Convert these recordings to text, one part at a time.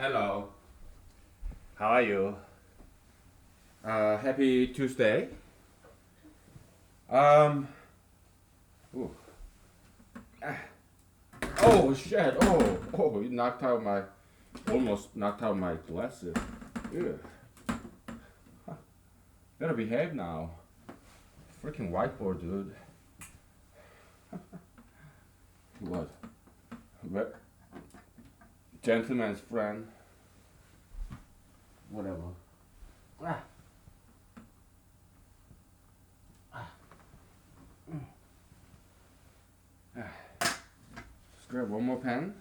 Hello. How are you? Happy Tuesday. Um. Ooh. Ah. Oh shit! You knocked out my, almost knocked out my glasses. Ew. Better behave now. Freaking whiteboard, dude. What? What? Gentleman's friend. Whatever. Ah. Just grab one more pen.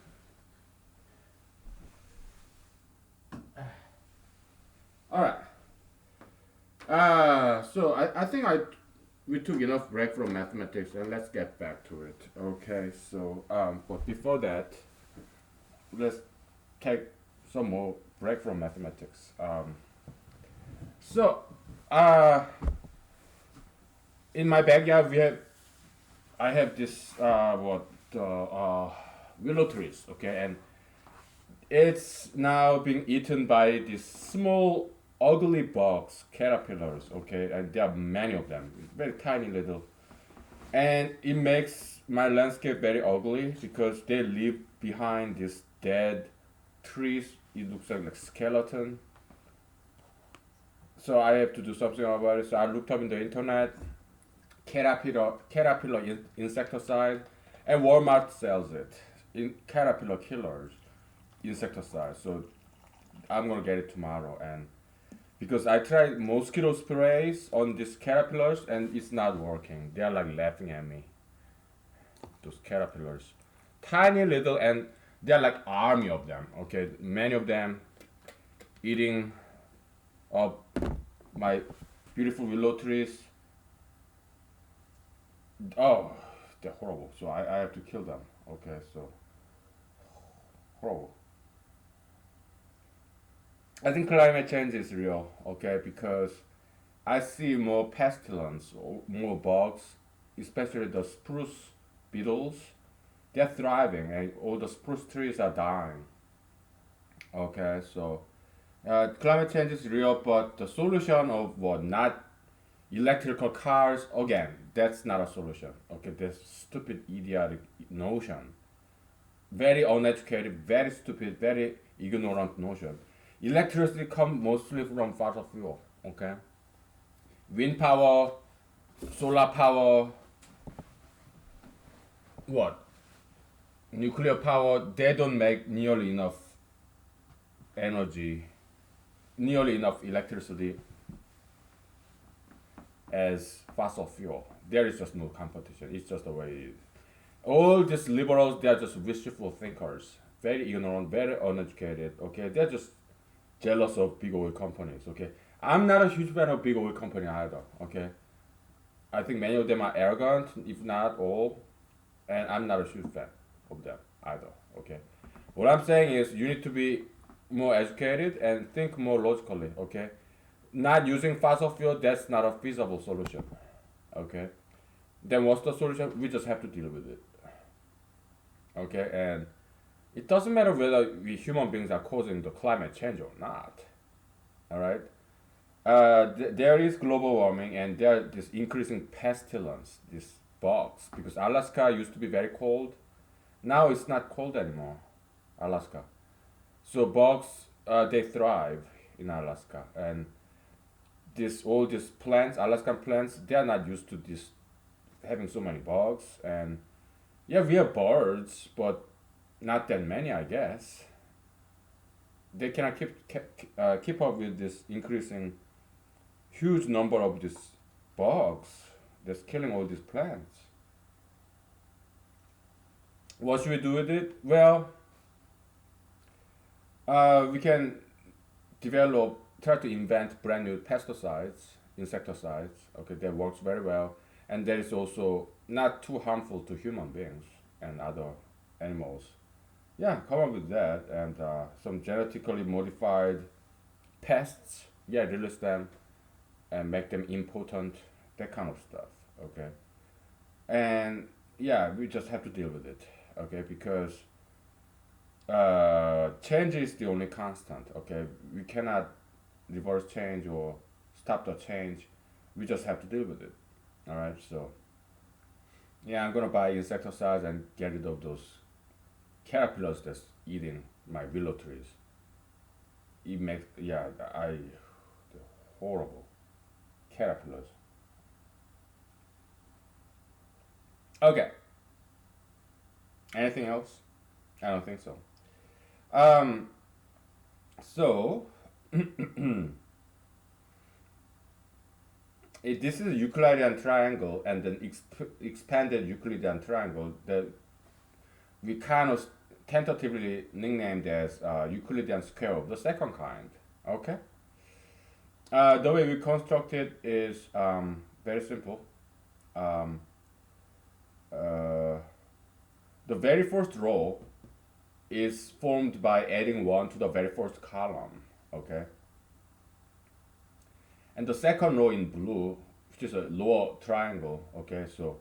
All right. I think we took enough break from mathematics, and let's get back to it. Okay. But before that, let's take some more break from mathematics. So, uh, in my backyard, I have this willow trees. Okay, and it's now being eaten by these small ugly bugs, caterpillars. Okay, and there are many of them, very tiny little, and it makes my landscape very ugly because they live behind these dead trees. It looks like skeleton. So I have to do something about it. So I looked up in the internet, caterpillar insecticide, and Walmart sells it. In caterpillar killers insecticide. So I'm gonna get it tomorrow, and because I tried mosquito sprays on these caterpillars and it's not working. They are like laughing at me. Those caterpillars, tiny little, and they're like army of them. Okay, many of them eating up my beautiful willow trees. Oh, they're horrible. So I have to kill them. Okay, so horrible. I think climate change is real. Okay, because I see more pestilence, more bugs, especially the spruce beetles. They're thriving, and all the spruce trees are dying. Okay, so climate change is real, but the solution of what? Not electrical cars, again, that's not a solution. Okay, this stupid idiotic notion. Very uneducated, very stupid, very ignorant notion. Electricity comes mostly from fossil fuel. Okay, wind power, solar power, what? Nuclear power. They don't make nearly enough energy, nearly enough electricity as fossil fuel. There is just no competition. It's just the way it is. All these liberals, they are just wishful thinkers, very ignorant, very uneducated. Okay, they're just jealous of big oil companies. Okay, I'm not a huge fan of big oil company either. Okay, I think many of them are arrogant, if not all, and I'm not a huge fan of them either. Okay, what I'm saying is you need to be more educated and think more logically. Okay, not using fossil fuel, that's not a feasible solution. Okay, then what's the solution? We just have to deal with it. Okay, and it doesn't matter whether we human beings are causing the climate change or not. All right, there is global warming, and there is increasing pestilence, these bugs, because Alaska used to be very cold. Now it's not cold anymore, Alaska. So bugs, they thrive in Alaska, and this all these plants, Alaskan plants, they are not used to this having so many bugs. And yeah, we have birds, but not that many, I guess. They cannot keep up with this increasing huge number of these bugs that's killing all these plants. What should we do with it? Well, we can develop, try to invent brand new pesticides, insecticides. Okay, that works very well, and that is also not too harmful to human beings and other animals. Yeah, come up with that, and some genetically modified pests. Yeah, release them and make them impotent. That kind of stuff. Okay, and yeah, we just have to deal with it. Okay, because change is the only constant. Okay, we cannot reverse change or stop the change. We just have to deal with it. All right. So yeah, I'm gonna buy insecticides and get rid of those caterpillars that's eating my willow trees. It makes, yeah, the horrible caterpillars. Okay. Anything else? I don't think so. Um. So this is a Euclidean triangle and an expanded Euclidean triangle that we kind of tentatively nicknamed as Euclidean square of the second kind. Okay. The way we construct it is very simple. Um, uh, the very first row is formed by adding 1 to the very first column. Okay. And the second row in blue, which is a lower triangle. Okay. So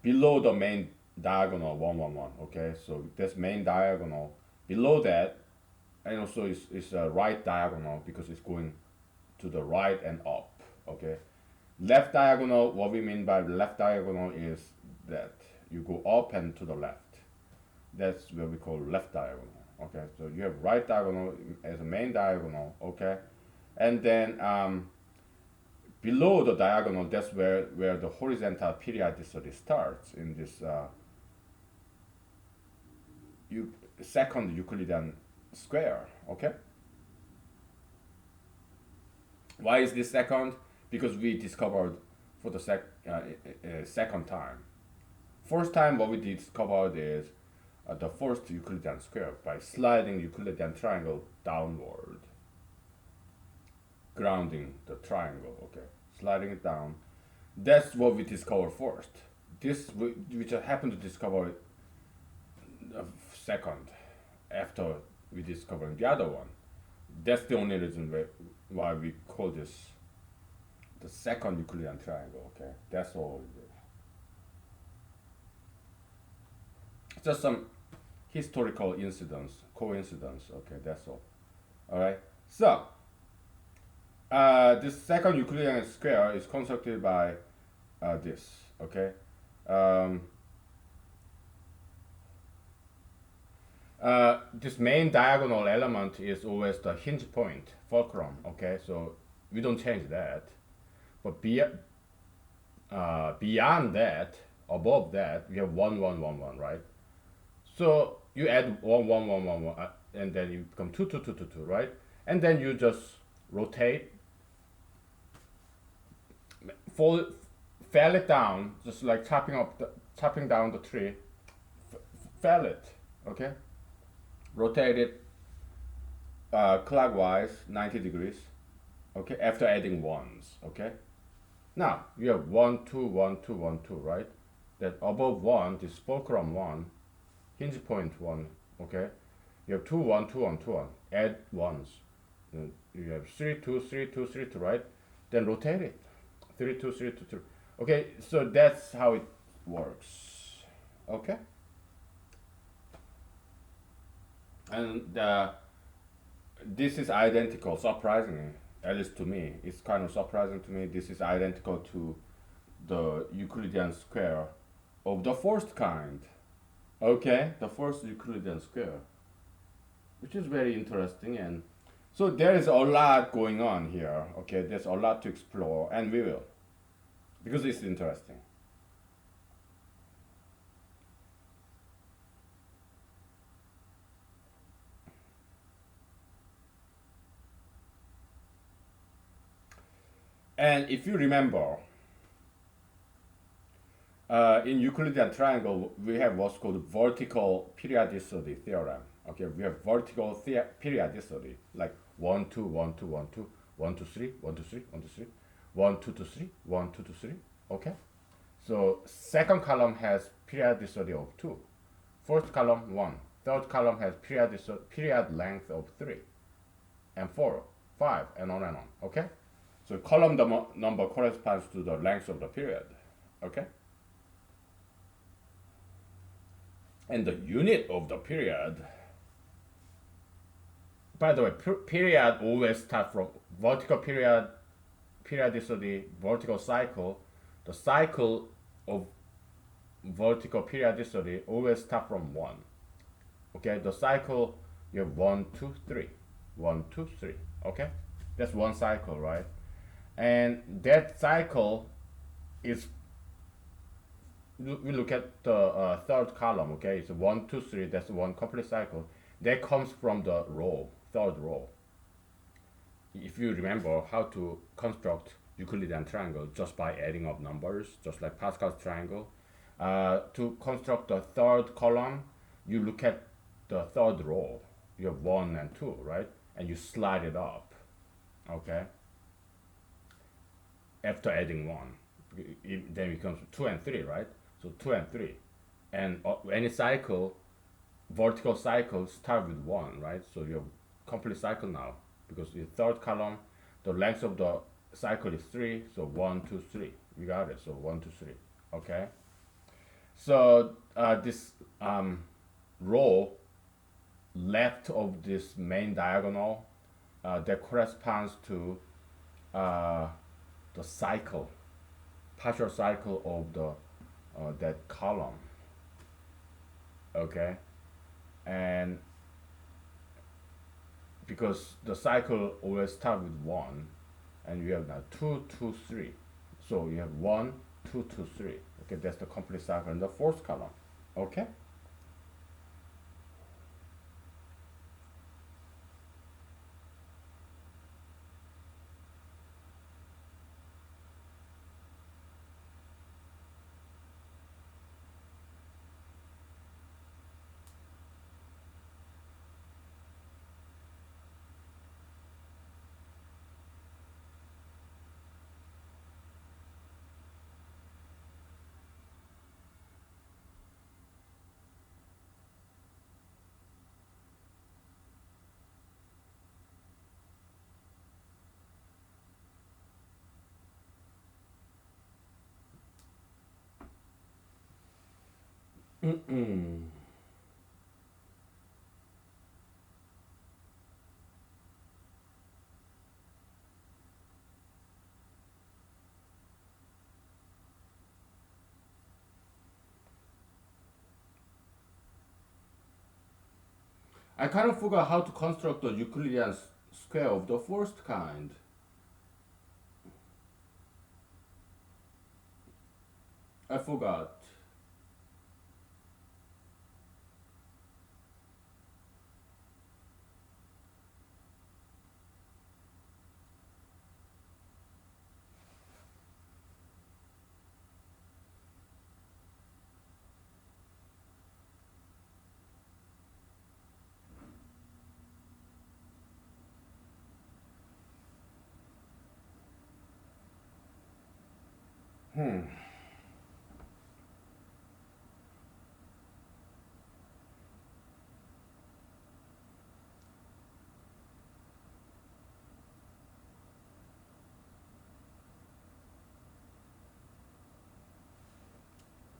below the main diagonal 1 1 1. Okay. So this main diagonal below that, and also is a right diagonal because it's going to the right and up. Okay. Left diagonal, what we mean by left diagonal is that you go up and to the left. That's what we call left diagonal. Okay, so you have right diagonal as a main diagonal. Okay, and then below the diagonal, that's where the horizontal periodicity starts in this second Euclidean square. Okay, why is this second? Because we discovered for the second time. First time, what we discovered is the first Euclidean square by sliding Euclidean triangle downward, grounding the triangle. Okay, sliding it down. That's what we discovered first. We just happened to discover it second after we discovered the other one. That's the only reason why we call this the second Euclidean triangle. Okay, that's all it is. Just some historical coincidence. Okay, that's all. All right. So this second Euclidean square is constructed by this. Okay. Um, this main diagonal element is always the hinge point, fulcrum. Okay, so we don't change that. But beyond that, above that, we have 1 1 1 1, right? So you add 1 1 1 1 1, and then you become 2 2 2 2 2, right? And then you just rotate, fell it down, just like chopping down the tree. Fell it, okay? Rotate it clockwise 90 degrees, okay? After adding ones, okay? Now you have 1 2 1 2 1 2, right? That above 1, this fulcrum 1, hinge point 1, okay? You have 2 1 2 1 2 1. Add ones. Then you have 3 2 3 2 3 2, right? Then rotate it. 3 2 3 2 3. Okay, so that's how it works. Okay? And this is identical, surprisingly, at least to me. It's kind of surprising to me. This is identical to the Euclidean square of the first kind. Okay, the first Euclidean square, which is very interesting. And so there is a lot going on here. Okay, there's a lot to explore, and we will, because it's interesting. And if you remember, in Euclidean triangle, we have what's called vertical periodicity theorem. Okay, we have vertical periodicity, like 1 2 1 2 1 2 1 2 3 1 2 3 1 2 3 1 2 2 3 1 2 2 3. Okay, so second column has periodicity of 2, first column 1, third column has period length of 3, and 4, 5, and on and on. Okay, so column number corresponds to the length of the period. Okay. And the unit of the period By the way, period always start from vertical period, periodicity, vertical cycle. The cycle of vertical periodicity always start from one. Okay, the cycle you have one, two, three, one, two, three. Okay, that's one cycle, right? And that cycle is we look at the third column. Okay, it's one, two, three. That's one complete cycle. That comes from the row, third row. If you remember how to construct Euclidean triangle just by adding up numbers, just like Pascal's triangle, to construct the third column, you look at the third row. You have one and two, right? And you slide it up, okay? After adding one, then it becomes two and three, right? So two and three, and any cycle, vertical cycle start with one, right? So you have complete cycle now because the third column, the length of the cycle is three. So one, two, three. You got it. So one, two, three. Okay. So this row left of this main diagonal that corresponds to the cycle, partial cycle of the that column. Okay, and because the cycle always start with one, and you have now two, two, three. So you have one, two, two, three. Okay, that's the complete cycle in the fourth column. Okay. I kind of forgot how to construct the Euclidean square of the first kind. I forgot.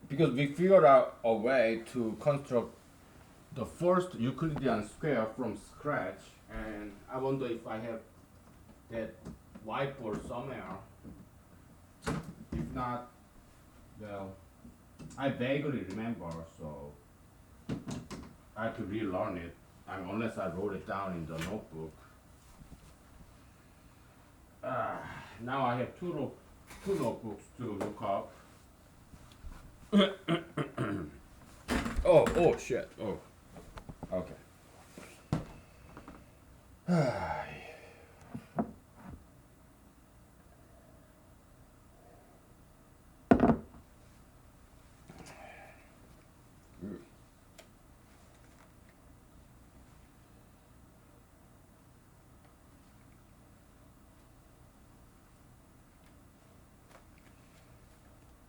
Because we figured out a way to construct the first Euclidean square from scratch, and I wonder if I have that whiteboard somewhere. If not, well, I vaguely remember, so I have to relearn it. I mean, unless I wrote it down in the notebook. Now I have two notebooks to look up. Oh shit. Oh, okay.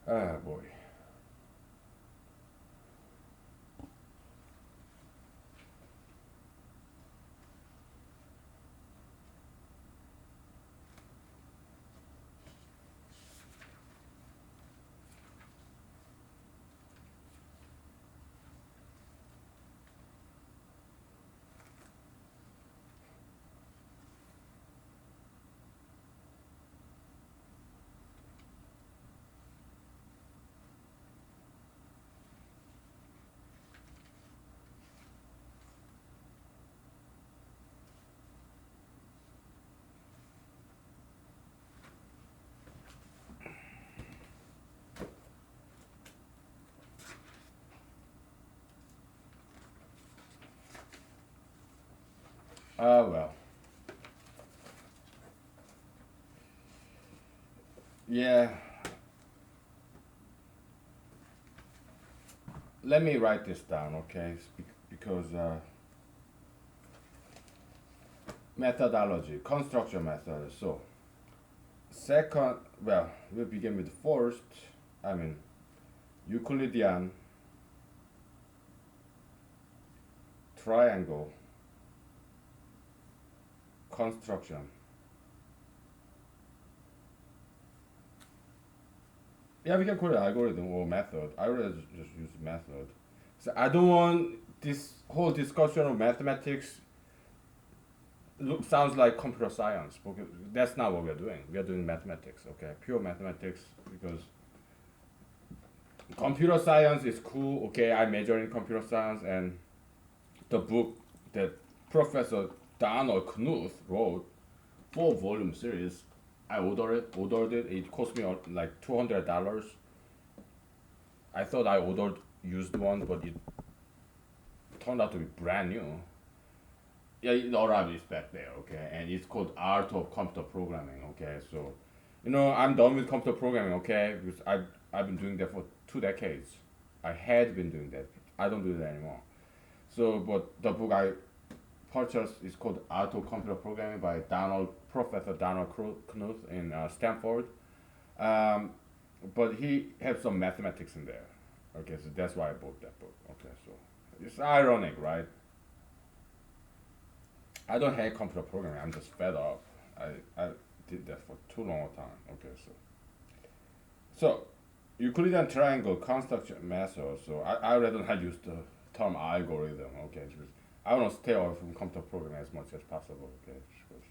Ah, boy. Well, yeah. Let me write this down, okay? Because methodology, construction method. So second, well, we'll begin with first. I mean Euclidean triangle construction. Yeah, we can call it algorithm or method. I rather just use method. So I don't want this whole discussion of mathematics sounds like computer science, because that's not what we're doing. We are doing mathematics, okay? Pure mathematics, because computer science is cool, okay? I major in computer science, and the book that Professor Donald Knuth wrote, 4 volume series, I ordered it. It cost me like $200. I thought I ordered used one, but it turned out to be brand new. Yeah, all right, is back there, okay, and it's called Art of Computer Programming, okay. So, I'm done with computer programming, okay, because I've been doing that for 2 decades. I had been doing that. I don't do that anymore. So, but the book I purchased is called Art of Computer Programming by Professor Donald Knuth in Stanford. Um, but he has some mathematics in there. Okay, so that's why I bought that book. Okay, so it's ironic, right? I don't hate computer programming. I'm just fed up. I did that for too long a time. Okay, so Euclidean triangle construction method. So I rather not use the term algorithm. Okay, because I want to stay away from computer programming as much as possible. Okay, because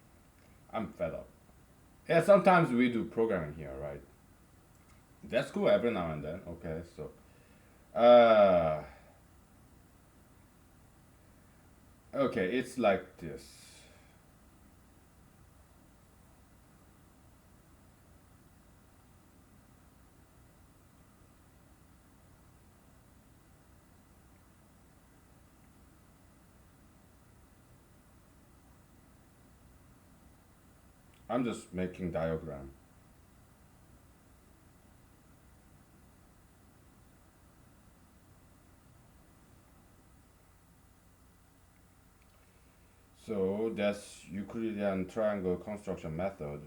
I'm fed up. Yeah, sometimes we do programming here, right? That's cool every now and then. Okay, so uh, okay, it's like this. I'm just making diagram. So that's Euclidean triangle construction method.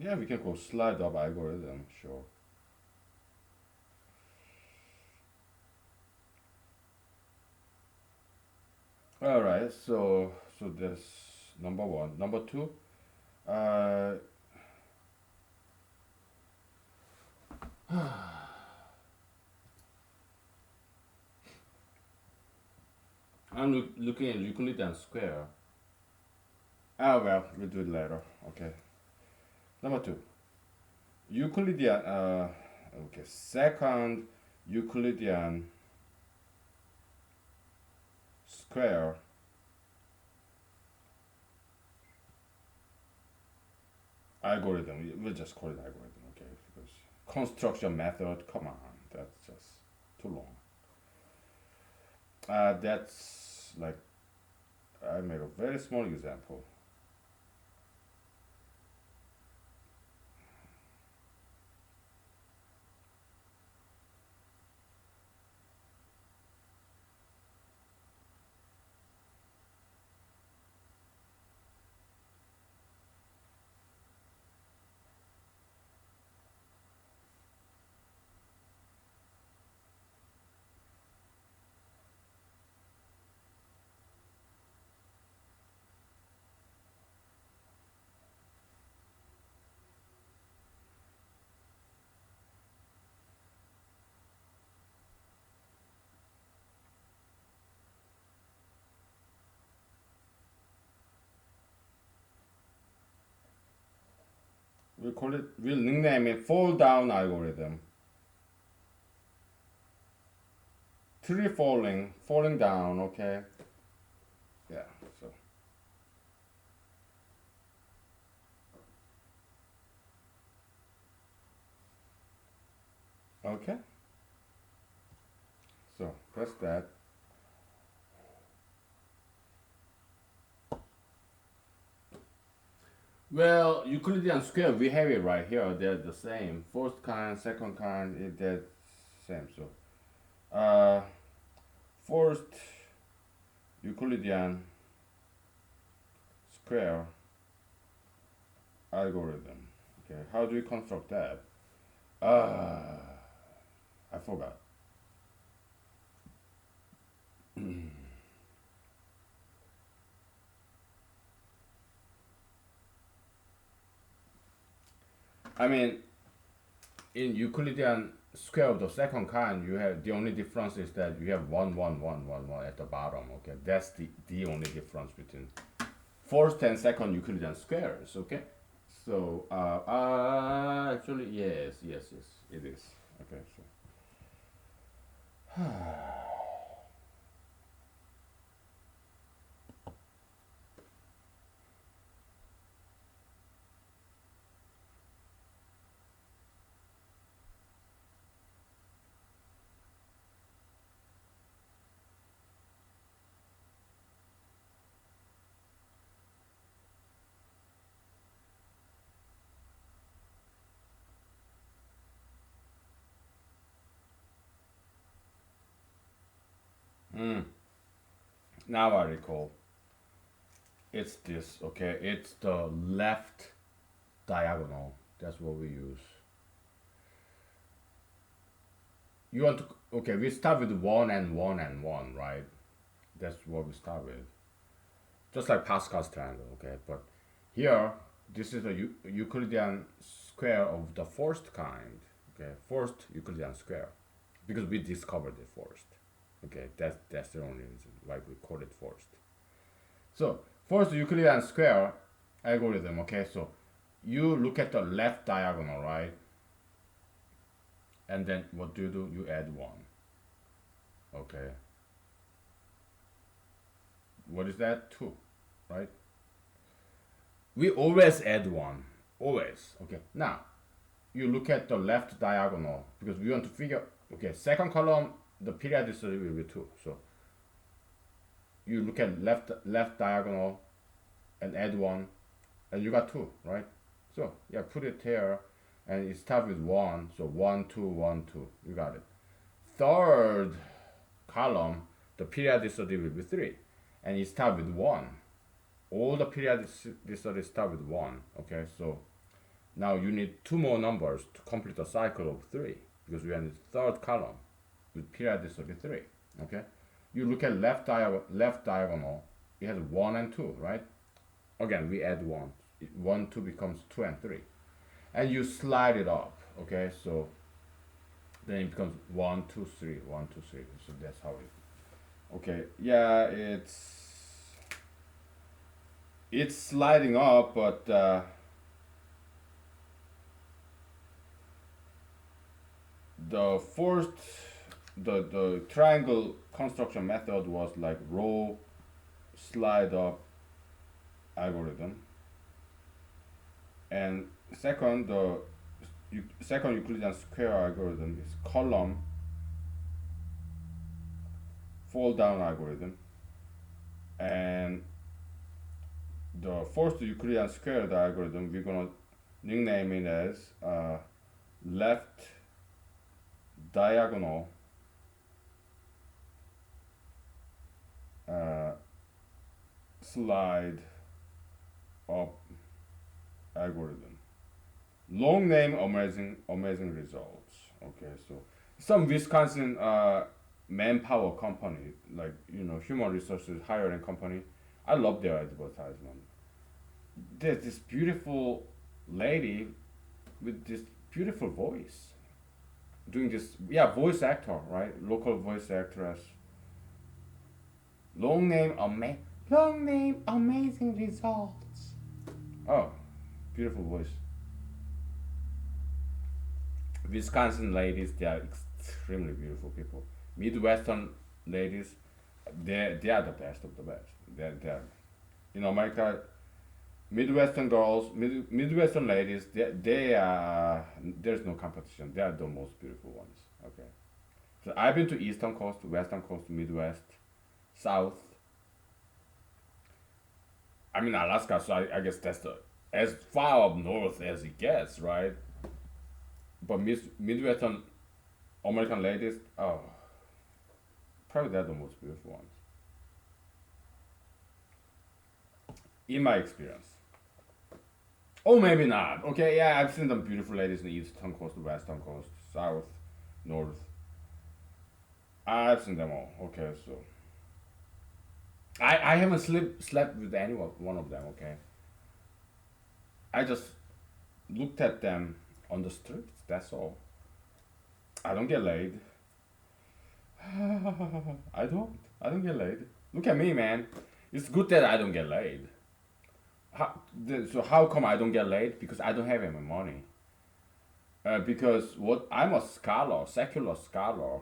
Yeah, we can call slide up algorithm, sure. All right, so that's number one. Number two, uh, I'm looking at Euclidean square. Ah, well, we'll do it later. Okay. Number two, Euclidean. Okay. Second, Euclidean square algorithm. We'll just call it algorithm. Okay. Because construction method. Come on, that's just too long. That's like I made a very small example. We'll nickname it fall down algorithm. Tree falling down, okay? Yeah, so Okay, so that's that. Well, Euclidean square, we have it right here. They're the same. First kind, second kind, they're same. So, uh, first Euclidean square algorithm. Okay, how do we construct that? I forgot. I mean, in Euclidean square of the second kind, you have the only difference is that you have one at the bottom. Okay, that's the only difference between first and second Euclidean squares. Okay, so actually yes it is. Okay, so mm, now I recall. It's this. Okay, it's the left diagonal. That's what we use. You want to okay? We start with one and one and one, right? That's what we start with. Just like Pascal's triangle, okay? But here, this is a Euclidean square of the first kind, okay? First Euclidean square, because we discovered it first, okay? That's the only reason why we call it first. So first Euclidean square algorithm, okay? So you look at the left diagonal, right? And then what do? You add one, okay? What is that? Two, right? We always add one, always. Okay. Now you look at the left diagonal because we want to figure. Okay, second column the periodicity will be two. So you look at left diagonal and add one, and you got two, right? So yeah, put it here, and it starts with one. So one two one two. You got it. Third column the periodicity will be three, and it starts with one. All the periodicity start with one. Okay, so now you need two more numbers to complete the cycle of three because we are in the third column with periodicity three. Okay, you look at left diagonal. It has one and two, right? Again, we add one. One two becomes two and three, and you slide it up. Okay, so then it becomes one two three one two three. So that's how it. Okay, yeah, it's sliding up, but the first the triangle construction method was like row slide up algorithm, and second Euclidean square algorithm is column fall down algorithm, and the first Euclidean square algorithm we're gonna nickname it as left diagonal uh, slide up algorithm. Long name, amazing results. Okay, so some Wisconsin manpower company, like human resources hiring company. I love their advertisement. There's this beautiful lady with this beautiful voice doing this. Yeah, voice actor, right? Local voice actress. Long name, amazing results. Oh, beautiful voice. Wisconsin ladies, they are extremely beautiful people. Midwestern ladies, they are the best of the best. They're in America. Midwestern girls, Midwestern ladies, they are there's no competition. They are the most beautiful ones. Okay. So I've been to Eastern Coast, Western Coast, Midwest, South. I mean Alaska, so I guess that's the as far up north as it gets, right? But Midwestern American ladies, oh, probably they're the most beautiful ones, in my experience. Oh, maybe not. Okay, yeah, I've seen them beautiful ladies in the Eastern Coast, Western Coast, South, North. I've seen them all. Okay, so I haven't slept with any one of them. Okay, I just looked at them on the streets. That's all. I don't get laid. I don't. I don't get laid. Look at me, man. It's good that I don't get laid. So how come I don't get laid? Because I don't have any money. Because what I'm a scholar, secular scholar.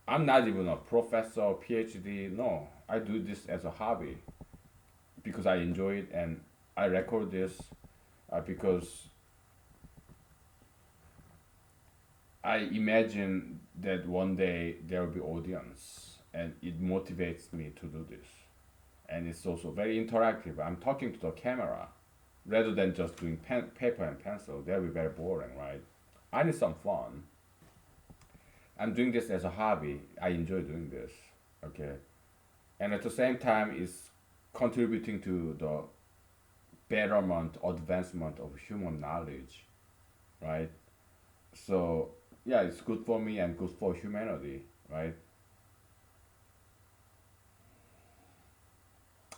I'm not even a professor, PhD. No, I do this as a hobby because I enjoy it and I record this because I imagine that one day there will be audience and it motivates me to do this. And it's also very interactive. I'm talking to the camera rather than just doing paper and pencil. That would be very boring, right? I need some fun. I'm doing this as a hobby. I enjoy doing this. Okay. And at the same time, it's contributing to the betterment, advancement of human knowledge, right? So, yeah, it's good for me and good for humanity, right?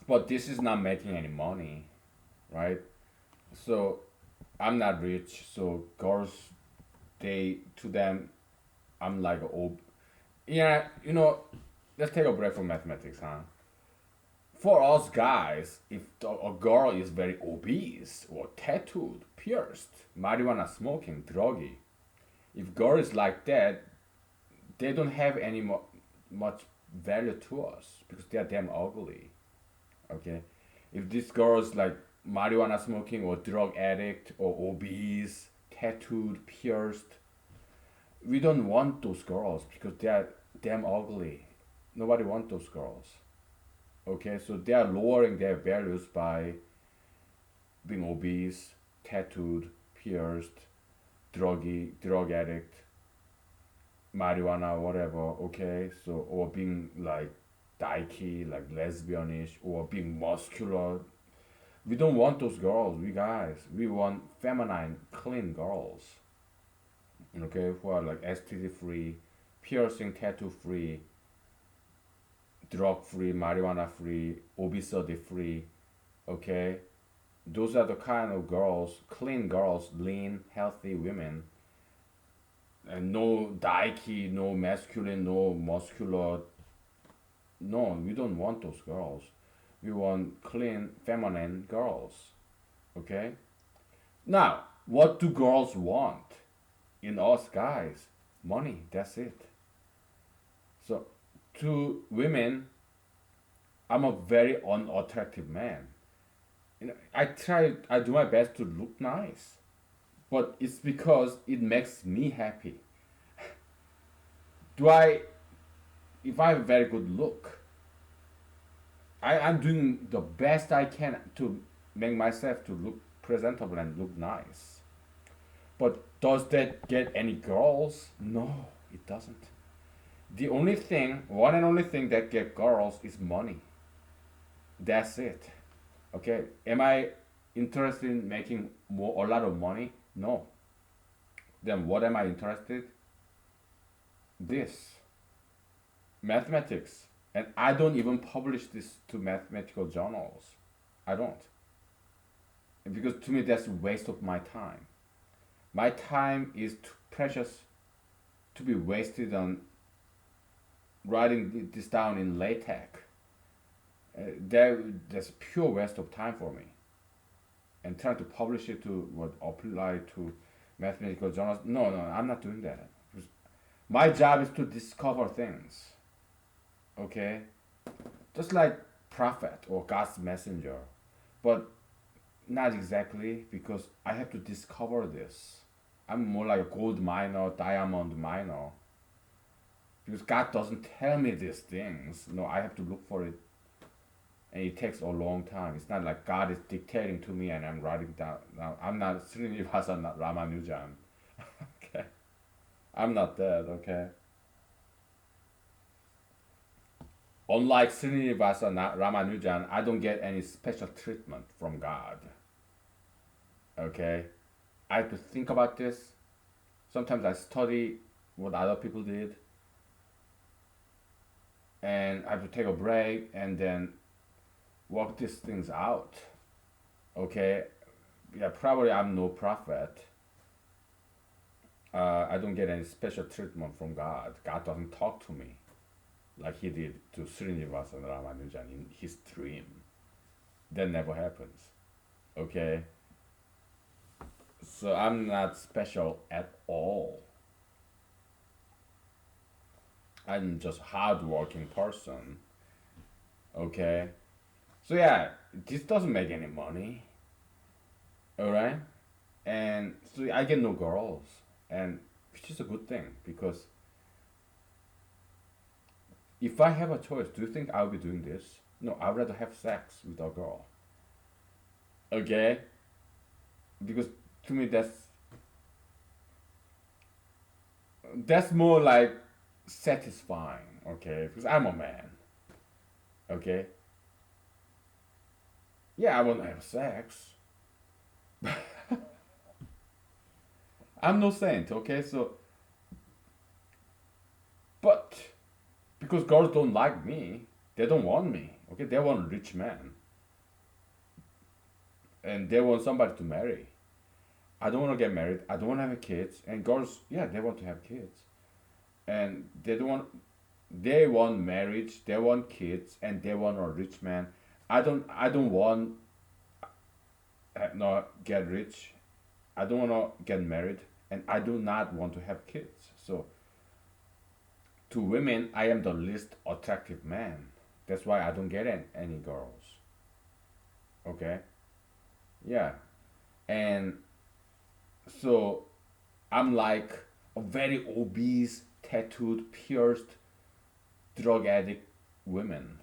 But this is not making any money, right? So, I'm not rich, so girls, they, to them, I'm like, oh, yeah, let's take a break from mathematics, huh? For us guys, if a girl is very obese or tattooed, pierced, marijuana smoking, druggy, if girl is like that, they don't have any much value to us because they are damn ugly. Okay, if this girl is like marijuana smoking or drug addict or obese, tattooed, pierced, we don't want those girls because they are damn ugly. Nobody wants those girls. Okay, so they are lowering their values by being obese, tattooed, pierced, drug addict, marijuana, whatever. Okay, so or being like dykey, like lesbianish, or being muscular. We don't want those girls. We guys, we want feminine, clean girls. Okay, who are like STD free, piercing, tattoo free, drug free, marijuana free, obesity free. Okay, those are the kind of girls, clean girls, lean, healthy women, and no dykey, no masculine, no muscular. No, we don't want those girls. We want clean, feminine girls. Okay. Now, what do girls want in us guys? Money. That's it. So, to women, I'm a very unattractive man. I do my best to look nice, but it's because it makes me happy. Do I, if I have a very good look, I'm doing the best I can to make myself to look presentable and look nice. But does that get any girls? No, it doesn't. The only thing, one and only thing that get girls is money. That's it. Okay, am I interested in making a lot of money? No. Then what am I interested? This mathematics, and I don't even publish this to mathematical journals. I don't, because to me that's a waste of my time. My time is too precious to be wasted on writing this down in LaTeX. That's pure waste of time for me. And trying to publish it to what apply to mathematical journals. No, no, I'm not doing that. My job is to discover things. Okay, just like prophet or God's messenger, but not exactly because I have to discover this. I'm more like a gold miner, diamond miner. Because God doesn't tell me these things. No, I have to look for it. And it takes a long time. It's not like God is dictating to me and I'm writing down. Now, I'm not Srinivasa Ramanujan. Okay. I'm not that, okay? Unlike Srinivasa Ramanujan, I don't get any special treatment from God. Okay? I have to think about this. Sometimes I study what other people did and I have to take a break and then work these things out. Okay? Yeah, probably I'm no prophet. I don't get any special treatment from God. God doesn't talk to me like he did to Srinivasa Ramanujan in his dream. That never happens. Okay? So I'm not special at all. I'm just hardworking person. Okay? So yeah, this doesn't make any money. Alright? And so I get no girls. And which is a good thing because if I have a choice, do you think I'll be doing this? No, I'd rather have sex with a girl. Okay? Because to me that's more like satisfying, okay? Because I'm a man. Okay? Yeah, I want to have sex. I'm no saint, okay? So but because girls don't like me, they don't want me. Okay? They want a rich man. And they want somebody to marry. I don't want to get married. I don't want to have kids. And girls, yeah, they want to have kids. And they don't want. They want marriage. They want kids, and they want a rich man. I don't. I don't want. Not get rich. I don't want to get married, and I do not want to have kids. So, to women, I am the least attractive man. That's why I don't get any girls. Okay. Yeah. And so I'm like a very obese, tattooed, pierced, drug addict women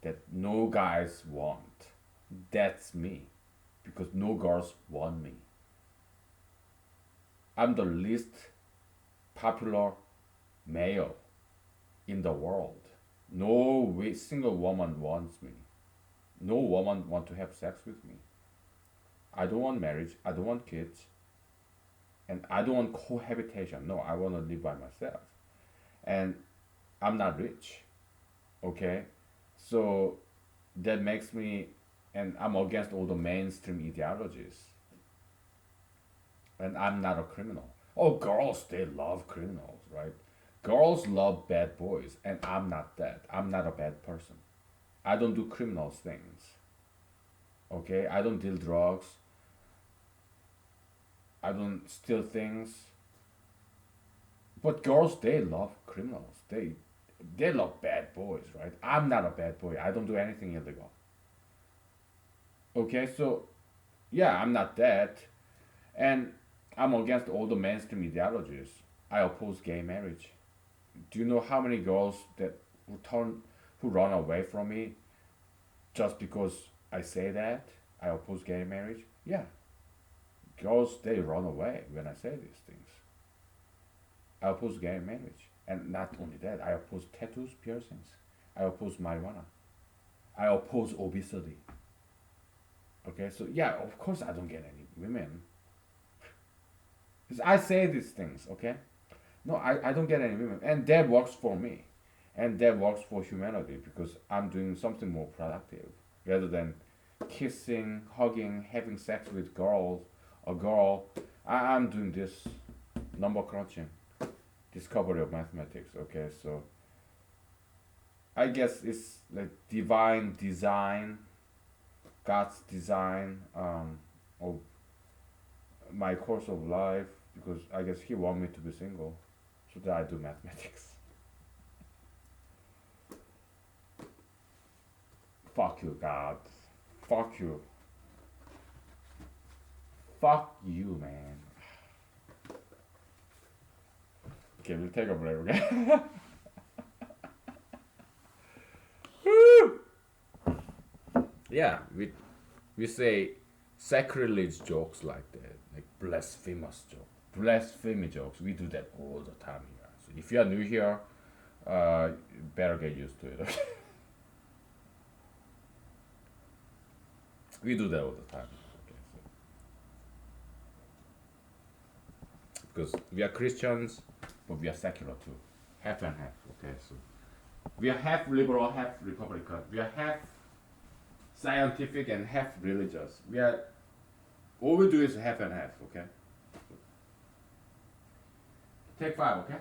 that no guys want. That's me. Because no girls want me. I'm the least popular male in the world. No single woman wants me. No woman want to have sex with me. I don't want marriage. I don't want kids. And I don't want cohabitation. No, I want to live by myself. And I'm not rich. Okay? So that makes me, and I'm against all the mainstream ideologies. And I'm not a criminal. Oh, girls, they love criminals, right? Girls love bad boys, and I'm not that. I'm not a bad person. I don't do criminal things. Okay? I don't deal drugs. I don't steal things. But girls, they love criminals. They love bad boys, right? I'm not a bad boy. I don't do anything illegal. Okay, so yeah, I'm not that. And I'm against all the mainstream ideologies. I oppose gay marriage. Do you know how many girls that who run away from me just because I say that I oppose gay marriage? Yeah, girls they run away when I say these things. I oppose gay marriage, and not only that, I oppose tattoos, piercings. I oppose marijuana. I oppose obesity. Okay, so yeah, of course I don't get any women. Because I say these things, okay? No, I don't get any women. And that works for me. And that works for humanity because I'm doing something more productive rather than kissing, hugging, having sex with a girl. I'm doing this number crunching, discovery of mathematics, okay? So I guess it's like divine design, God's design of my course of life because I guess He want me to be single so that I do mathematics. Fuck you, God. Fuck you. Fuck you, man. Okay, we'll take a break. Okay. Yeah, we say sacrilege jokes like that, like blasphemous jokes, blasphemy jokes. We do that all the time here. So if you are new here, better get used to it. Okay? We do that all the time. Okay, so, because we are Christians, but we are secular too, half and half. Okay, so we are half liberal, half Republican. We are half scientific and half religious. We are all we do is half and half. Okay, take five. Okay.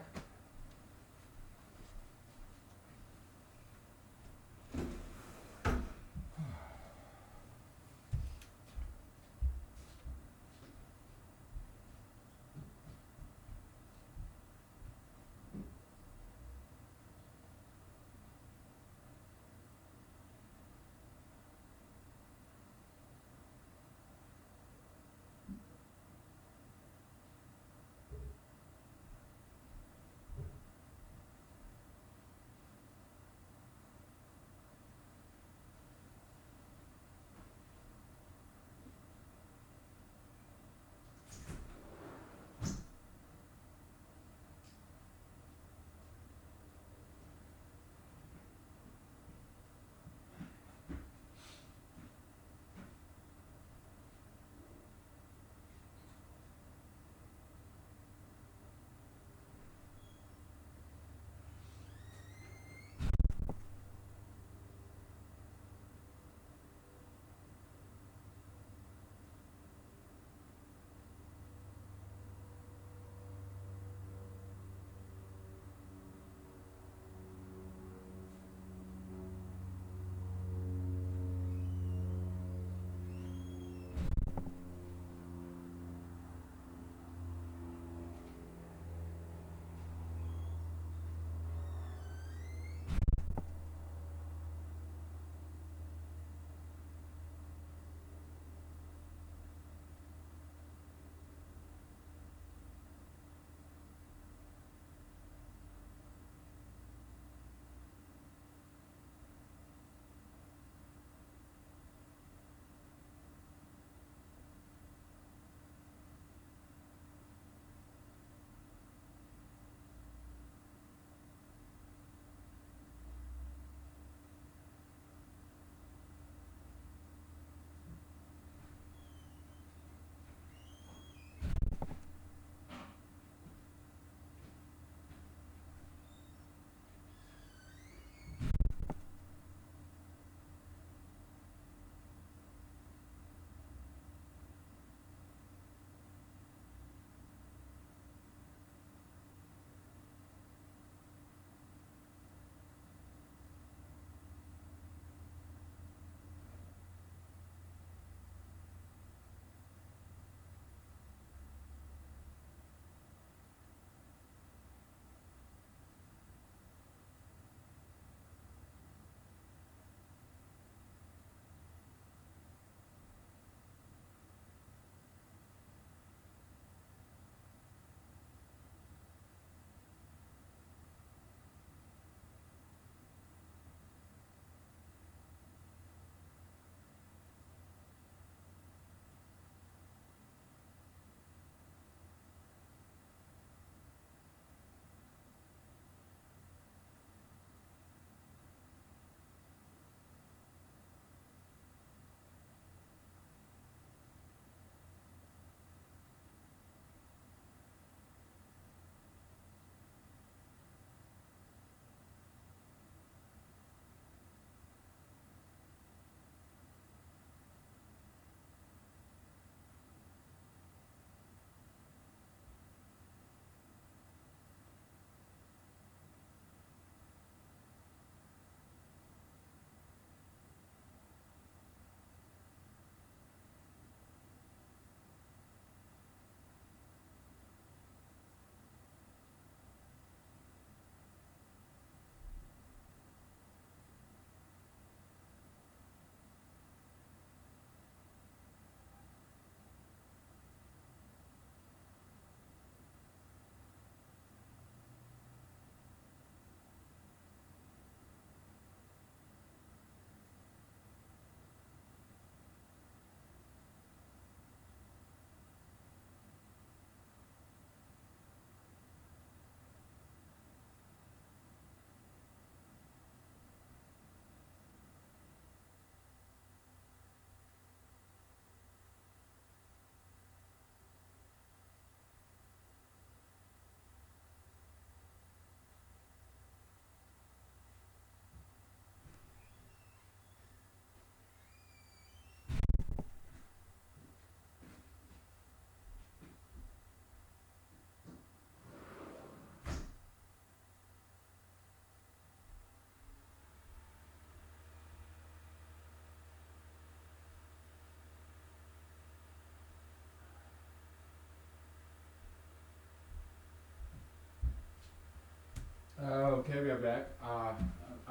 Okay, we are back. I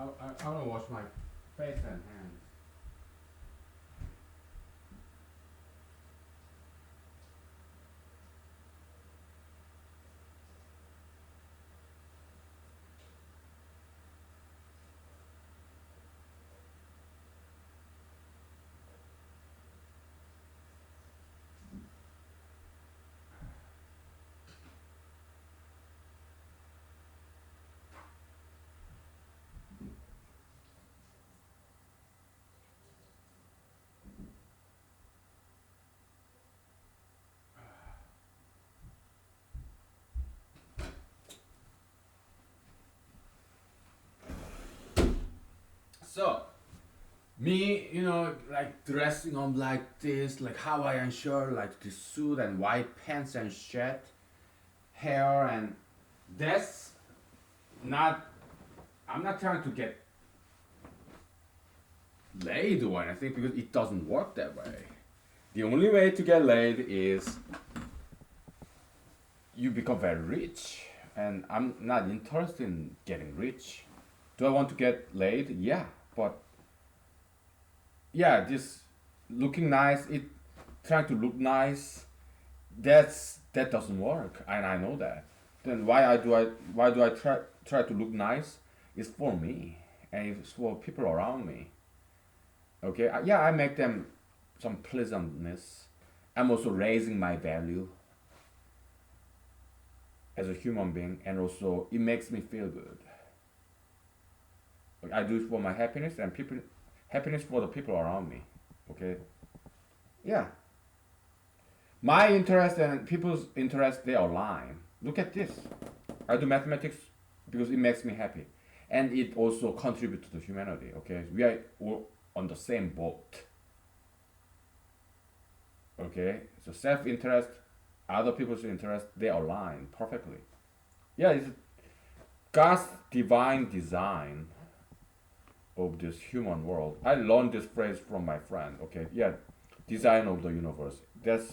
want to wash my face and hands. So, me, like dressing up like this, like Hawaiian shirt, like this suit and white pants and shirt, hair, and that's not. I'm not trying to get laid or anything because it doesn't work that way. The only way to get laid is you become very rich, and I'm not interested in getting rich. Do I want to get laid? Yeah, but yeah, this looking nice, it trying to look nice, that doesn't work, and I know that. Then why do I try to look nice? It's for me, and it's for people around me. Okay, yeah, I make them some pleasantness. I'm also raising my value as a human being, and also it makes me feel good. Like, I do it for my happiness and people, happiness for the people around me. Okay, yeah, my interest and people's interest, they align. Look at this. I do mathematics because it makes me happy, and it also contributes to the humanity. Okay, we are all on the same boat. Okay, so self-interest, other people's interest, they align perfectly. Yeah, it's God's divine design of this human world. I learned this phrase from my friend. Okay, yeah, design of the universe. That's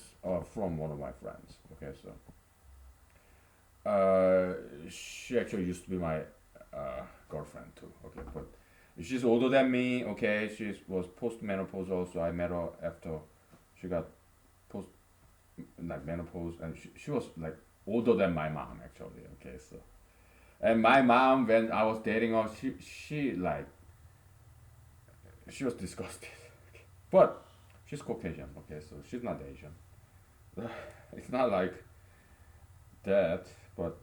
from one of my friends. Okay, so she actually used to be my girlfriend too. Okay, but she's older than me. Okay, she was postmenopausal, so I met her after she got post like menopause, and she was like older than my mom actually. Okay, so and my mom, when I was dating her, she like she was disgusted. But she's Caucasian. Okay, so she's not Asian. It's not like that, but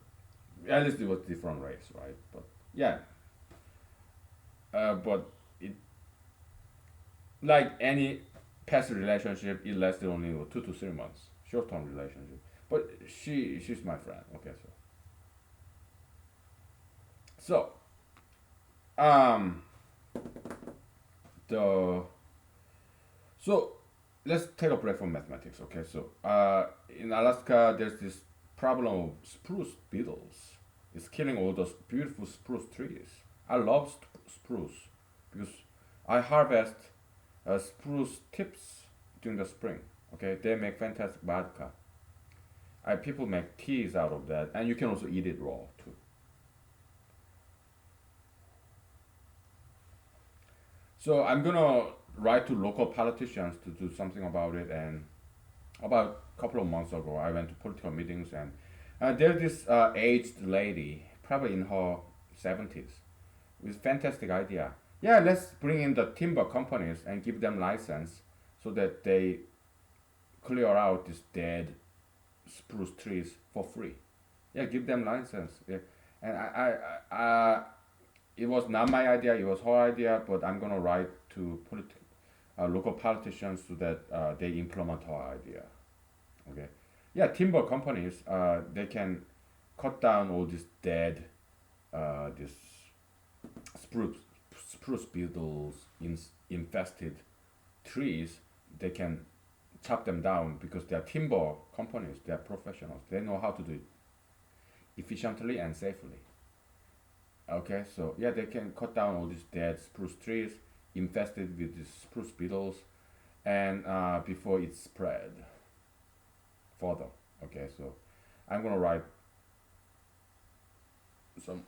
at least it was different race, right? But yeah, but it like any past relationship, it lasted only 2 to 3 months, short term relationship. But she's my friend. Okay, so the so let's take a break from mathematics. Okay, so in Alaska, there's this problem of spruce beetles. It's killing all those beautiful spruce trees. I love spruce because I harvest spruce tips during the spring. Okay, they make fantastic vodka. People make teas out of that, and you can also eat it raw too. So I'm gonna write to local politicians to do something about it. And about a couple of months ago, I went to political meetings, and there's this aged lady, probably in her 70s, with fantastic idea. Yeah, let's bring in the timber companies and give them license so that they clear out these dead spruce trees for free. Yeah, give them license. Yeah, and it was not my idea; it was her idea. But I'm gonna write to local politicians so that they implement her idea. Okay, yeah, timber companies, they can cut down all these dead this spruce spruce beetles infested trees. They can chop them down because they are timber companies. They are professionals. They know how to do it efficiently and safely. Okay, so yeah, they can cut down all these dead spruce trees infested with these spruce beetles, and before it spread further. Okay, so I'm gonna write some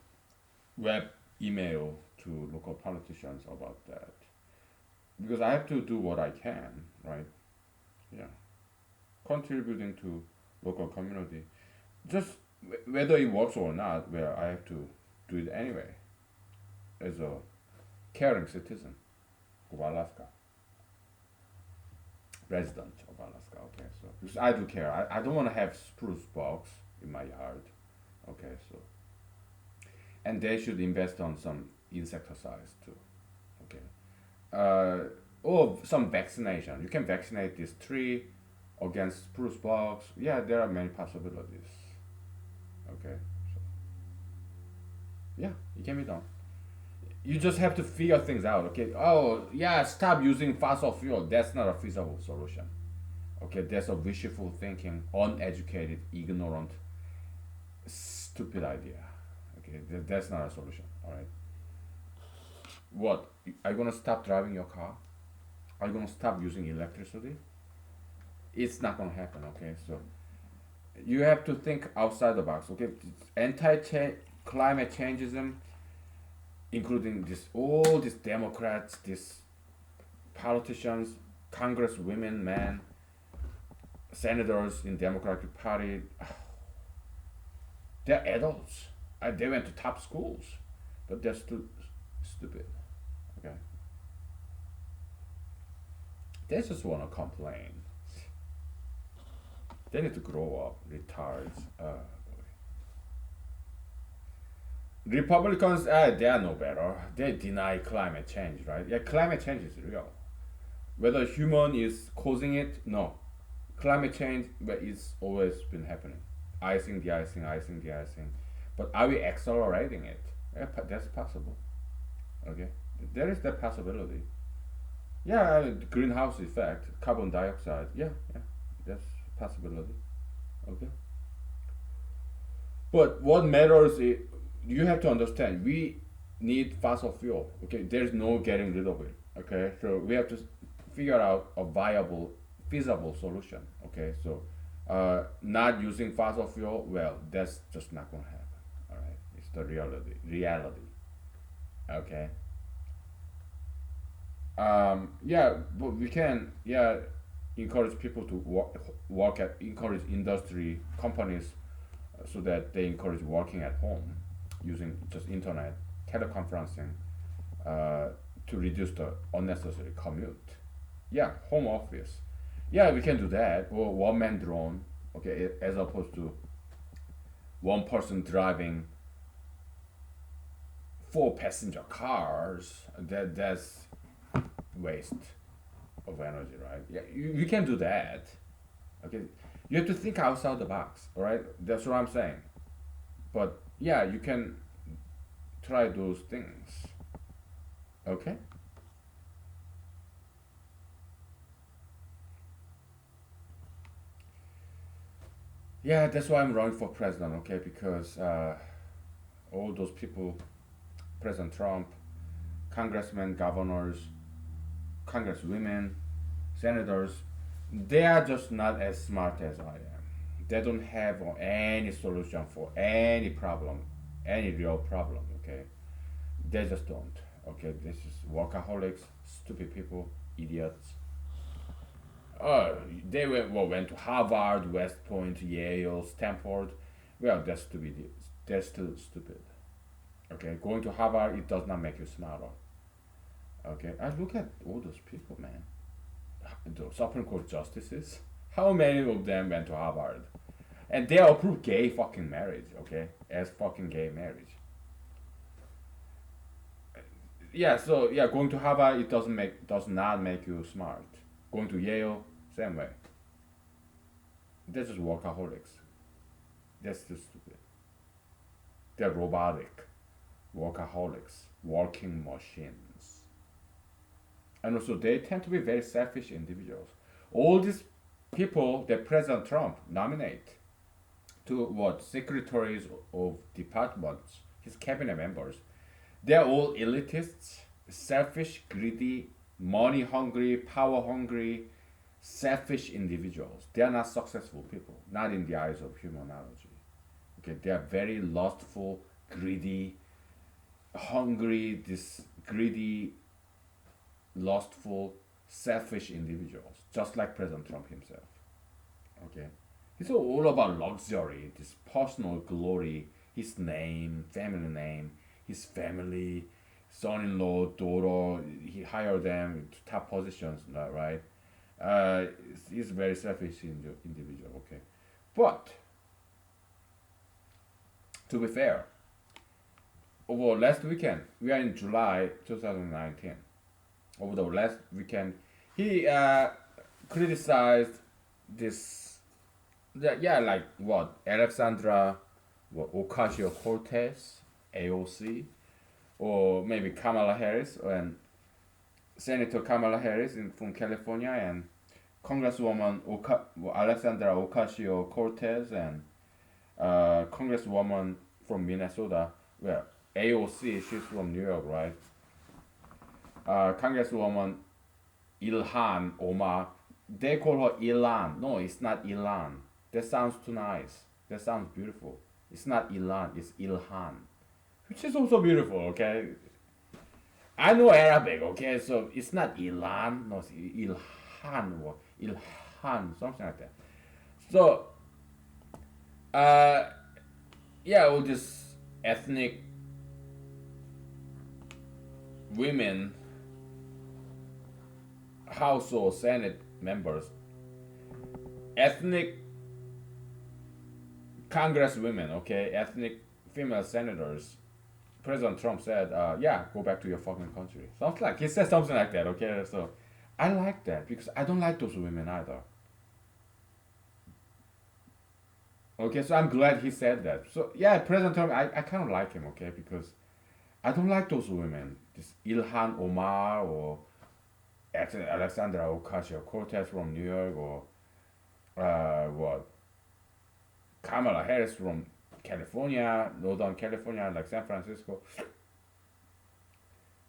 web email to local politicians about that because I have to do what I can, right? Yeah, contributing to local community. Just whether it works or not, where I have to do it anyway as a caring citizen of Alaska, resident of Alaska. Okay, so because I do care, I don't want to have spruce box in my yard. Okay, so and they should invest on some insecticides too. Okay, or some vaccination. You can vaccinate this tree against spruce bugs. Yeah, there are many possibilities. Okay, so yeah, it can be done. You just have to figure things out. Okay. Oh yeah, stop using fossil fuel. That's not a feasible solution. Okay, that's a wishful thinking, uneducated, ignorant, stupid idea. Okay, that's not a solution. All right. What? Are you gonna stop driving your car? Are you gonna stop using electricity? It's not gonna happen. Okay, so you have to think outside the box. Okay, anti climate changeism, including this all these Democrats, these politicians, Congress women, men, senators in Democratic Party, they're adults. They went to top schools, but they're still stupid. Okay, they just wanna complain. They need to grow up, retards. Republicans, they are no better. They deny climate change, right? Yeah, climate change is real. Whether human is causing it, no. Climate change, but it's always been happening. Icing, de-icing, icing, de-icing. But are we accelerating it? Yeah, that's possible. Okay, there is that possibility. Yeah, greenhouse effect, carbon dioxide. Yeah, yeah, that's a possibility. Okay, but what matters is you have to understand we need fossil fuel. Okay, there's no getting rid of it. Okay, so we have to figure out a viable, feasible solution. Okay, so not using fossil fuel, well, that's just not gonna happen. All right, it's the reality. Reality. Okay. Yeah, but we can, yeah, encourage people to work at encourage industry companies so that they encourage working at home using just internet teleconferencing uh, to reduce the unnecessary commute. Yeah, home office. Yeah, we can do that. Or one man drone. Okay, as opposed to one person driving four passenger cars. That's waste of energy, right? Yeah, you can do that. Okay, you have to think outside the box. All right, that's what I'm saying. But yeah, you can try those things. Okay. Yeah, that's why I'm running for president. Okay, because all those people, President Trump, congressmen, governors, congresswomen, senators, they are just not as smart as I am. They don't have any solution for any problem, any real problem. Okay, they just don't. Okay, this is workaholics, stupid people, idiots. Oh, they went to Harvard, West Point, Yale, Stanford. Well, that's stupid. That's still stupid. Okay, going to Harvard it does not make you smarter. Okay, I look at all those people, man. The Supreme Court justices. How many of them went to Harvard? And they approve gay fucking marriage. Okay, as fucking gay marriage. Yeah, so yeah, going to Harvard it does not make you smart. Going to Yale, same way. They're just workaholics. That's just stupid. They're robotic, workaholics, working machines. And also they tend to be very selfish individuals. All these people that President Trump nominate to what secretaries of departments, his cabinet members, they're all elitists, selfish, greedy, money hungry, power hungry, selfish individuals. They are not successful people, not in the eyes of humanology. Okay, they are very lustful, greedy, hungry, this greedy, lustful, selfish individuals, just like President Trump himself. Okay, he's all about luxury, this personal glory, his name, family name, his family, son-in-law, daughter. He hired them to top positions, right? He's a very selfish individual. Okay, but to be fair, over last weekend, we are in July 2019. Over the last weekend, he criticized this, yeah, like what, Alexandra, what, Ocasio Cortez, AOC, or maybe Kamala Harris, and Senator Kamala Harris from California, and Congresswoman Alexandra Ocasio Cortez, and Congresswoman from Minnesota. Well, AOC, she's from New York, right? Congresswoman Ilhan Omar. They call her Ilan. No, it's not Ilan. That sounds too nice. That sounds beautiful. It's not Ilan, it's Ilhan, which is also beautiful, okay? I know Arabic, okay? So it's not Ilan, no, it's Ilhan or Ilhan, something like that. So, uh, yeah, all these ethnic women, House or Senate members, ethnic congresswomen, okay, ethnic female senators. President Trump said, "Yeah, go back to your fucking country." Sounds like he said something like that, okay? So, I like that because I don't like those women either. Okay, so I'm glad he said that. So yeah, President Trump, I kind of like him, okay, because I don't like those women. This Ilhan Omar or Alexandra Ocasio Cortez from New York, or what, Kamala Harris from California, Northern California, like San Francisco.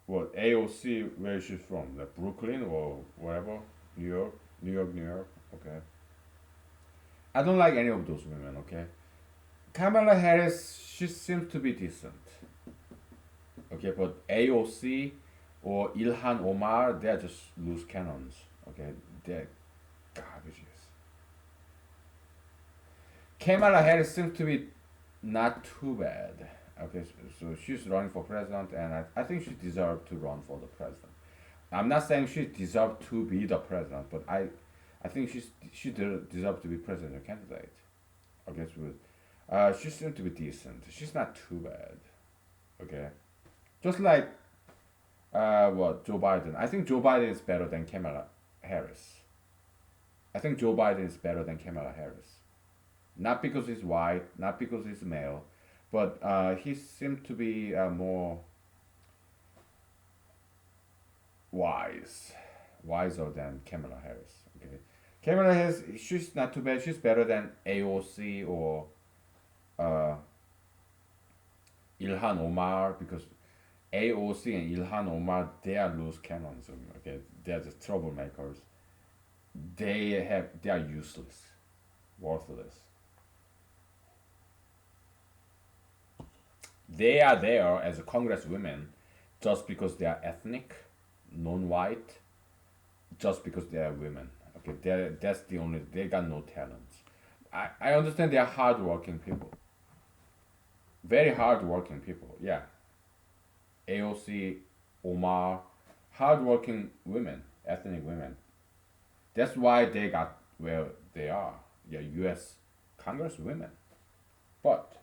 What, AOC, where she's from, like Brooklyn or whatever, New York, New York, New York. Okay, I don't like any of those women. Okay, Kamala Harris, she seems to be decent. Okay, but AOC or Ilhan Omar, they're just loose cannons. Okay, they're garbages. Kamala Harris seems to be not too bad. Okay, so she's running for president, and I think she deserved to run for the president. I'm not saying she deserved to be the president, but I think she deserved to be president candidate. Okay, so she seems to be decent. She's not too bad. Okay, just like what, Joe Biden. I think Joe Biden is better than Kamala Harris. I think Joe Biden is better than Kamala Harris. Not because he's white, not because he's male, but he seemed to be more wise, wiser than Kamala Harris. Okay, Kamala Harris, she's not too bad. She's better than AOC or uh, Ilhan Omar, because AOC and Ilhan Omar, they are loose cannons. Okay, they are just troublemakers. They are useless, worthless. They are there as a congresswomen just because they are ethnic, non-white, just because they are women. Okay, that's the only. They got no talents. I understand they are hardworking people, very hardworking people. Yeah, AOC, Omar, hardworking women, ethnic women. That's why they got where they are. Yeah, U.S. congresswomen, but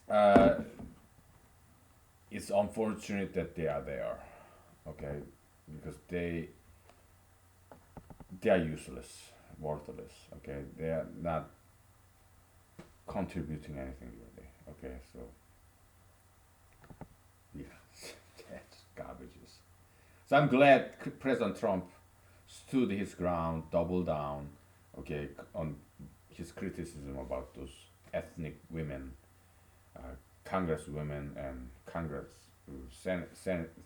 uh, it's unfortunate that they are there. Okay, because they are useless, worthless. Okay, they are not contributing anything really. Okay, so yeah, that's garbages. So I'm glad President Trump stood his ground, doubled down, okay, on his criticism about those ethnic women, uh, congresswomen and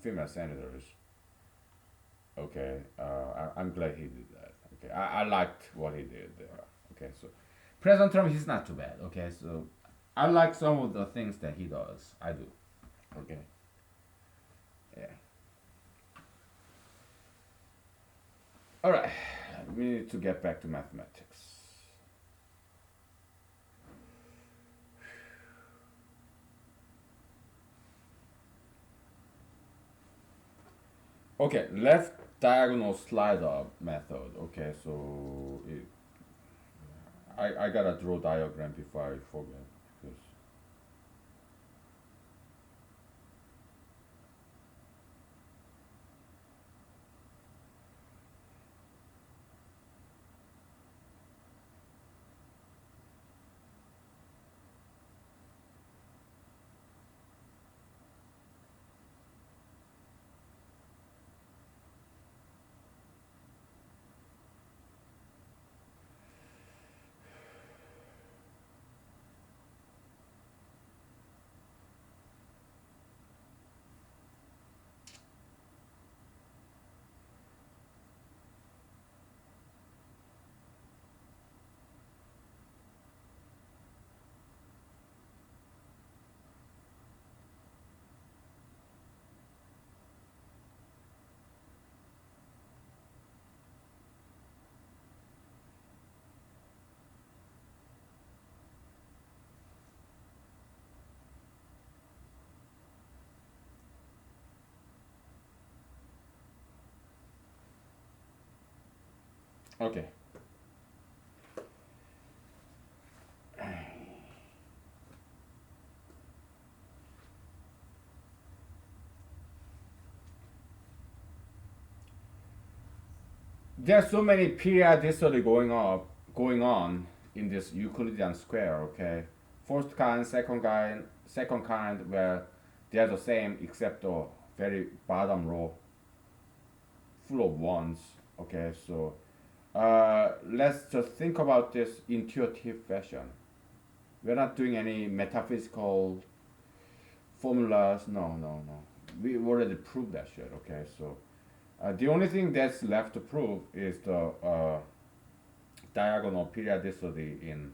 female senators. Okay, I'm glad he did that. Okay, I liked what he did there. Okay, so President Trump, he's not too bad. Okay, so I like some of the things that he does. I do. Okay. Yeah. All right. We need to get back to mathematics. Okay, left diagonal slider method. Okay, so I gotta draw diagram before I forget because okay. There's so many periodicity going on in this Euclidean square. Okay, first kind, second kind, where they're the same except the very bottom row full of ones. Okay, so let's just think about this intuitive fashion. We're not doing any metaphysical formulas. No, no, no. We already proved that shit. Okay, so the only thing that's left to prove is the diagonal periodicity in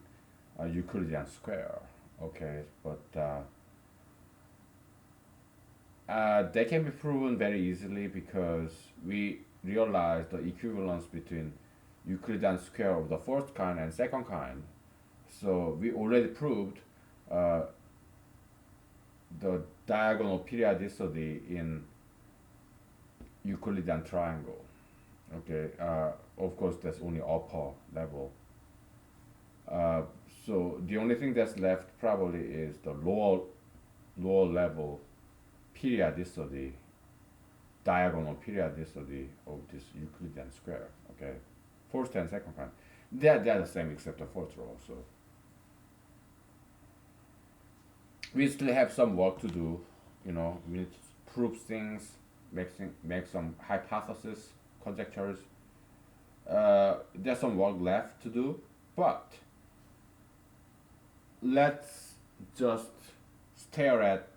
Euclidean square. Okay, but they can be proven very easily because we realize the equivalence between Euclidean square of the first kind and second kind. So we already proved uh, the diagonal periodicity in Euclidean triangle. Okay, of course that's only upper level. Uh, so the only thing that's left probably is the lower level periodicity, diagonal periodicity of this Euclidean square. Okay, first and second kind, they're the same except the fourth row. So we still have some work to do. You know, we need to prove things, make some hypotheses, conjectures. There's some work left to do, but let's just stare at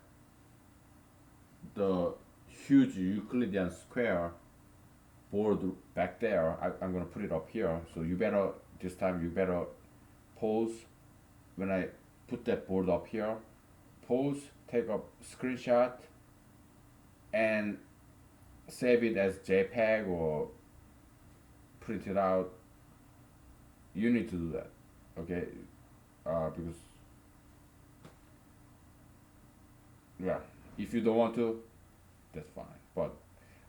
the huge Euclidean square board back there. I'm gonna put it up here. So you better this time you better pause when I put that board up here. Pause, take a screenshot, and save it as JPEG or print it out. You need to do that, okay? Because yeah, if you don't want to, that's fine. But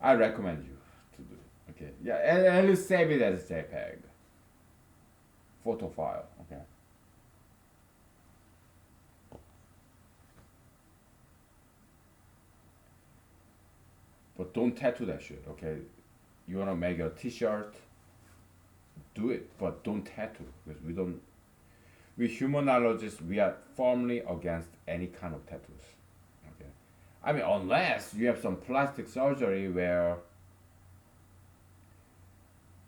I recommend you to do it. Okay, yeah, and at least save it as JPEG photo file. Okay, but don't tattoo that shit. Okay, you wanna make a T-shirt, do it, but don't tattoo because we don't. We humanologists, we are firmly against any kind of tattoos. Okay, I mean unless you have some plastic surgery where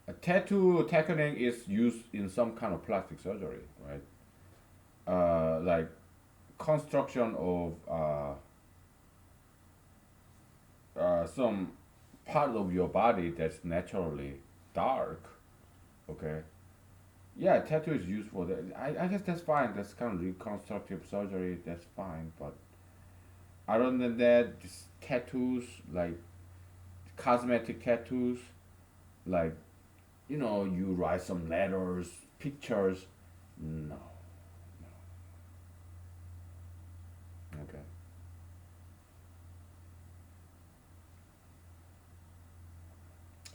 a tattoo technique is used in some kind of plastic surgery, right? Like construction of some part of your body that's naturally dark, okay? Yeah, tattoo is used for that. I guess that's fine. That's kind of reconstructive surgery. That's fine. But other than that, just tattoos, like cosmetic tattoos, like you write some letters, pictures. No. Okay.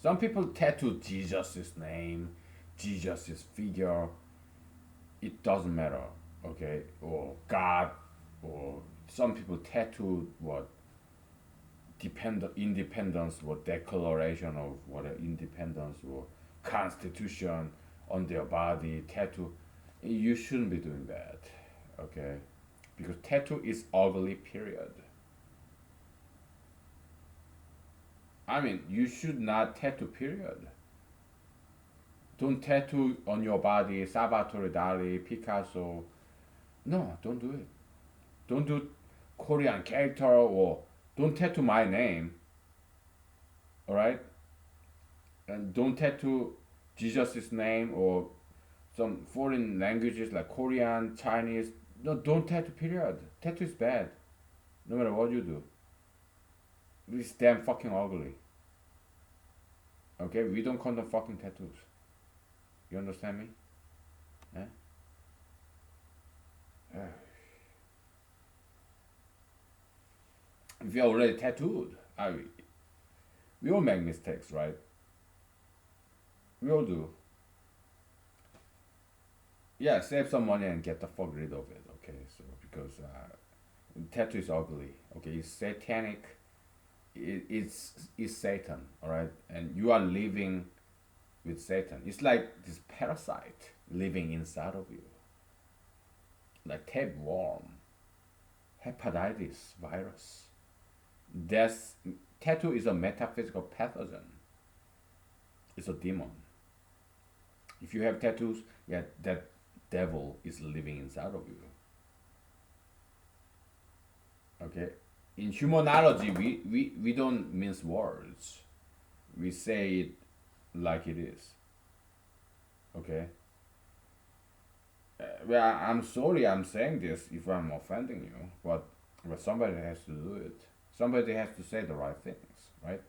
Some people tattoo Jesus' name, Jesus' figure. It doesn't matter. Okay. Or God. Or some people tattoo what independence or declaration of what independence or constitution on their body tattoo. You shouldn't be doing that. Okay. Because tattoo is ugly, period. I mean, you should not tattoo, period. Don't tattoo on your body Salvatore Dali, Picasso. No, don't do it. Don't do Korean character or don't tattoo my name. All right, and don't tattoo Jesus' name or some foreign languages like Korean, Chinese. No, don't tattoo. Period. Tattoo is bad. No matter what you do, it's damn fucking ugly. Okay, we don't condone fucking tattoos. You understand me? Eh? Eh. If you're already tattooed, we all make mistakes, right? We all do. Yeah, save some money and get the fuck rid of it. Okay, so because tattoo is ugly. Okay, it's satanic. It's Satan. All right, and you are living with Satan. It's like this parasite living inside of you, like tapeworm, hepatitis virus. That's tattoo is a metaphysical pathogen. It's a demon. If you have tattoos, yeah, that devil is living inside of you. Okay. In humanology, we don't mince words. We say it like it is. Okay. Well, I'm sorry I'm saying this if I'm offending you, but somebody has to do it. Somebody has to say the right things, right?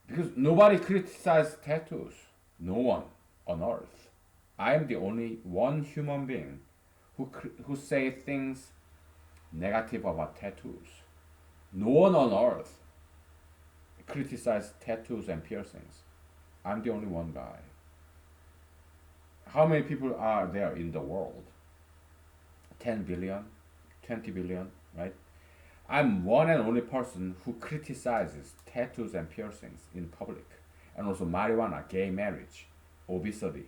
Because nobody criticizes tattoos. No one on earth. I am the only one human being who say things negative about tattoos. No one on earth criticizes tattoos and piercings. I'm the only one guy. How many people are there in the world? 10 billion, 20 billion, right? I'm one and only person who criticizes tattoos and piercings in public, and also marijuana, gay marriage, obesity.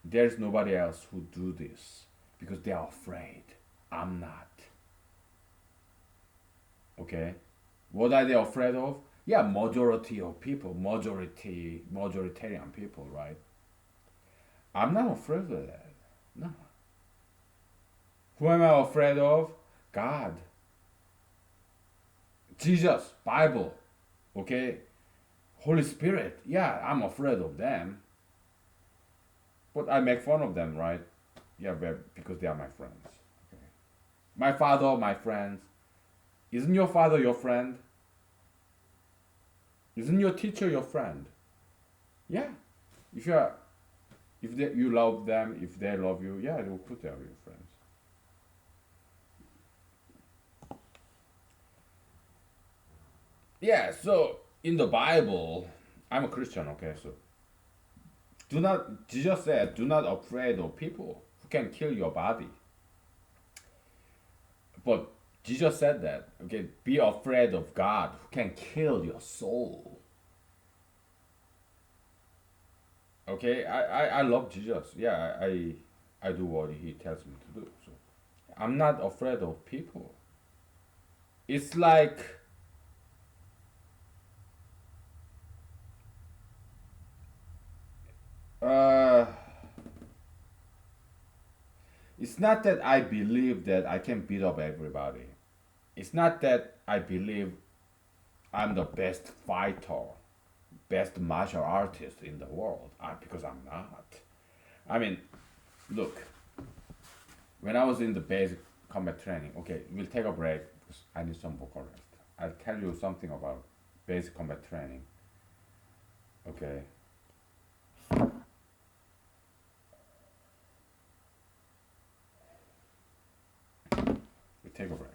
There's nobody else who do this because they are afraid. I'm not. Okay? What are they afraid of? Yeah, majority of people, majoritarian people, right? I'm not afraid of that. No. Who am I afraid of? God, Jesus, Bible, okay? Holy Spirit. Yeah, I'm afraid of them. But I make fun of them, right? Yeah, because they are my friends. Okay. My father, my friends. Isn't your father your friend? Isn't your teacher your friend? Yeah. If you are, you love them, if they love you, yeah, they will put they are your friends. Yeah. So in the Bible, I'm a Christian. Okay, so do not. Jesus said, "Do not afraid of people who can kill your body." But Jesus said that. Okay, be afraid of God who can kill your soul. Okay, I love Jesus. Yeah, I do what he tells me to do. So I'm not afraid of people. It's like uh it's not that I believe that I can beat up everybody. It's not that I believe I'm the best fighter. best martial artist in the world. Because I'm not. I mean, look, when I was in the basic combat training, okay, we'll take a break because I need some vocal rest. I'll tell you something about basic combat training. Okay, we take a break.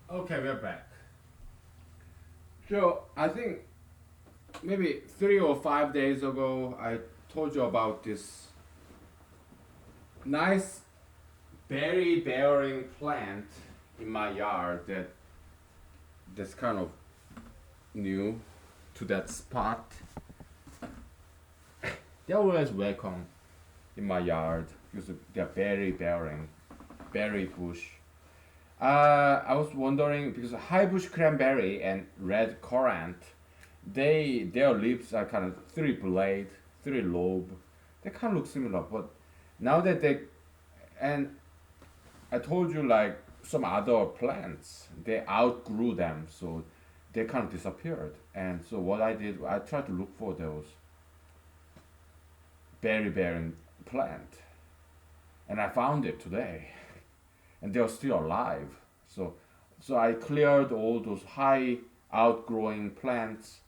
Okay, we're back. So I think maybe 3 or 5 days ago, I told you about this nice berry bearing plant in my yard that that's kind of new to that spot. They're always welcome in my yard because they're berry bearing, berry bush. I was wondering because high bush cranberry and red currant, their leaves are kind of three blade, three lobe. They kind of look similar, but now that they and I told you like some other plants they outgrew them, so they kind of disappeared. And so what I did, I tried to look for those berry bearing plant, and I found it today, and they're still alive. So, so I cleared all those high outgrowing plants,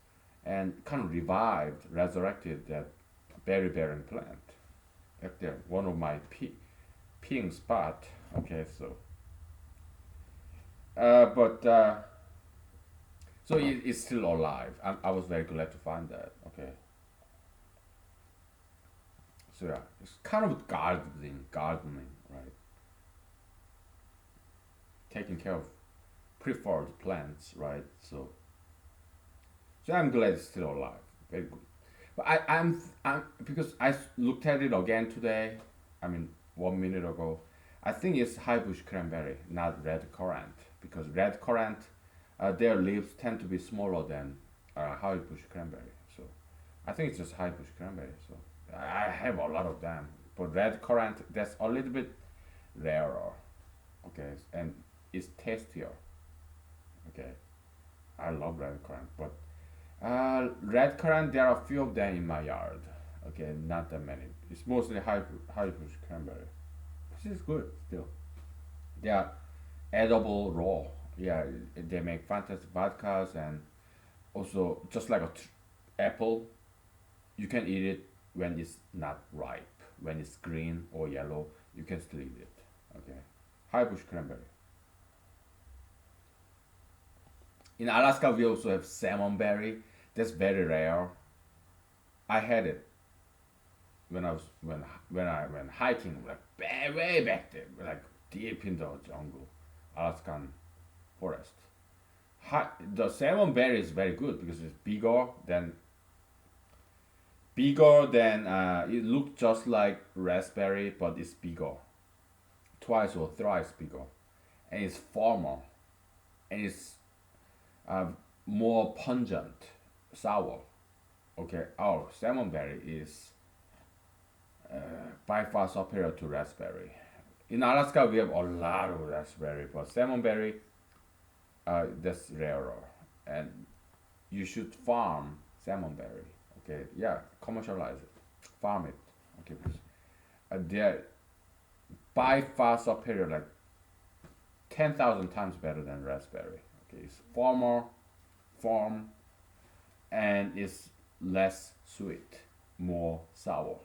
and kind of revived, resurrected that berry bearing plant. Up there, one of my peeing spot. Okay, so but so it's still alive. I was very glad to find that. Okay, so yeah, it's kind of gardening, right? Taking care of preferred plants, right? So, so I'm glad it's still alive. Very good. But I'm because looked at it again today. I mean, 1 minute ago. I think it's high bush cranberry, not red currant, because red currant, their leaves tend to be smaller than high bush cranberry. So I think it's just high bush cranberry. So I have a lot of them, but red currant that's a little bit rarer. Okay, and it's tastier. Okay, I love red currant, but red currant there are a few of them in my yard. Okay, not that many. It's mostly high bush cranberry, which is good still. They are edible raw. Yeah, they make fantastic vodkas, and also just like apple, you can eat it when it's not ripe. When it's green or yellow, you can still eat it. Okay, high bush cranberry. In Alaska, we also have salmonberry. That's very rare. I had it when I was when I went hiking, like way back there, like deep in the jungle, Alaskan forest. The salmonberry is very good because it's bigger than it looks just like raspberry, but it's bigger, twice or thrice bigger, and it's firmer, and it's uh, more pungent, sour. Okay, our salmonberry is by far superior to raspberry. In Alaska, we have a lot of raspberry, but salmonberry, that's rarer, and you should farm salmonberry. Okay, yeah, commercialize it, farm it. Okay, because they're by far superior, like 10,000 times better than raspberry. Okay, it's farm, and it's less sweet, more sour.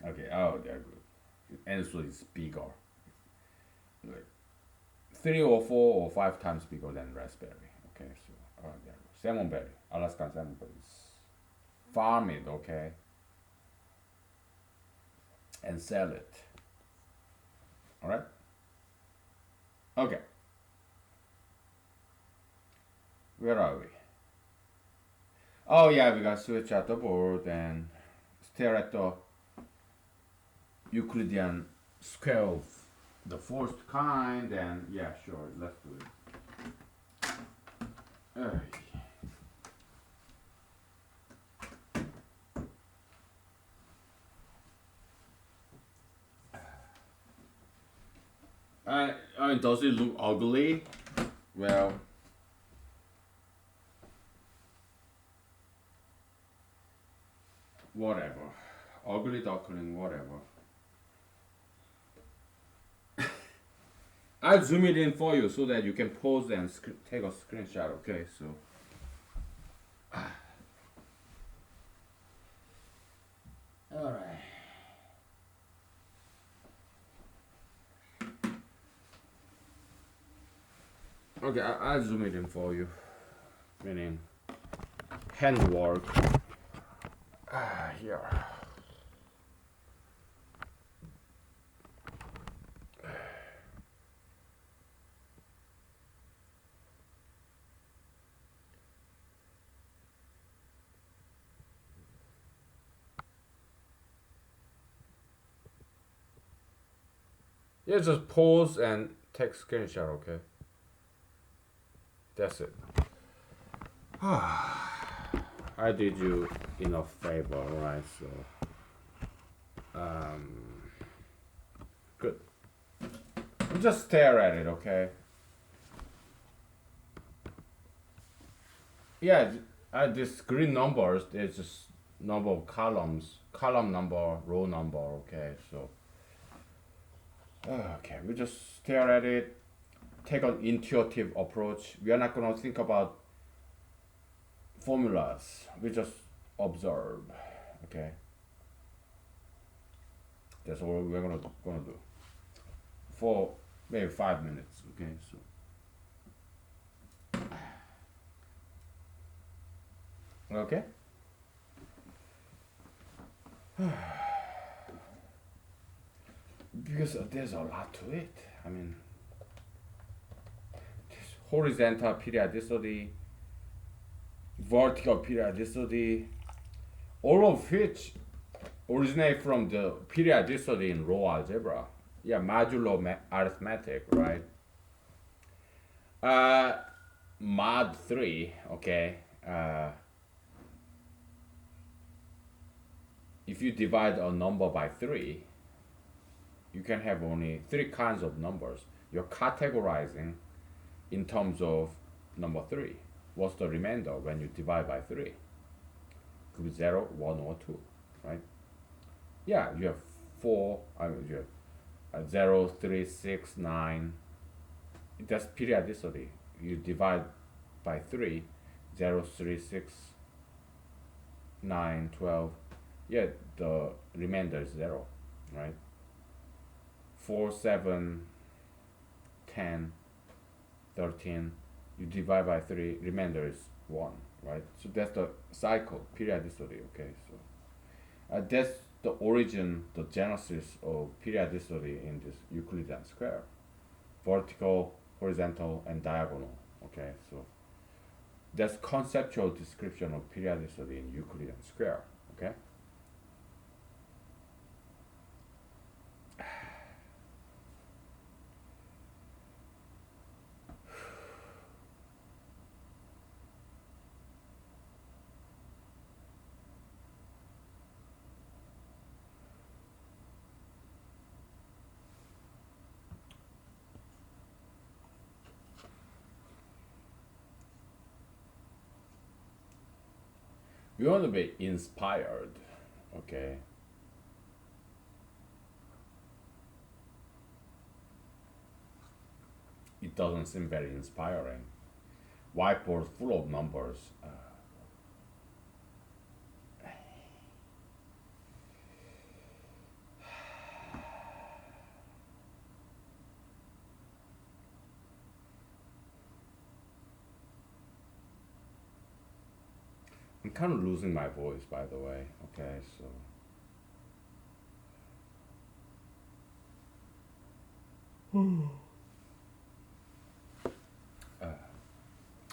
Okay, oh, they're good. And so it's bigger, like 3 or 4 or 5 times bigger than raspberry. Okay, so oh, there you go. Salmonberry, Alaskan salmonberries. Farm it, okay, and sell it. All right. Okay. Where are we? Oh yeah, we got switch at the board and stare at the Euclidean square of the fourth kind, and yeah, sure, let's do it. I mean, does it look ugly? Well, whatever. Ugly duckling, whatever. I'll zoom it in for you so that you can pause and take a screenshot. Okay, so. All right. Okay, I'll zoom it in for you. Meaning handwork. Here. Yeah, just pause and take screenshot, okay? That's it. I did you enough favor, right? So, good. Just stare at it, okay? Yeah, this green numbers, there's just number of columns, column number, row number, okay? So, okay, we just stare at it, take an intuitive approach. We are not gonna think about formulas. We just observe, okay? That's all we're gonna do for maybe 5 minutes, okay? So, okay. Because there's a lot to it. I mean, horizontal periodicity, vertical periodicity, all of which originate from the periodicity in row algebra. Yeah, modulo arithmetic, right? Uh, Mod 3, okay. If you divide a number by 3, you can have only 3 kinds of numbers. You're categorizing in terms of number 3. What's the remainder when you divide by 3? Could be 0, 1, or 2, right? Yeah, you have 4, you have 0, 3, 6, 9. That's periodicity. You divide by 3, 0, 3, 6, 9, 12. Yeah, the remainder is 0, right? 4, 7, 10, 13. You divide by 3, remainder is 1, right? So that's the cycle, periodicity, okay? So that's the origin, the genesis of periodicity in this Euclidean square. Vertical, horizontal, and diagonal, okay? So that's conceptual description of periodicity in Euclidean square, okay? We want to be inspired, okay? It doesn't seem very inspiring. Whiteboard full of numbers. I'm kind of losing my voice, by the way, okay? So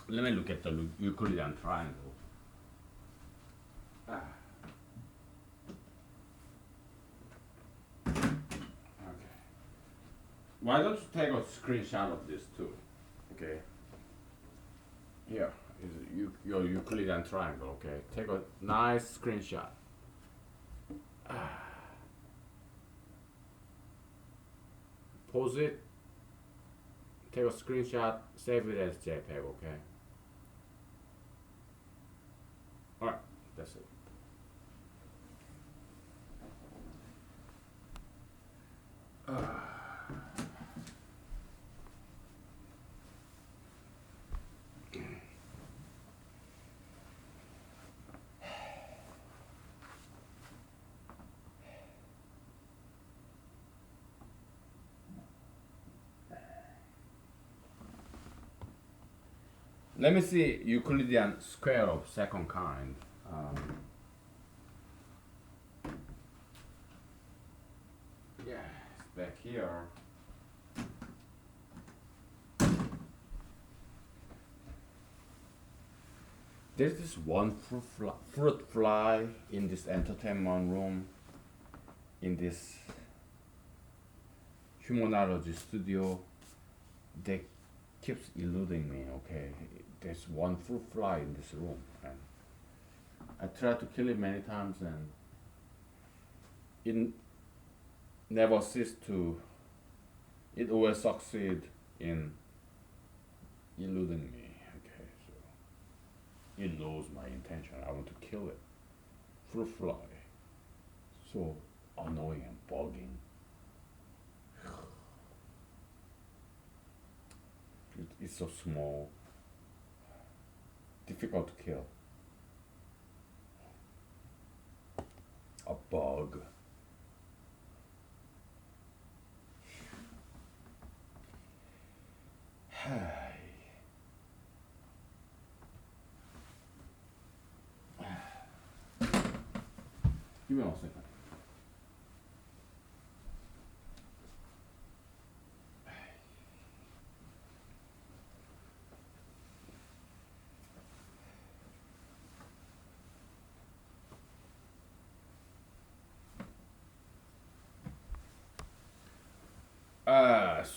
let me look at the Euclidean triangle. Ah. Okay. Why don't you take a screenshot of this too? Okay. Here is your Euclidean triangle. Okay. Take a nice screenshot. Pause it. Take a screenshot. Save it as JPEG. Okay. All right. That's it. Let me see Euclidean square of second kind. Yeah, it's back here. There's this one fruit fly in this entertainment room, in this humanology studio, they keeps eluding me. Okay, there's one fruit fly in this room, and I tried to kill it many times, and it never cease to. It always succeed in eluding me. Okay, so it knows my intention. I want to kill it. Fruit fly, so annoying and bugging. It's so small, difficult to kill. A bug. Give me 1 second.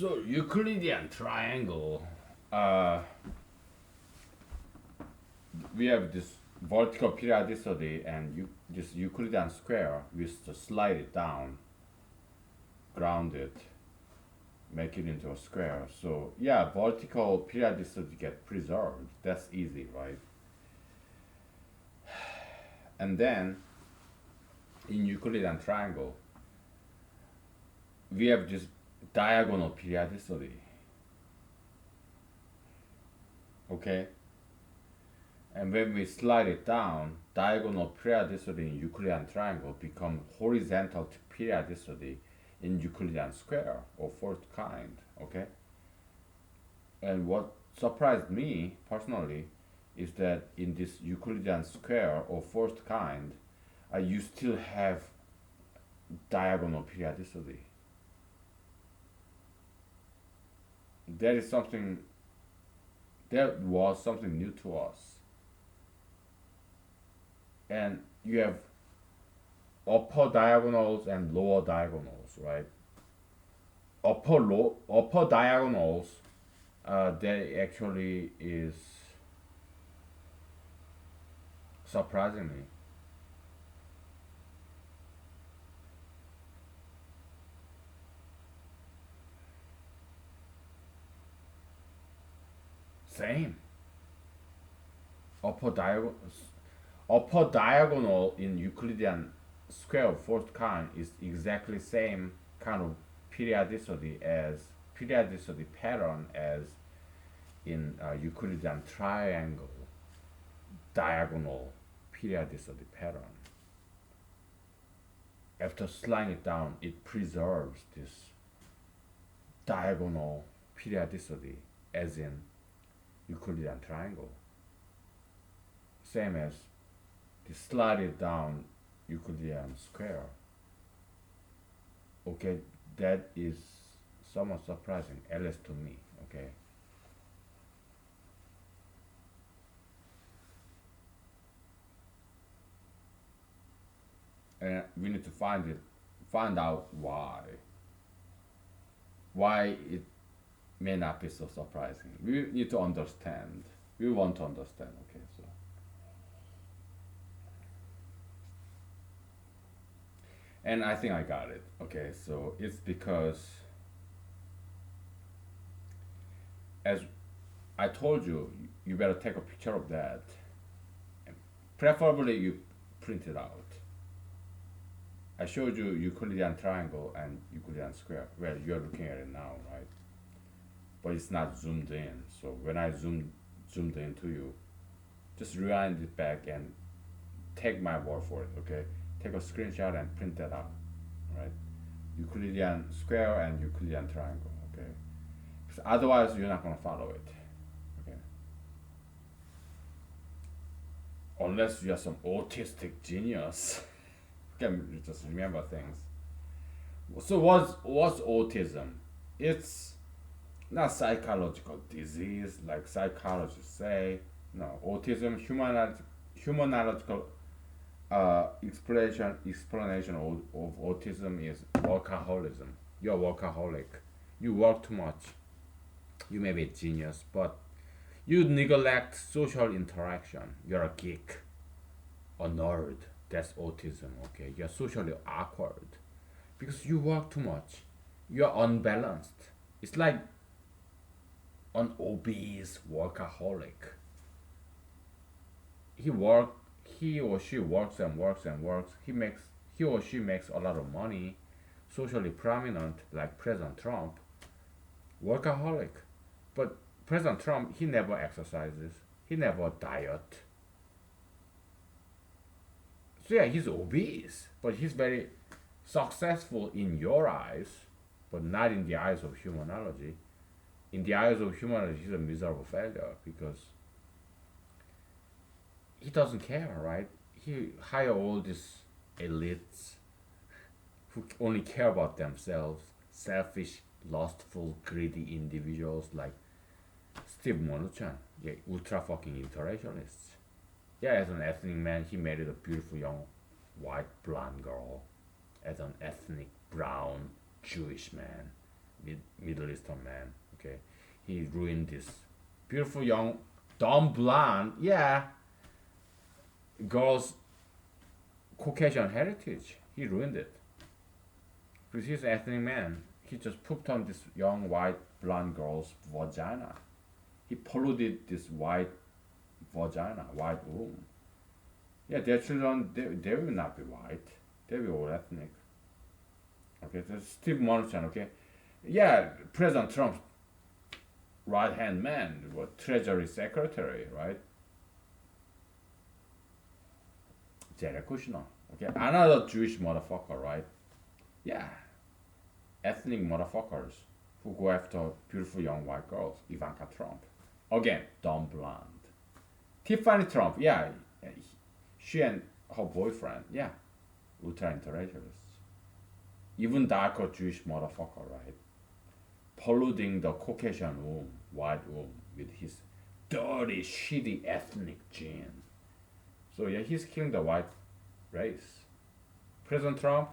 So Euclidean triangle. Uh, we have this vertical periodicity and this Euclidean square. We just slide it down, ground it, make it into a square. So yeah, vertical periodicity get preserved. That's easy, right? And then in Euclidean triangle, we have this diagonal periodicity. Okay? And when we slide it down, diagonal periodicity in Euclidean triangle become horizontal periodicity in Euclidean square or fourth kind. Okay? And what surprised me personally is that in this Euclidean square or fourth kind, you still have diagonal periodicity. There is something, there was something new to us. And you have upper diagonals and lower diagonals, right? Upper diagonals, there actually is surprisingly same. Upper diagonal upper diagonal in Euclidean square of fourth kind is exactly same kind of periodicity pattern as in Euclidean triangle diagonal periodicity pattern. After sliding it down, it preserves this diagonal periodicity as in Euclidean triangle. Same as the slide it down Euclidean square. Okay, that is somewhat surprising, at least to me. Okay. And we need to find out why it may not be so surprising. We need to understand. We want to understand. Okay, so and I think I got it. Okay, so it's because as I told you, you better take a picture of that. And preferably you print it out. I showed you Euclidean triangle and Euclidean square. Well, you're looking at it now, right? But it's not zoomed in. So when I zoomed into you, just rewind it back and take my word for it, okay? Take a screenshot and print that out, right? Euclidean square and Euclidean triangle, okay? Because otherwise you're not gonna follow it, okay? Unless you're some autistic genius, can just remember things. So what's autism? It's not psychological disease like psychologists say. No, autism, humanological explanation of autism is workaholism. You're a workaholic. You work too much. You may be a genius, but you neglect social interaction. You're a geek, a nerd. That's autism, okay? You're socially awkward because you work too much. You're unbalanced. It's like an obese workaholic. He work he or she works and works and works. He or she makes a lot of money, socially prominent like President Trump, workaholic. But President Trump, he never exercises. He never diet. So yeah, he's obese, but he's very successful in your eyes, but not in the eyes of humanology. In the eyes of humanology, he's a miserable failure because he doesn't care, right? He hire all these elites who only care about themselves, selfish, lustful, greedy individuals like Steve Mnuchin, yeah, ultra fucking interracialists. Yeah, as an ethnic man, he married a beautiful young white blonde girl. As an ethnic brown Jewish man, Middle Eastern man, okay, he ruined this beautiful young dumb blonde, yeah, girl's Caucasian heritage. He ruined it because he's an ethnic man. He just pooped on this young white blonde girl's vagina. He polluted this white vagina, white womb. Yeah, their children, they will not be white. They will be all ethnic. Okay, so Steve Mnuchin, okay? Yeah, President Trump's right hand man, what, Treasury Secretary, right? Jared Kushner, okay? Another Jewish motherfucker, right? Yeah, ethnic motherfuckers who go after beautiful young white girls, Ivanka Trump. Again, dumb blonde. Tiffany Trump, yeah, she and her boyfriend, yeah, ultra interracialists. Even darker Jewish motherfucker, right? Polluting the Caucasian womb, white womb, with his dirty, shitty ethnic gene. So yeah, he's killing the white race. President Trump,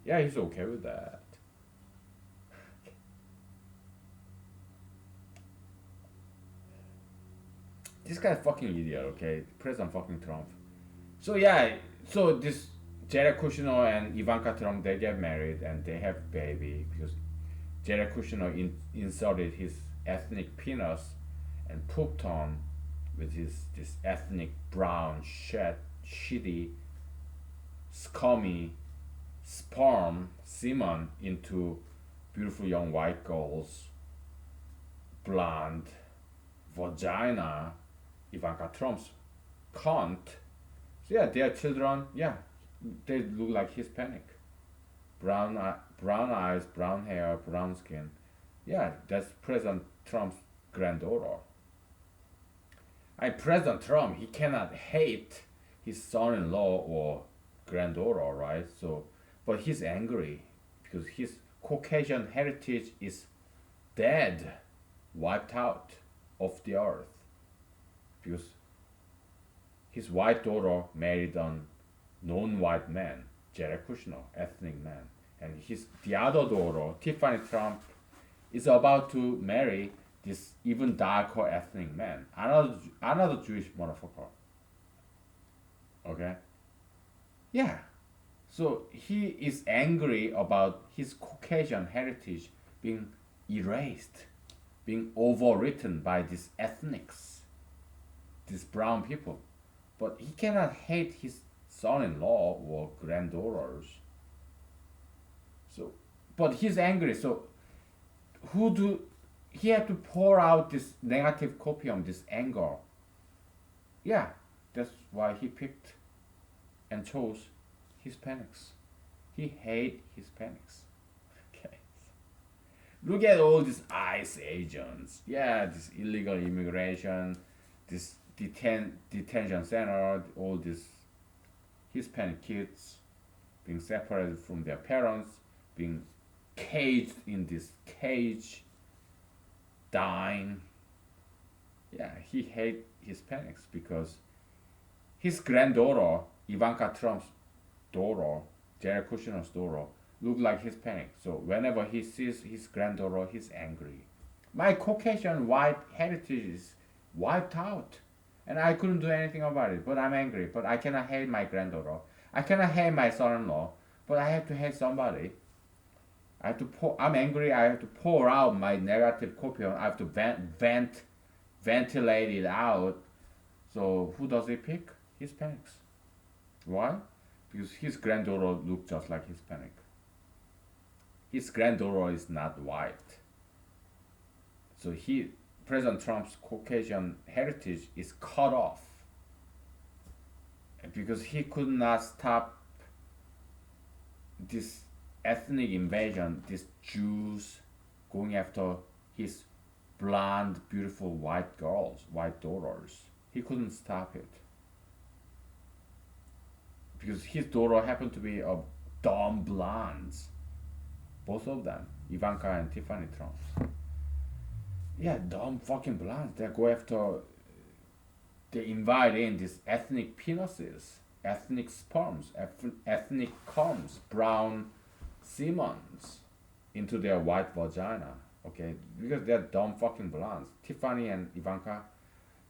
yeah, he's okay with that. This guy's fucking idiot, okay? President fucking Trump. So yeah, so this Jared Kushner and Ivanka Trump, they get married and they have baby because Jared Kushner inserted his ethnic penis and pooped on with his this ethnic brown shit, shitty, scummy sperm semen into beautiful young white girls, blonde vagina, Ivanka Trump's cunt. So yeah, their children, yeah, they look like Hispanic. Brown eyes, brown hair, brown skin. Yeah, that's President Trump's granddaughter. President Trump, he cannot hate his son-in-law or granddaughter, right? So, but he's angry because his Caucasian heritage is dead, wiped out of the earth because his white daughter married a non-white man, Jared Kushner, ethnic man, and his the other daughter, Tiffany Trump, is about to marry this even darker ethnic man, another Jewish motherfucker. Okay, yeah. So he is angry about his Caucasian heritage being erased, being overwritten by these ethnics, these brown people. But he cannot hate his son-in-law or granddaughters. So, but he's angry. So, who do he had to pour out this negative copium, this anger? Yeah, that's why he picked and chose Hispanics. He hate Hispanics. Okay. Look at all these ICE agents. Yeah, this illegal immigration, this detention center, all these Hispanic kids being separated from their parents, being caged in this cage, dying. Yeah, he hates Hispanics because his granddaughter, Ivanka Trump's daughter, Jared Kushner's daughter, look like Hispanic. So whenever he sees his granddaughter, he's angry. My Caucasian white heritage is wiped out. And I couldn't do anything about it. But I'm angry. But I cannot hate my granddaughter. I cannot hate my son-in-law. But I have to hate somebody. I have to pour. I'm angry. I have to pour out my negative copion. I have to ventilate it out. So who does he pick? Hispanics. Why? Because his granddaughter looks just like Hispanic. His granddaughter is not white. So President Trump's Caucasian heritage is cut off because he could not stop this ethnic invasion, these Jews going after his blonde, beautiful white girls, white daughters. He couldn't stop it because his daughter happened to be a dumb blondes, both of them, Ivanka and Tiffany Trump. Yeah, dumb fucking blondes. They go after. They invite in these ethnic penises, ethnic sperms, ethnic cums, brown Siemens into their white vagina. Okay, because they're dumb fucking blondes. Tiffany and Ivanka,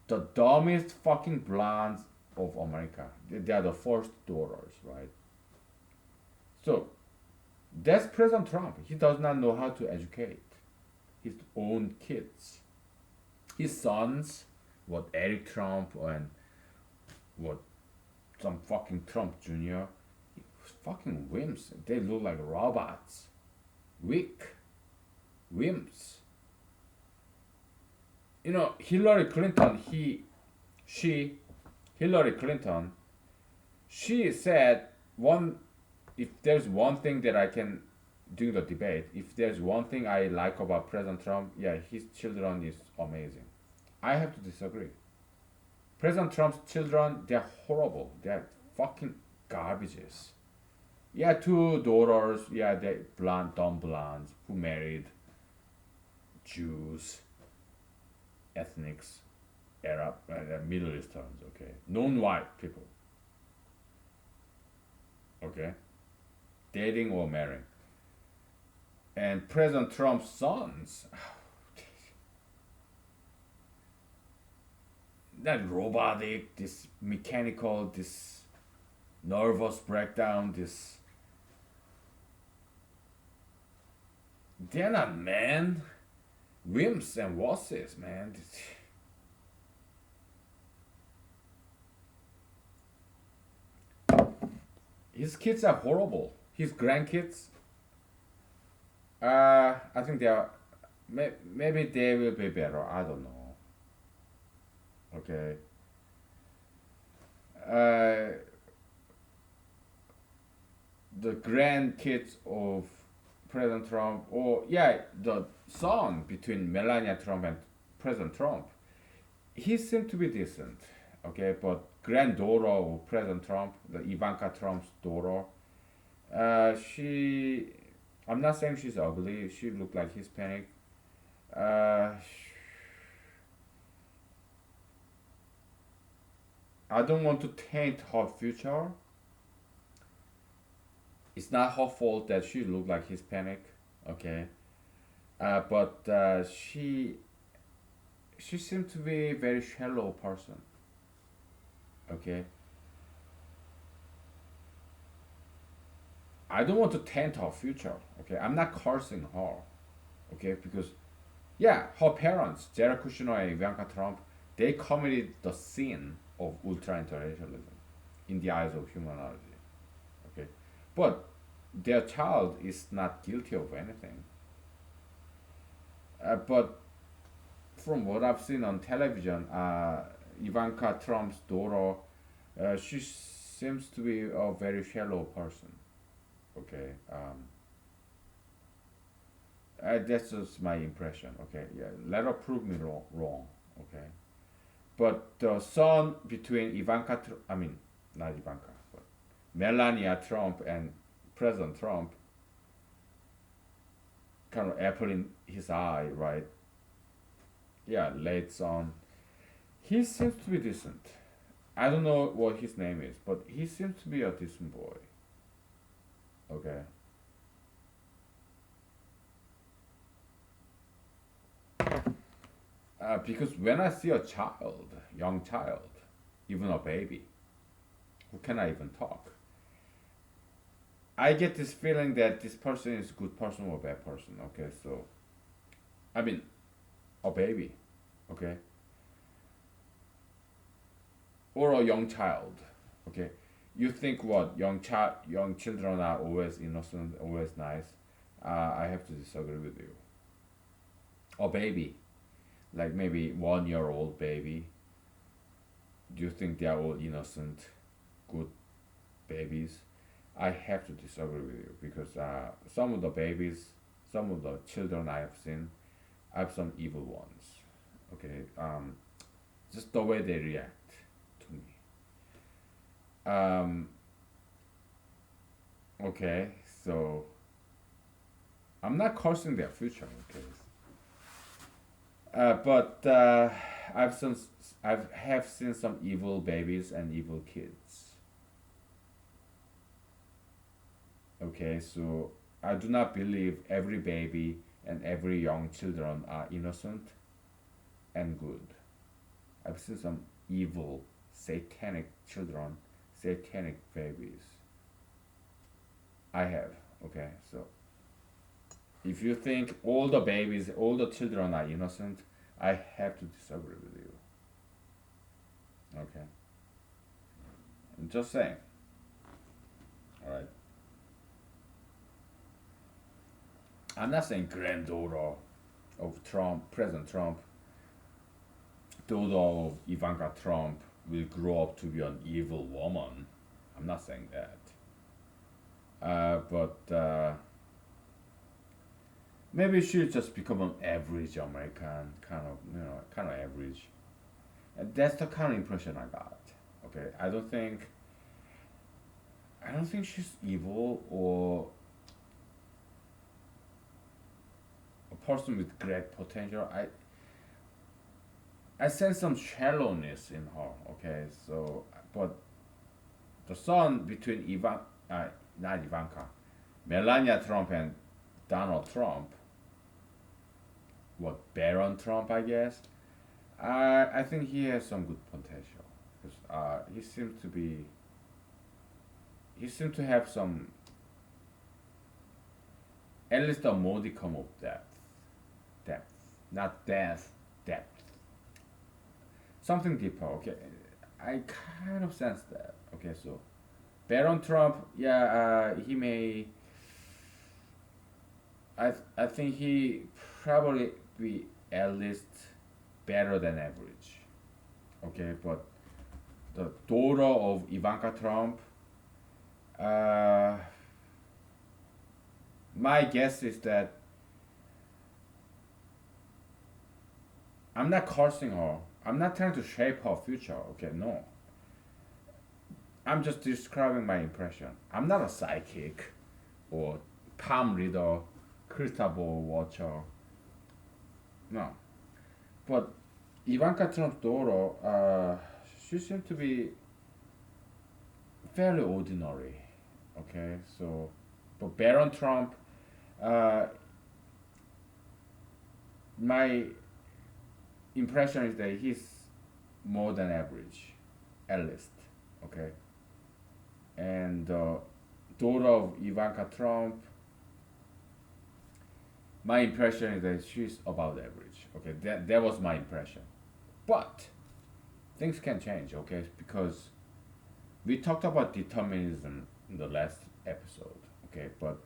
the dumbest fucking blondes of America. They are the first daughters, right? So that's President Trump. He does not know how to educate his own kids. His sons, what Eric Trump and what some fucking Trump Jr. Fucking wimps. They look like robots. Weak. Wimps. You know, Hillary Clinton, Hillary Clinton, she said if there's one thing that I can do the debate, if there's one thing I like about President Trump, yeah, his children is amazing. I have to disagree. President Trump's children, they're horrible. They're fucking garbages. Yeah, two daughters, yeah, they blonde, dumb blondes who married Jews, ethnics, Arab, Middle Easterns, okay? Non-white people, okay? Dating or marrying. And President Trump's sons, that robotic, this mechanical, this nervous breakdown, this. They're not men, wimps and wusses, man. His kids are horrible. His grandkids, I think they are. Maybe they will be better. I don't know. Okay. Uh, the grandkids of President Trump, or yeah, the son between Melania Trump and President Trump, he seemed to be decent. Okay, but granddaughter of President Trump, the Ivanka Trump's daughter, she, I'm not saying she's ugly. She looked like Hispanic. Uh, I don't want to taint her future. It's not her fault that she looked like Hispanic, okay? But she seemed to be a very shallow person, okay? I don't want to taint her future, okay? I'm not cursing her, okay? Because yeah, her parents, Jared Kushner and Ivanka Trump, they committed the sin of ultra interracialism in the eyes of humanology, okay? But their child is not guilty of anything. But from what I've seen on television, Ivanka Trump's daughter, she seems to be a very shallow person. Okay, that's just my impression. Okay, yeah, let her prove me wrong. Okay, but the son between I mean, not Ivanka, but Melania Trump and President Trump, kind of apple in his eye, right? Yeah, late son. He seems to be decent. I don't know what his name is, but he seems to be a decent boy. Okay. Because when I see a child, young child, even a baby, who can I even talk? I get this feeling that this person is a good person or a bad person. Okay, so I mean a baby, okay, or a young child, okay. You think what young children are always innocent, always nice? I have to disagree with you. A baby, like maybe 1 year old baby, do you think they are all innocent, good babies? I have to disagree with you because some of the babies, some of the children I have seen, I have some evil ones. Okay, just the way they react to me. Um, okay, so I'm not cursing their future. Okay, but I've seen I have seen some evil babies and evil kids. Okay, so I do not believe every baby and every young children are innocent and good. I've seen some evil, satanic children, satanic babies. I have. Okay, so if you think all the babies, all the children are innocent, I have to disagree with you. Okay, I'm just saying. All right, I'm not saying granddaughter of Trump, President Trump, daughter of Ivanka Trump will grow up to be an evil woman. I'm not saying that. But maybe she'll just become an average American, kind of, kind of average. And that's the kind of impression I got. Okay, I don't think she's evil or a person with great potential. I sense some shallowness in her. Okay, so but the son between not Ivanka, Melania Trump and Donald Trump, what Baron Trump, I guess. I think he has some good potential because he seems to have some at least a modicum of depth, not depth, something deeper. Okay, I kind of sense that. Okay, so Baron Trump, yeah, he may. I think he probably be at least better than average. Okay, but the daughter of Ivanka Trump, uh, my guess is that I'm not cursing her. I'm not trying to shape her future. Okay, no. I'm just describing my impression. I'm not a psychic or palm reader, crystal ball watcher. No. But Ivanka Trump's daughter, she seems to be fairly ordinary. Okay, so, but Baron Trump, uh, my impression is that he's more than average, at least. Okay, and daughter of Ivanka Trump, my impression is that she's above average. Okay, that was my impression, but things can change. Okay, because we talked about determinism in the last episode. Okay, but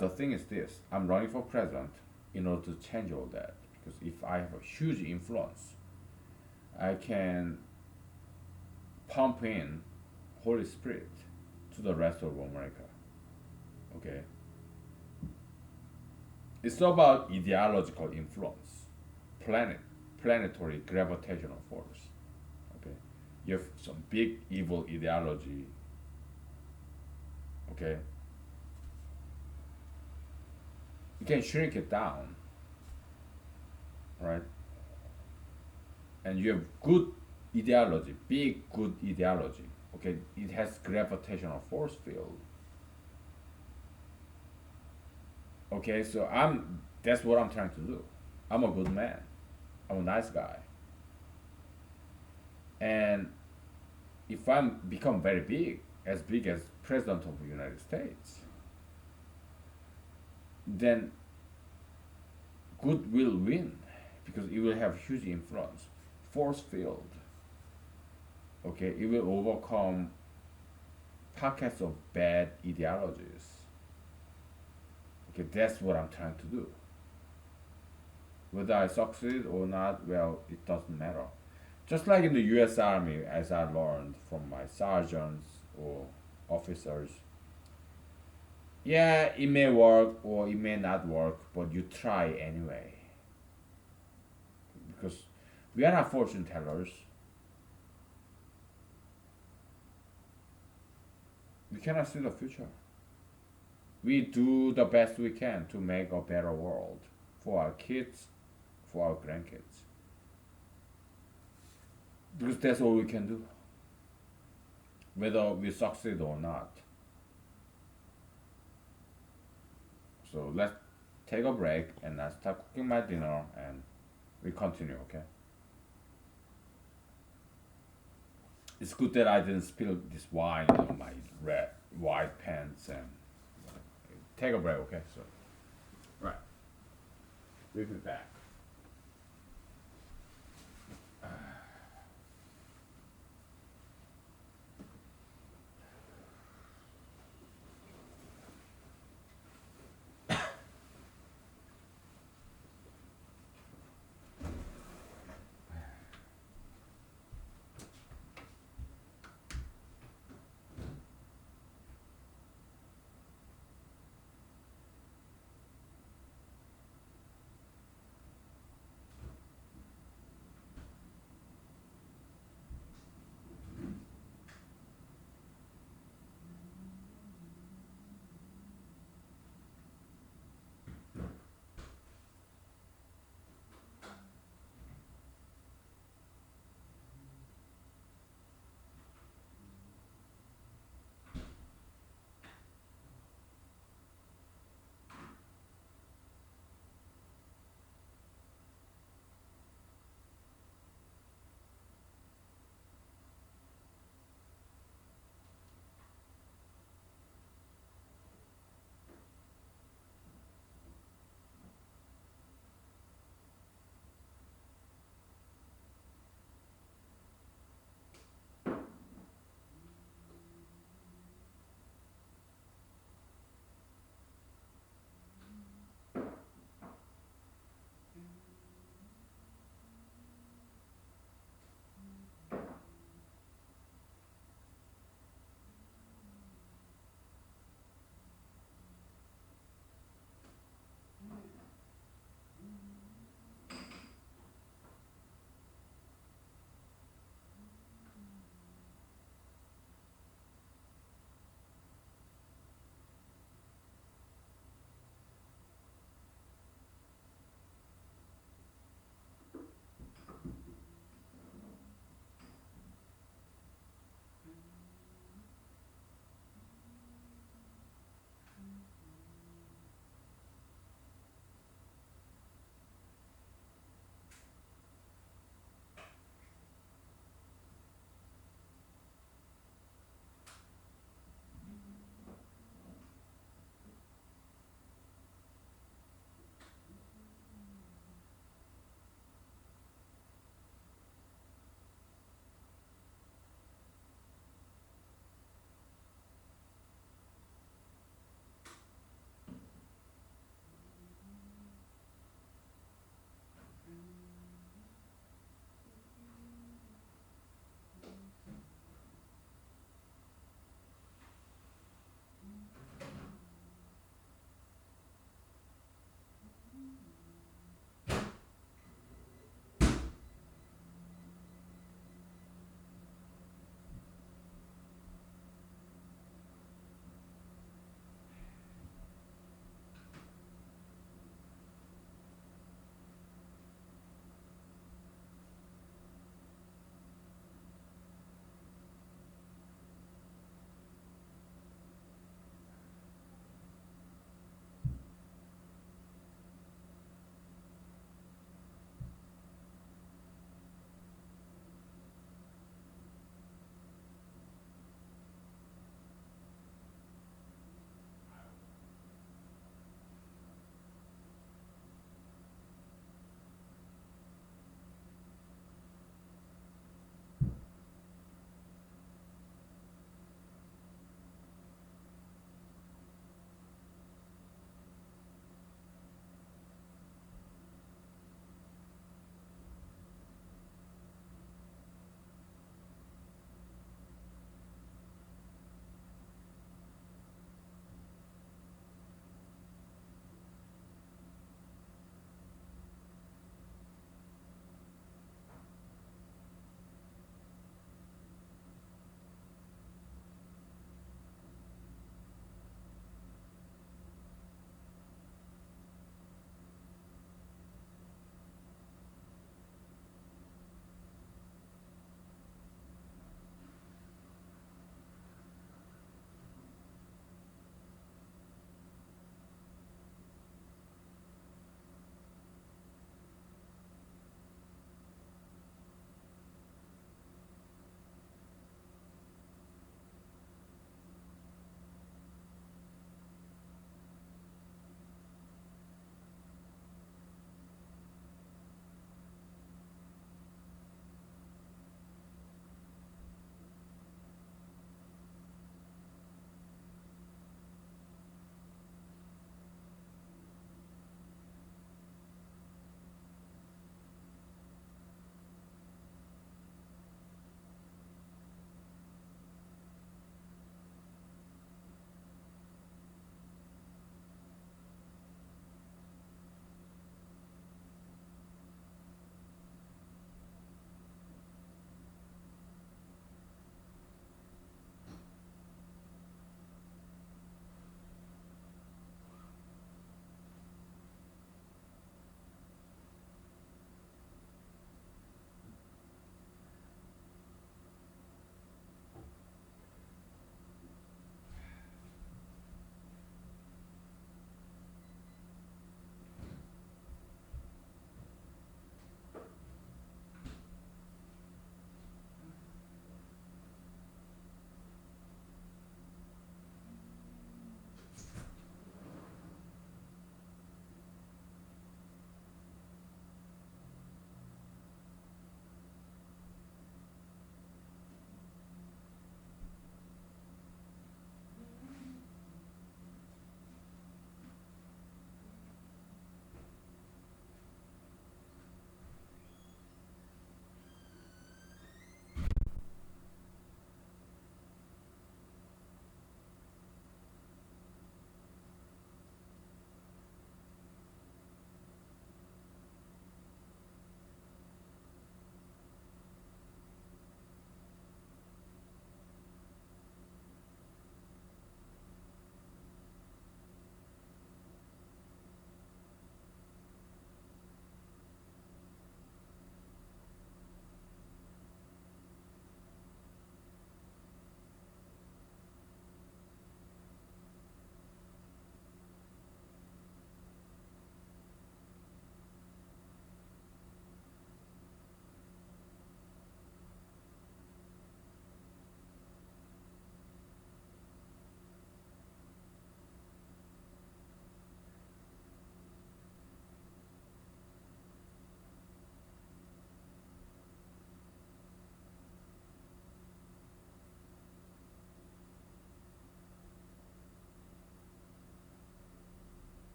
the thing is this: I'm running for president in order to change all that. Because if I have a huge influence, I can pump in Holy Spirit to the rest of America. Okay, it's about ideological influence, planet, planetary gravitational force. Okay, you have some big evil ideology. Okay, you can shrink it down, right? And you have good ideology, big good ideology. Okay, it has gravitational force field. Okay, so I'm that's what I'm trying to do. I'm a good man. I'm a nice guy. And if I become very big as president of the United States, then good will win because it will have huge influence, force field. Okay, it will overcome pockets of bad ideologies. Okay, that's what I'm trying to do. Whether I succeed or not, well, it doesn't matter. Just like in the U.S. Army, as I learned from my sergeants or officers, yeah, it may work or it may not work, but you try anyway. Because we are not fortune tellers. We cannot see the future. We do the best we can to make a better world for our kids, for our grandkids. Because that's all we can do, whether we succeed or not. So let's take a break and I start cooking my dinner and we continue, okay? It's good that I didn't spill this wine on my red white pants and take a break, okay? So right. We'll be back.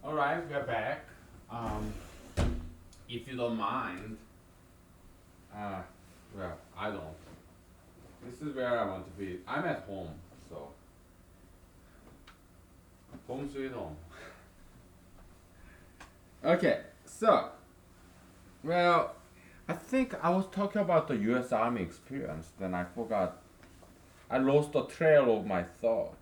All right, we're back. Um, if you don't mind, uh, well, I don't. This is where I want to be. I'm at home, so home sweet home. Okay, so well, I think I was talking about the U.S. Army experience. Then I forgot. I lost the trail of my thought.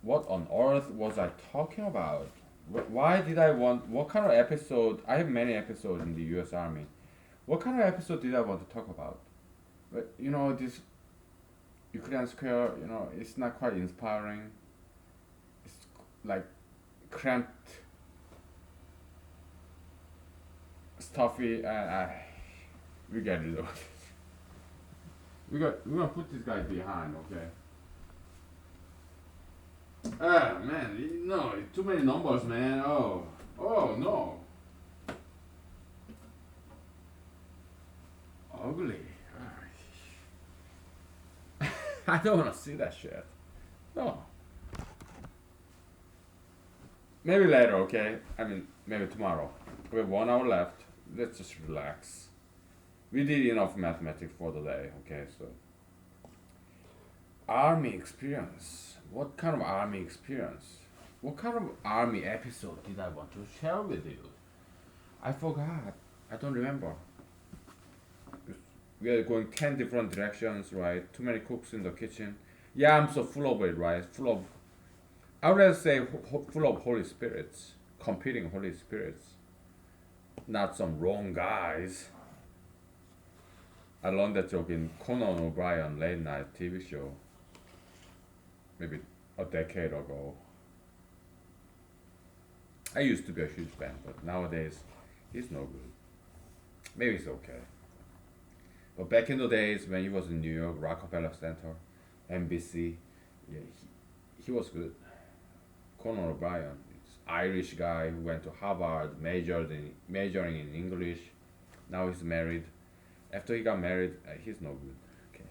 What on earth was I talking about? Why did I want? What kind of episode? I have many episodes in the U.S. Army. What kind of episode did I want to talk about? But this Ukraine Square. It's not quite inspiring. It's like cramped, stuffy, and we get rid of it. We're gonna put this guy behind, okay? Ah man, no, too many numbers, man. Oh no, ugly. I don't wanna see that shit. No. Maybe later, okay? I mean, maybe tomorrow. We have 1 hour left. Let's just relax. We did enough mathematics for the day, okay? So, army experience. What kind of army experience? What kind of army episode did I want to share with you? I forgot. I don't remember. We are going 10 different directions, right? Too many cooks in the kitchen. Yeah, I'm so full of it, right? Full of, I would rather say full of Holy Spirits, competing Holy Spirits, not some wrong guys. I learned that joke in Conan O'Brien late night TV show, maybe a decade ago. I used to be a huge fan, but nowadays he's no good. Maybe it's okay. But back in the days when he was in New York, Rockefeller Center, NBC, yeah, he was good. Conan O'Brien, it's Irish guy who went to Harvard, majoring in English. Now he's married. After he got married, he's no good. Okay,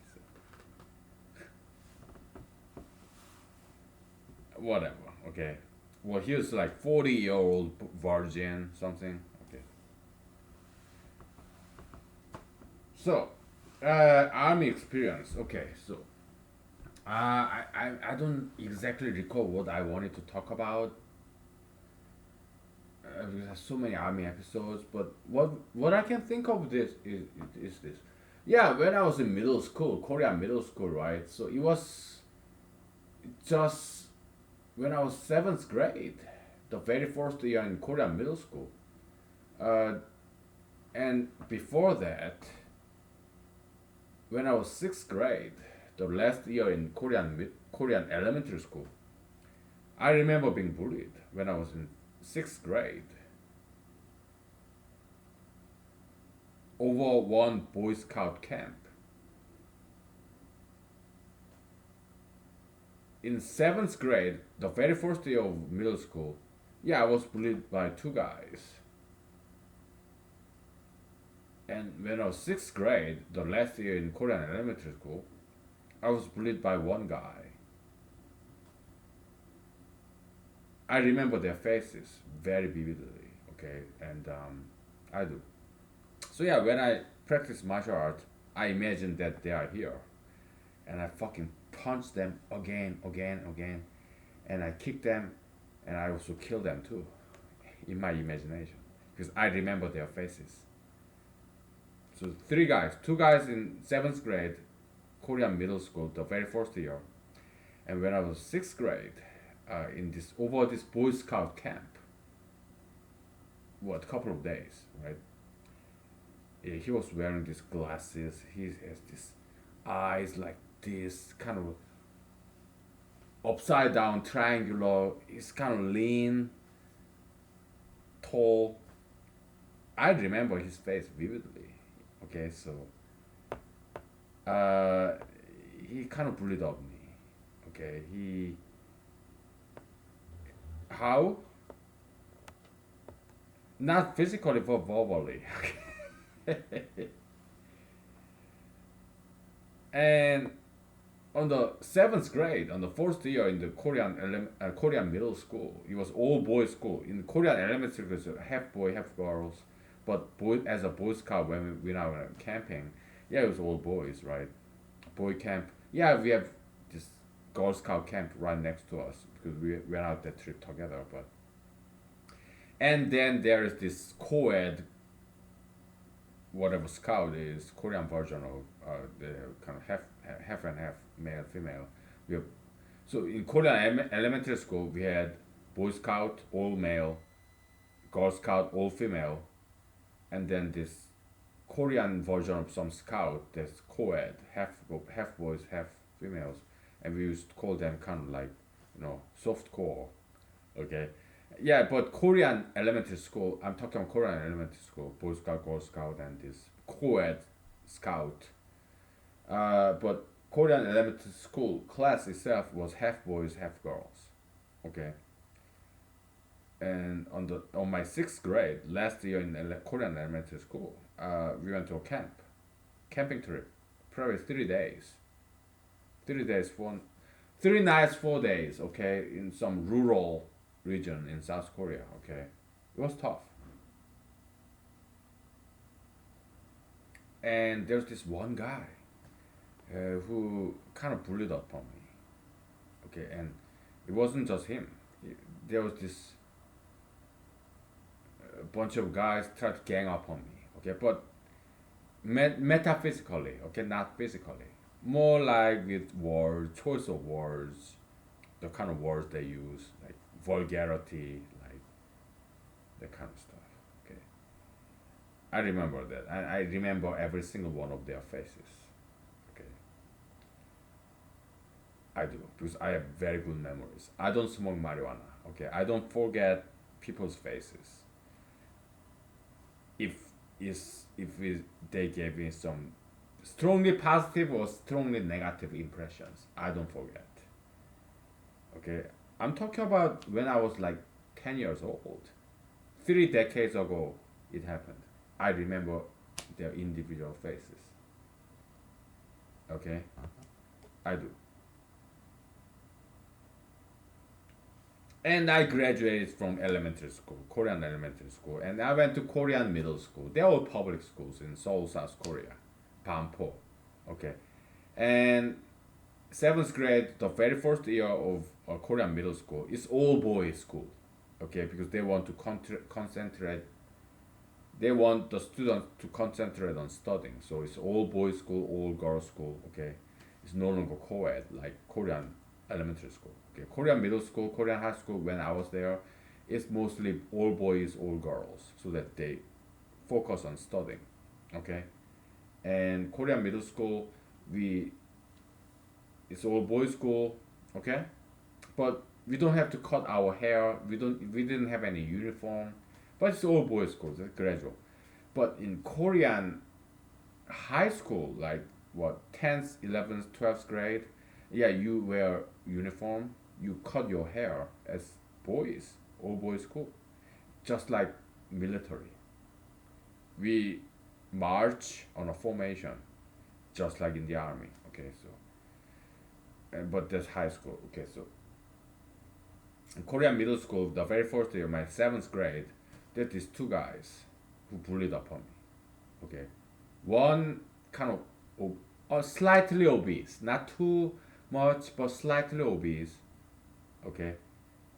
so whatever. Okay, well he was like 40-year-old virgin something. Okay. So, army experience. Okay, so I don't exactly recall what I wanted to talk about because there's so many army episodes. But what I can think of is this. Yeah, when I was in middle school, Korean middle school, right? So it was just when I was seventh grade, the very first year in Korean middle school, uh, and before that, when I was sixth grade, the last year in Korean elementary school, I remember being bullied when I was in sixth grade over one Boy Scout camp. In seventh grade, the very first year of middle school, yeah, I was bullied by two guys. And when I was sixth grade, the last year in Korean elementary school, I was bullied by one guy. I remember their faces very vividly, okay, and I do. So yeah, when I practice martial art, I imagine that they are here, and I fucking punch them again, and I kick them, and I also kill them too, in my imagination, because I remember their faces. So three guys, two guys in seventh grade, Korean middle school, the very first year, and when I was sixth grade, in this Boy Scout camp, what couple of days, right? Yeah, he was wearing these glasses. He has these eyes like this, kind of upside down, triangular. He's kind of lean, tall. I remember his face vividly. Okay, so he kind of bullied up me. Okay, he how? Not physically, but verbally. And on the seventh grade, on the first year in the Korean middle school, it was all boys school. In Korean elementary school, it's half boy, half girls. But boy, as a boy scout, when we went out camping, yeah, it was all boys, right? Boy camp. Yeah, we have this Girl Scout camp right next to us because we went out that trip together. But and then there is this co-ed, whatever scout is Korean version of the kind of half and half male female. We have, so in Korean elementary school we had Boy Scout all male, Girl Scout all female, and then this Korean version of some scout that's co-ed, half boys, half females, and we used to call them kind of like, soft core. Okay, yeah, but Korean elementary school. I'm talking about Korean elementary school, Boy Scout, Girl Scout, and this co-ed scout. But Korean elementary school class itself was half boys, half girls. Okay, and on my sixth grade last year in Korean elementary school, we went to a camping trip, probably 3 days, 3 days, 3 nights, 4 days. Okay, in some rural region in South Korea. Okay, it was tough, and there's this one guy who kind of bullied upon me. Okay, and it wasn't just him. There was this bunch of guys tried to gang up on me. Okay, but metaphysically, okay, not physically. More like with words, choice of words, the kind of words they use, like vulgarity, like that kind of stuff. Okay, I remember that, and I remember every single one of their faces. Okay, I do because I have very good memories. I don't smoke marijuana. Okay, I don't forget people's faces. If they gave me some strongly positive or strongly negative impressions, I don't forget. Okay, I'm talking about when I was like 10 years old, 3 decades ago. It happened. I remember their individual faces. Okay, I do. And I graduated from elementary school, Korean elementary school, and I went to Korean middle school. They're all public schools in Seoul, South Korea, Banpo. Okay, and seventh grade, the very first year of Korean middle school, is all boys school. Okay, because they want to concentrate. They want the students to concentrate on studying. So it's all boys school, all girls school. Okay, it's no longer co-ed like Korean elementary school. Okay, Korean middle school, Korean high school. When I was there, it's mostly all boys, all girls, so that they focus on studying. Okay, and Korean middle school, we it's all boys school. Okay, but we don't have to cut our hair. We didn't have any uniform, but it's all boys school. It's gradual. But in Korean high school, like what 10th, 11th, 12th grade, yeah, you wear uniform. You cut your hair as boys, all boys school, just like military. We march on a formation, just like in the army. Okay, so but that's high school. Okay, so in Korean middle school, the very first year, my seventh grade, there these two guys who bullied upon me. Okay, one kind of slightly obese, not too much, but slightly obese. Okay,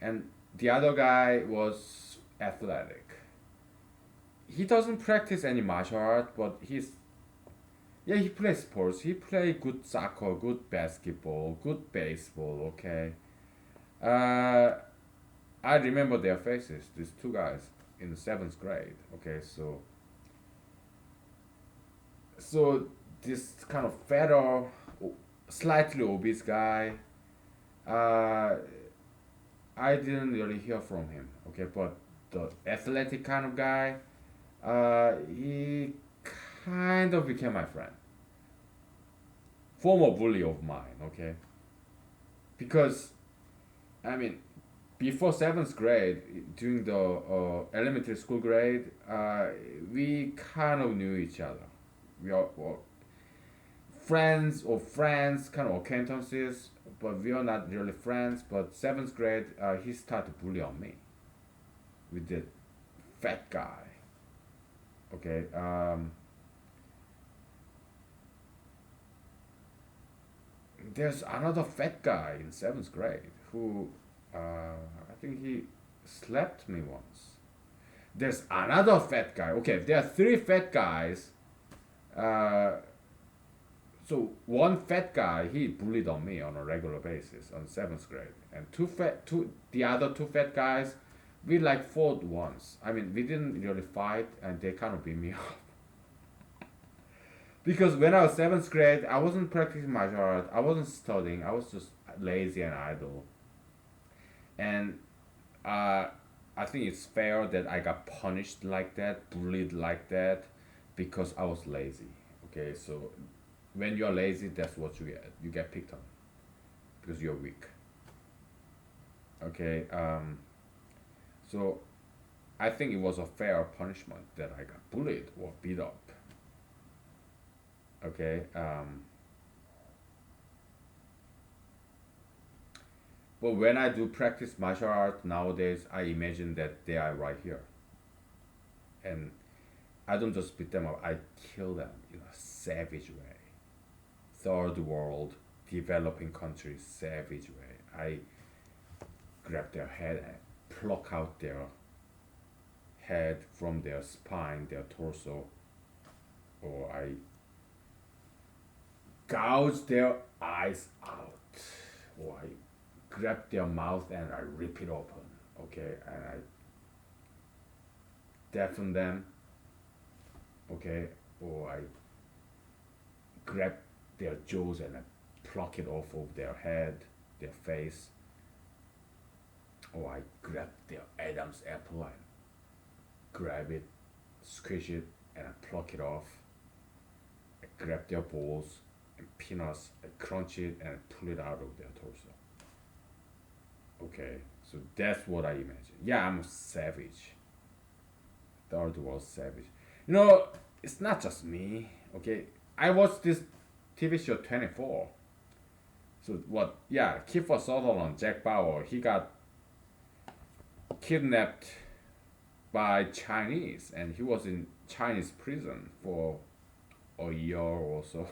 and the other guy was athletic. He doesn't practice any martial art, but he plays sports. He play good soccer, good basketball, good baseball. Okay, uh, I remember their faces. These two guys in the seventh grade. Okay, so this kind of fatter, slightly obese guy. Uh, I didn't really hear from him. Okay, but the athletic kind of guy, he kind of became my friend, former bully of mine. Okay, because I mean, before seventh grade, during the elementary school grade, we kind of knew each other. We all, well, friends or friends, kind of acquaintances, but we are not really friends. But seventh grade, he started bully on me with the fat guy. Okay, there's another fat guy in seventh grade who, I think he slapped me once. There's another fat guy. Okay, there are three fat guys. Uh, so one fat guy he bullied on me on a regular basis on seventh grade, and the other two fat guys, we like fought once. I mean, we didn't really fight, and they kind of beat me up. Because when I was seventh grade, I wasn't practicing martial art. I wasn't studying. I was just lazy and idle. And uh, I think it's fair that I got punished like that, bullied like that, because I was lazy. Okay, so when you're lazy, that's what you get. You get picked on because you're weak. Okay, so I think it was a fair punishment that I got bullied or beat up. Okay, but when I do practice martial art nowadays, I imagine that they are right here, and I don't just beat them up. I kill them in a savage way. Third world, developing countries, savage way. I grab their head and pluck out their head from their spine, their torso, or I gouge their eyes out, or I grab their mouth and I rip it open, okay, and I deafen them, okay, or I grab their jaws and I pluck it off of their head, their face, or I grab their Adam's apple and grab it, squish it, and I pluck it off. I grab their balls and peanuts, I crunch it and I pull it out of their torso. Okay, so that's what I imagine. Yeah, I'm a savage. Third world savage. You know, it's not just me. Okay, I watched this TV show 24. So what? Yeah, Kiefer Sutherland, Jack Bauer, he got kidnapped by Chinese, and he was in Chinese prison for a year or so.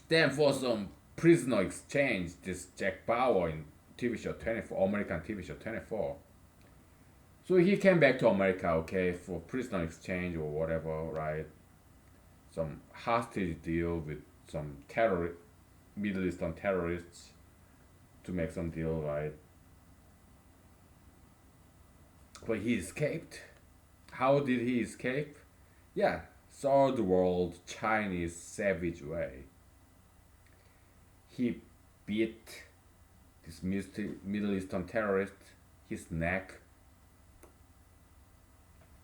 Then for some prisoner exchange, this Jack Bauer in TV show 24, American TV show 24. So he came back to America, okay, for prisoner exchange or whatever, right? Some hostage deal with some Middle Eastern terrorists to make some deal, right? But he escaped. How did he escape? Yeah, third world Chinese savage way. He beat this Middle Eastern terrorist his neck,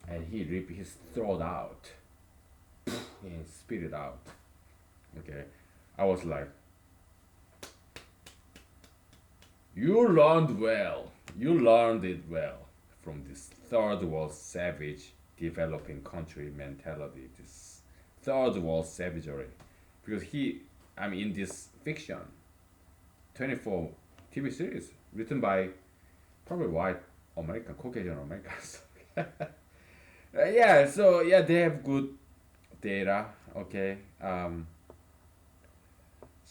and he ripped his throat out and spit it out. Okay, I was like, you learned well. You learned it well from this third world savage developing country mentality, this third world savagery. Because I mean, in this fiction, 24 TV series written by probably white American, Caucasian Americans. Yeah, so yeah, they have good data. Okay, so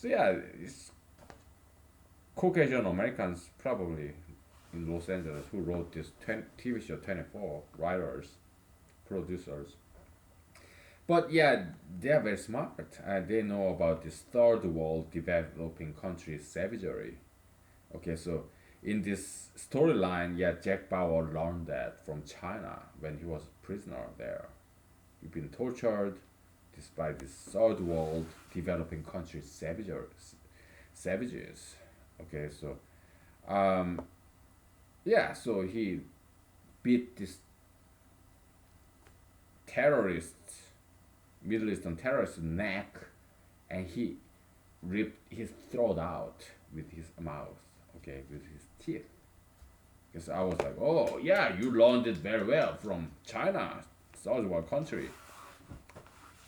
yeah, it's Caucasian Americans probably in Los Angeles who wrote this TV show 24 writers, producers. But yeah, they are very smart and they know about this third world developing countries savagery. Okay, so in this storyline, yeah, Jack Bauer learned that from China when he was a prisoner there. He'd been tortured despite this third world developing countries savages. Okay, so um, yeah, so he beat this terrorist, Middle Eastern terrorist neck, and he ripped his throat out with his mouth, okay, with his teeth. Because I was like, oh yeah, you learned it very well from China, third world country.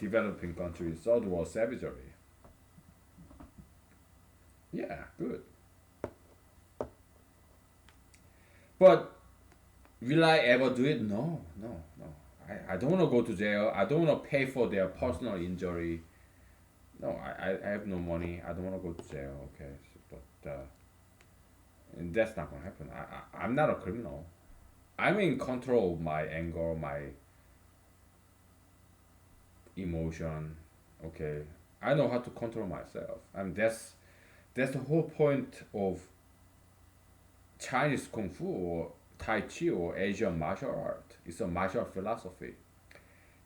developing countries, third world savagery. Yeah, good. But will I ever do it? No, no, no. I don't want to go to jail. I don't want to pay for their personal injury. No, I have no money. I don't want to go to jail. Okay, so, but and that's not gonna happen. I'm not a criminal. I'm in control of my anger, my emotion. Okay, I know how to control myself. And that's the whole point of Chinese kung fu or Tai Chi or Asian martial art. It's a martial philosophy.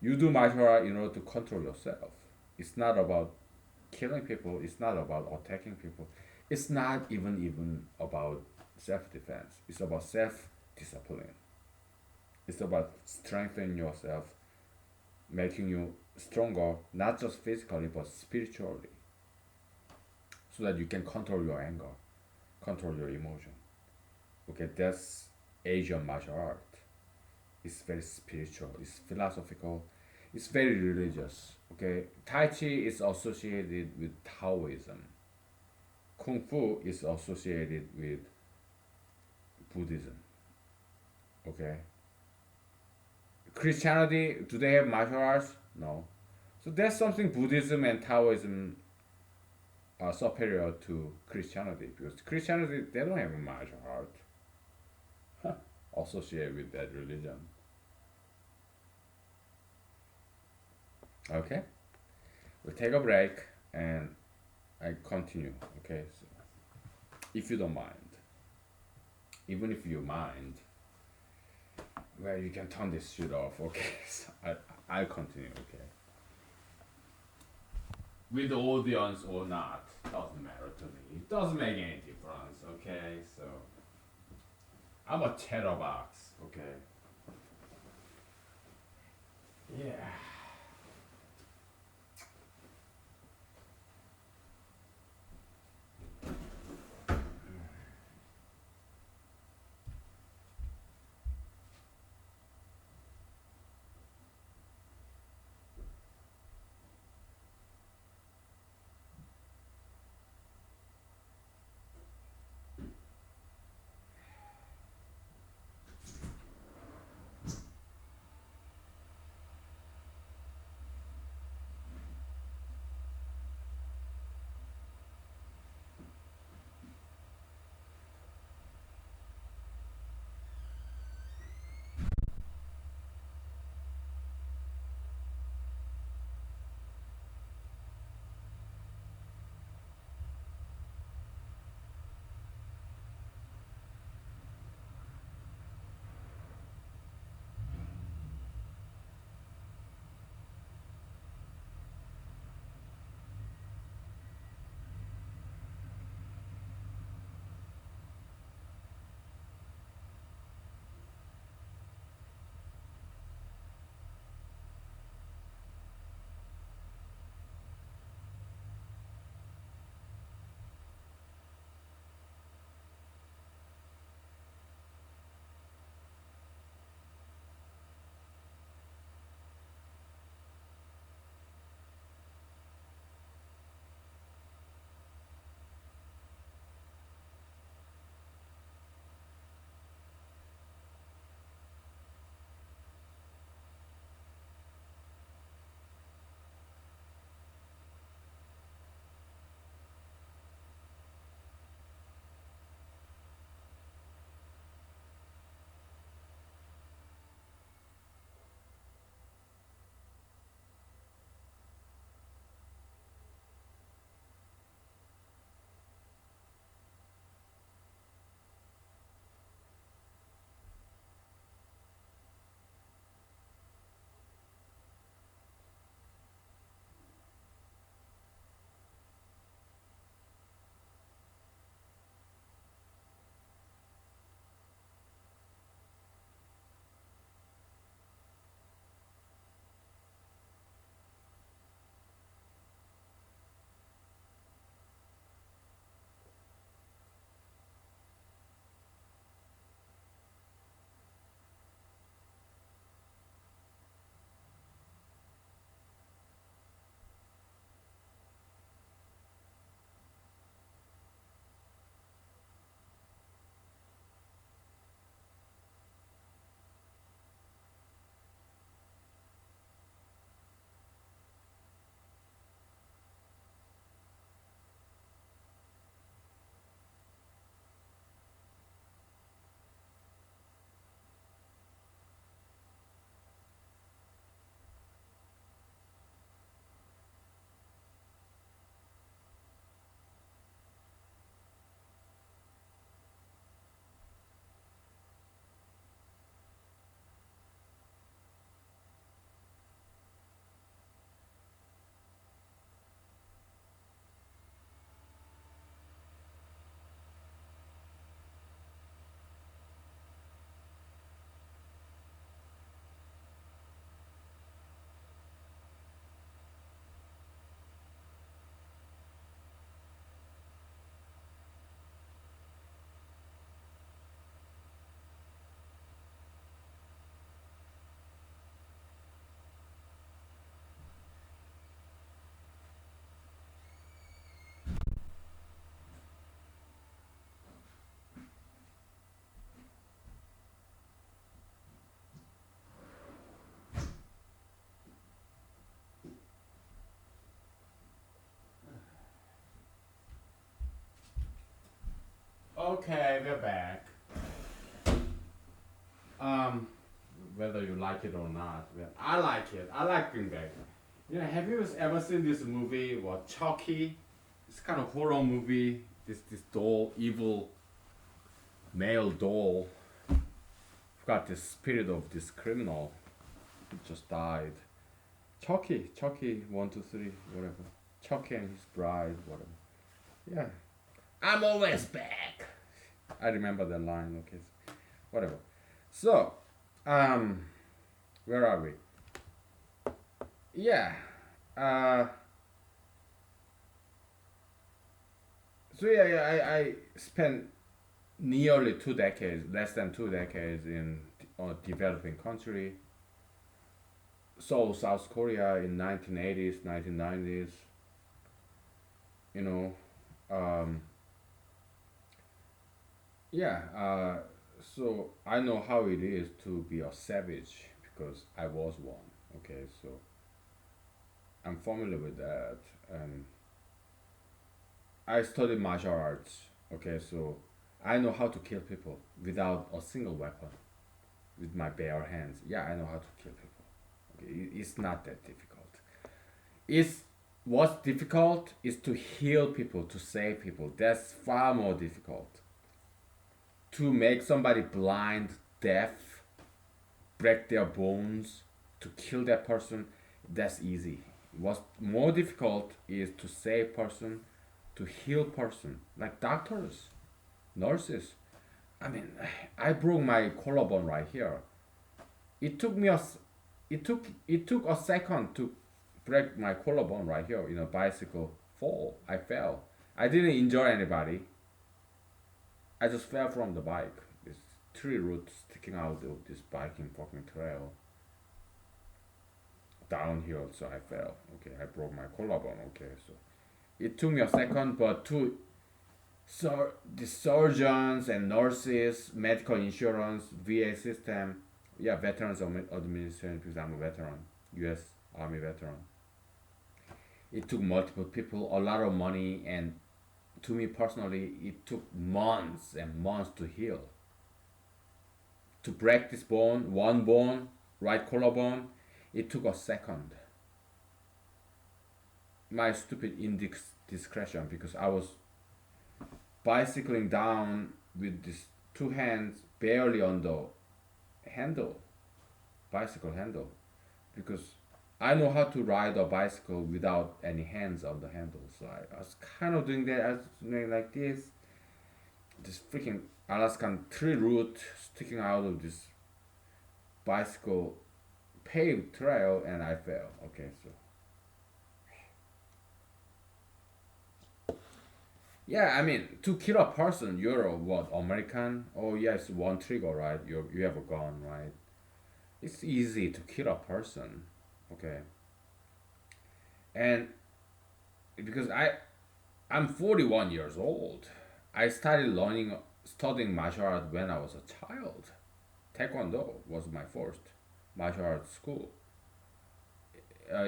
You do martial art in order to control yourself. It's not about killing people. It's not about attacking people. It's not even about self defense. It's about self discipline. It's about strengthening yourself, making you stronger, not just physically but spiritually, so that you can control your anger, control your emotion. Okay, that's Asian martial art. It's very spiritual. It's philosophical. It's very religious. Okay, Tai Chi is associated with Taoism. Kung Fu is associated with Buddhism. Okay, Christianity, do they have martial arts? No. So there's something Buddhism and Taoism are superior to Christianity, because Christianity, they don't have a martial art associated with that religion. Okay, we'll take a break and I continue. Okay, so if you don't mind, even if you mind, well, you can turn this shit off. Okay, so I'll continue. Okay, with the audience or not doesn't matter to me. It doesn't make any difference. Okay, so I'm a chatterbox. Okay. Yeah. Okay, we're back. Um, whether you like it or not, well, I like it. I like being back. Yeah, have you ever seen this movie? What Chucky? It's kind of horror movie. This doll, evil male doll, got the spirit of this criminal. He just died. Chucky, 1, 2, 3, whatever. Chucky and his bride, whatever. Yeah, I'm always back. I remember that line. Okay, whatever. So, um, where are we? Yeah. Uh, I spent nearly 2 decades, less than 2 decades in a developing country. Seoul, South Korea in 1980s, 1990s. You know, um, yeah. So I know how it is to be a savage because I was one. Okay, so I'm familiar with that, and I studied martial arts. Okay, so I know how to kill people without a single weapon, with my bare hands. Yeah, I know how to kill people. Okay, it's not that difficult. It's what's difficult is to heal people, to save people. That's far more difficult. To make somebody blind, deaf, break their bones, to kill that person, that's easy. What's more difficult is to save person, to heal person, like doctors, nurses. I mean, I broke my collarbone right here. It took me a, it took a second to break my collarbone right here in a bicycle fall. I fell. I didn't injure anybody. I just fell from the bike. This tree root sticking out of this biking fucking trail downhill. So I fell. Okay, I broke my collarbone. Okay, so it took me a second, but so the surgeons and nurses, medical insurance, VA system, yeah, Veterans Administration because I'm a veteran, U.S. Army veteran. It took multiple people, a lot of money, and to me personally, it took months and months to heal. To break this bone, one bone, right collarbone, it took a second. My stupid indiscretion because I was bicycling down with these two hands barely on the handle, bicycle handle, because I know how to ride a bicycle without any hands on the handle. So I was kind of doing that. I was doing like this freaking Alaskan tree root sticking out of this bicycle paved trail, and I fell. Okay, so yeah, I mean, to kill a person, you're a what, American? Oh yes, one trigger, right? You have a gun, right? It's easy to kill a person, okay? And because I'm 41 years old, I started studying martial art when I was a child. Taekwondo was my first martial arts school.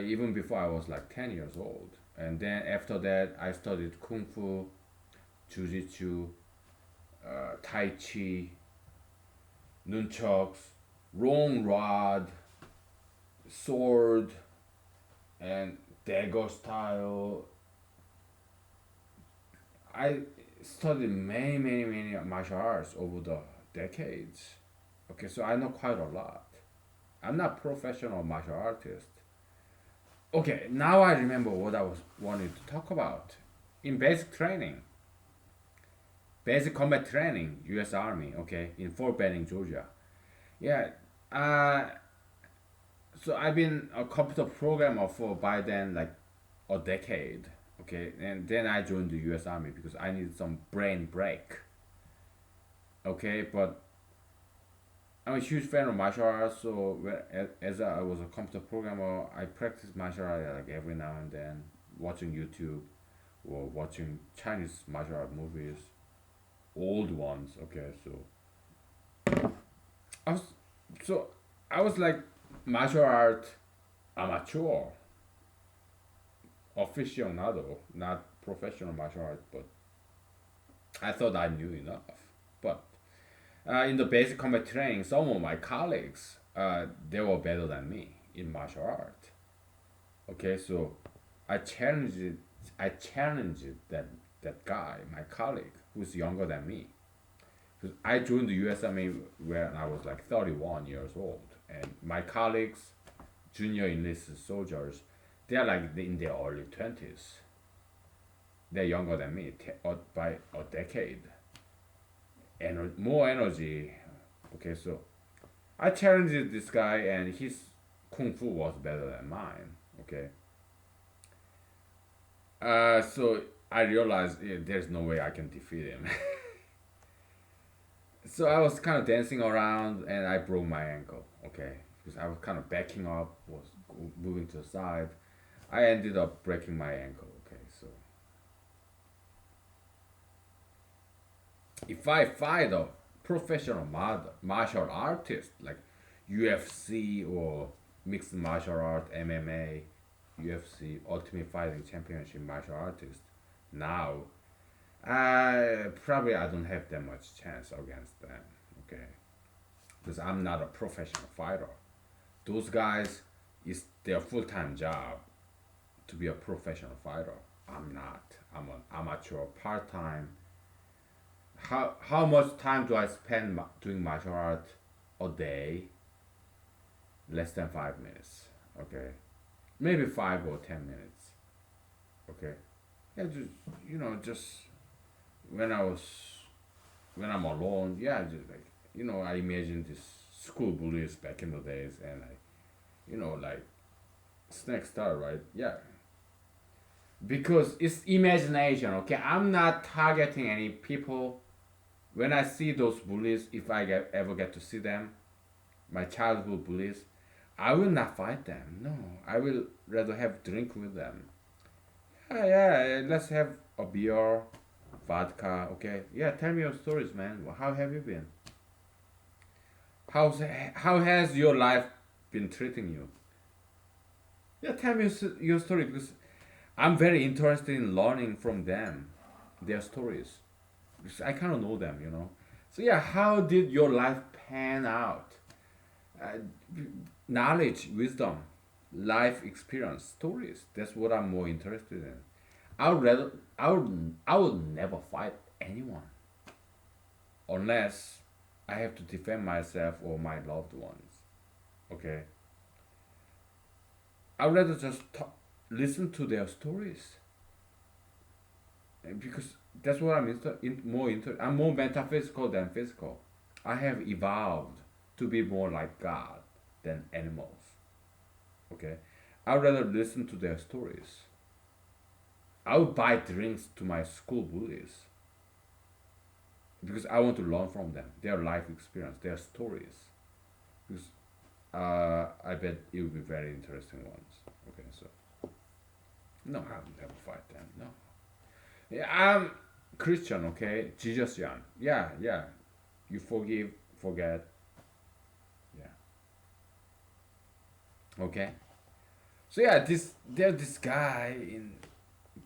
Even before I was like 10 years old, and then after that I studied kung fu, jiu-jitsu, tai chi, nunchucks, long rod, sword, and dagger style. I studied many martial arts over the decades. Okay, so I know quite a lot. I'm not professional martial artist. Okay, now I remember what I was wanting to talk about. In basic combat training, U.S. Army. Okay, in Fort Benning, Georgia. Yeah, uh, so I've been a computer programmer for by then like a decade. Okay, and then I joined the U.S. Army because I needed some brain break. Okay, but I'm a huge fan of martial arts. So as I was a computer programmer, I practiced martial arts like every now and then, watching YouTube or watching Chinese martial art movies, old ones. Okay, I was so I was like martial art amateur, aficionado, not professional martial art, but I thought I knew enough. But in the basic combat training, some of my colleagues, they were better than me in martial art. Okay, so I challenged, I challenged that guy, my colleague, who's younger than me. Because I joined the U.S. Army when I was like 31 years old, and my colleagues, junior enlisted soldiers, they are like in their early 20s. They're younger than me by a decade. And more energy. Okay, so I challenged this guy, and his kung fu was better than mine. Okay, so I realized there's no way I can defeat him. So I was kind of dancing around, and I broke my ankle. Okay, because I was kind of backing up, was moving to the side. I ended up breaking my ankle. Okay, so if I fight a professional martial artist like UFC or mixed martial art, MMA, UFC, Ultimate Fighting Championship martial artist, now probably I don't have that much chance against them. Okay, because I'm not a professional fighter. Those guys, it's their full time job to be a professional fighter. I'm not. I'm an amateur part time. How much time do I spend doing martial art a day? Less than 5 minutes. Okay, maybe 5 or 10 minutes. Okay, yeah, just just when I was when I'm alone, yeah, just like I imagine this school bullies back in the days, and like Snake Star, right? Yeah, because it's imagination. Okay, I'm not targeting any people. When I see those bullies, if ever get to see them, my childhood bullies, I will not fight them. No, I will rather have drink with them. Yeah, yeah, let's have a beer, vodka. Okay, yeah, tell me your stories, man. How have you been? How has your life been treating you? Yeah, tell me your story because I'm very interested in learning from them, their stories. Because I kind of know them. So yeah, how did your life pan out? Uh, Knowledge, wisdom, life experience, stories. That's what I'm more interested in. I would rather, I would never fight anyone unless I have to defend myself or my loved ones. Okay, I would rather just listen to their stories. Because that's what more into. I'm more metaphysical than physical. I have evolved to be more like God than animals. Okay, I'd rather listen to their stories. I would buy drinks to my school bullies because I want to learn from them, their life experience, their stories. Because I bet it will be very interesting ones. Okay, so no, I will never fight them. No. Yeah, I'm Christian, okay? Jesus Yan. Yeah, yeah. You forgive, forget. Yeah. Okay. So yeah, there's this guy in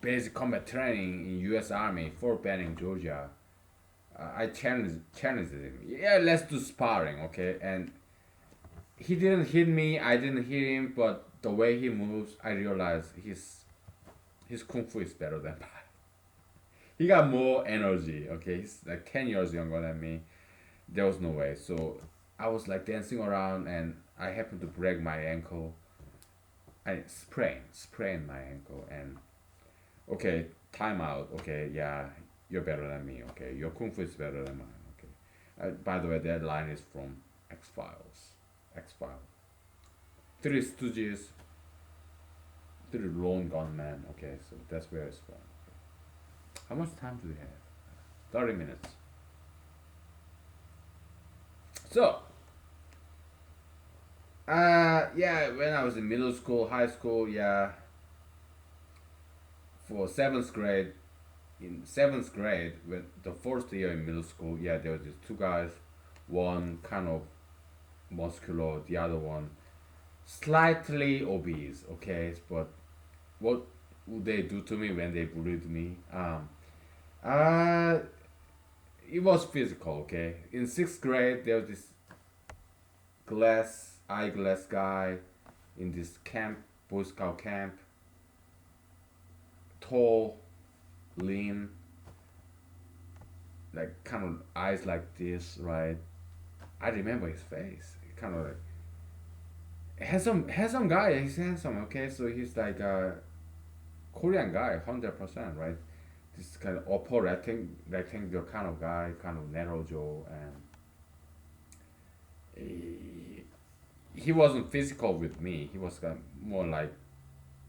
basic combat training in U.S. Army, Fort Benning, Georgia. I challenged him. Yeah, let's do sparring, okay? And he didn't hit me. I didn't hit him, but the way he moves, I realized his kung fu is better than mine. He got more energy. Okay, he's like 10 years younger than me. There was no way. So I was like dancing around, and I happened to break my ankle. I sprained my ankle, and okay, time out. Okay, yeah, you're better than me. Okay, your kung fu is better than mine. Okay. By the way, that line is from X Files. X Files. Three Stooges. Three lone gunmen. Okay, so that's where it's from. How much time do we have? 30 minutes. So, yeah, when I was in middle school, high school, yeah, for seventh grade, in seventh grade, with the first year in middle school, yeah, there was these two guys, one kind of muscular, the other one slightly obese. Okay, but what would they do to me when they bullied me? Uh, it was physical. Okay, in sixth grade there was this eyeglass guy in this camp, Boy Scout camp, tall, lean, like kind of eyes like this, right? I remember his face. Kind of like handsome guy. He's handsome. Okay, so he's like a Korean guy, 100%, right? This kind of upper rectangular kind of guy, kind of narrow jaw, and he wasn't physical with me. He was kind of more like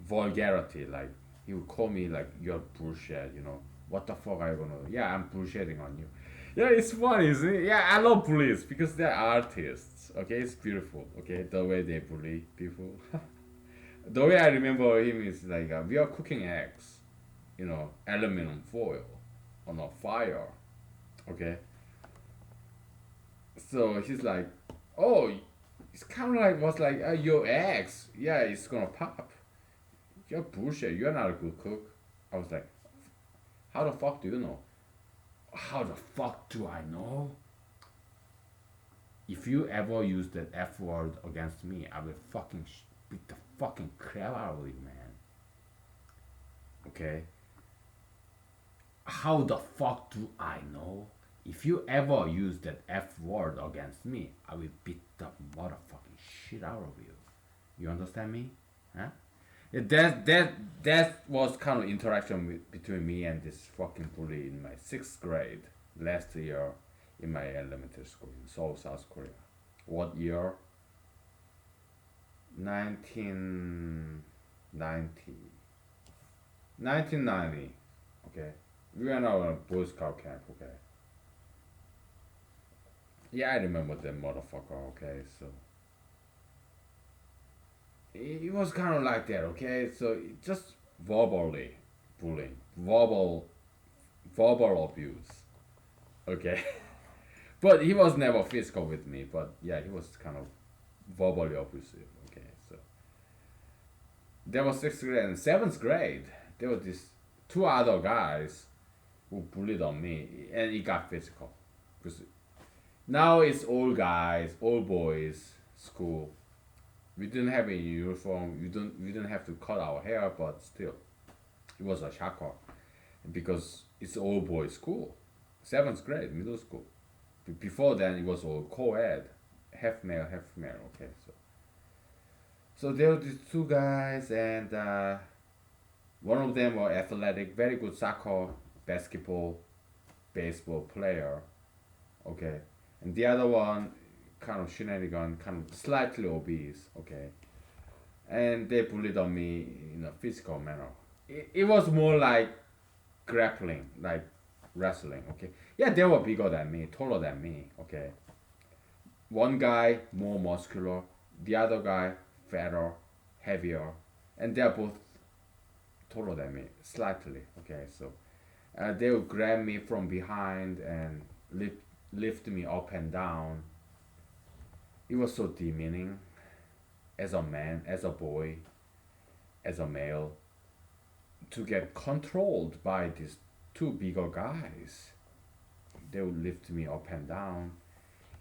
vulgarity. Like he would call me like you're bullshit. What the fuck are you gonna? Yeah, I'm bullshitting on you. Yeah, it's funny, isn't it? Yeah, I love bullies because they're artists. Okay, it's beautiful. Okay, the way they bully people. The way I remember him is like we are cooking eggs, aluminum foil on a fire. Okay, so he's like, oh, it's kind of like was like your eggs. Yeah, it's gonna pop. You're bullshit. You're not a good cook. I was like, how the fuck do you know? How the fuck do I know? If you ever use that F word against me, I will fucking beat the fucking crap out of you, man. Okay? How the fuck do I know? If you ever use that F word against me, I will beat the motherfucking shit out of you. You understand me? Huh? Yeah, that was kind of interaction between me and this fucking bully in my sixth grade last year in my elementary school in Seoul, South Korea. What year? 1990. 1990. Okay. We went on a Boy Scout camp. Okay. Yeah, I remember that motherfucker. Okay, so it was kind of like that. Okay, so just verbally bullying, verbal abuse. Okay. But he was never physical with me. But yeah, he was kind of verbally abusive. Okay, so there was sixth grade and seventh grade. There were these two other guys who bullied on me, and it got physical. Because now it's all guys, all boys school. We didn't have a uniform. We didn't have to cut our hair, but still, it was a shocker because it's all boys school, seventh grade, middle school. Before then, it was all co-ed, half male, half female. Okay, so there were these two guys, and one of them were athletic, very good soccer, basketball, baseball player. Okay, and the other one kind of shenanigan, kind of slightly obese. Okay, and they bullied on me in a physical manner. It was more like grappling, like wrestling. Okay, yeah, they were bigger than me, taller than me. Okay, one guy more muscular, the other guy fatter, heavier, and they're both taller than me, slightly. Okay, so they would grab me from behind and lift me up and down. It was so demeaning as a man, as a boy, as a male, to get controlled by these two bigger guys. They would lift me up and down.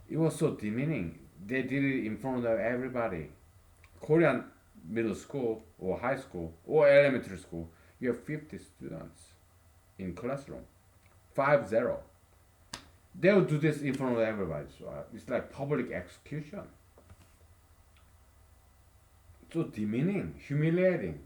It was so demeaning. They did it in front of everybody. Korean middle school or high school or elementary school, you have 50 students in classroom. 50. They would do this in front of everybody. So it's like public execution. So demeaning, humiliating.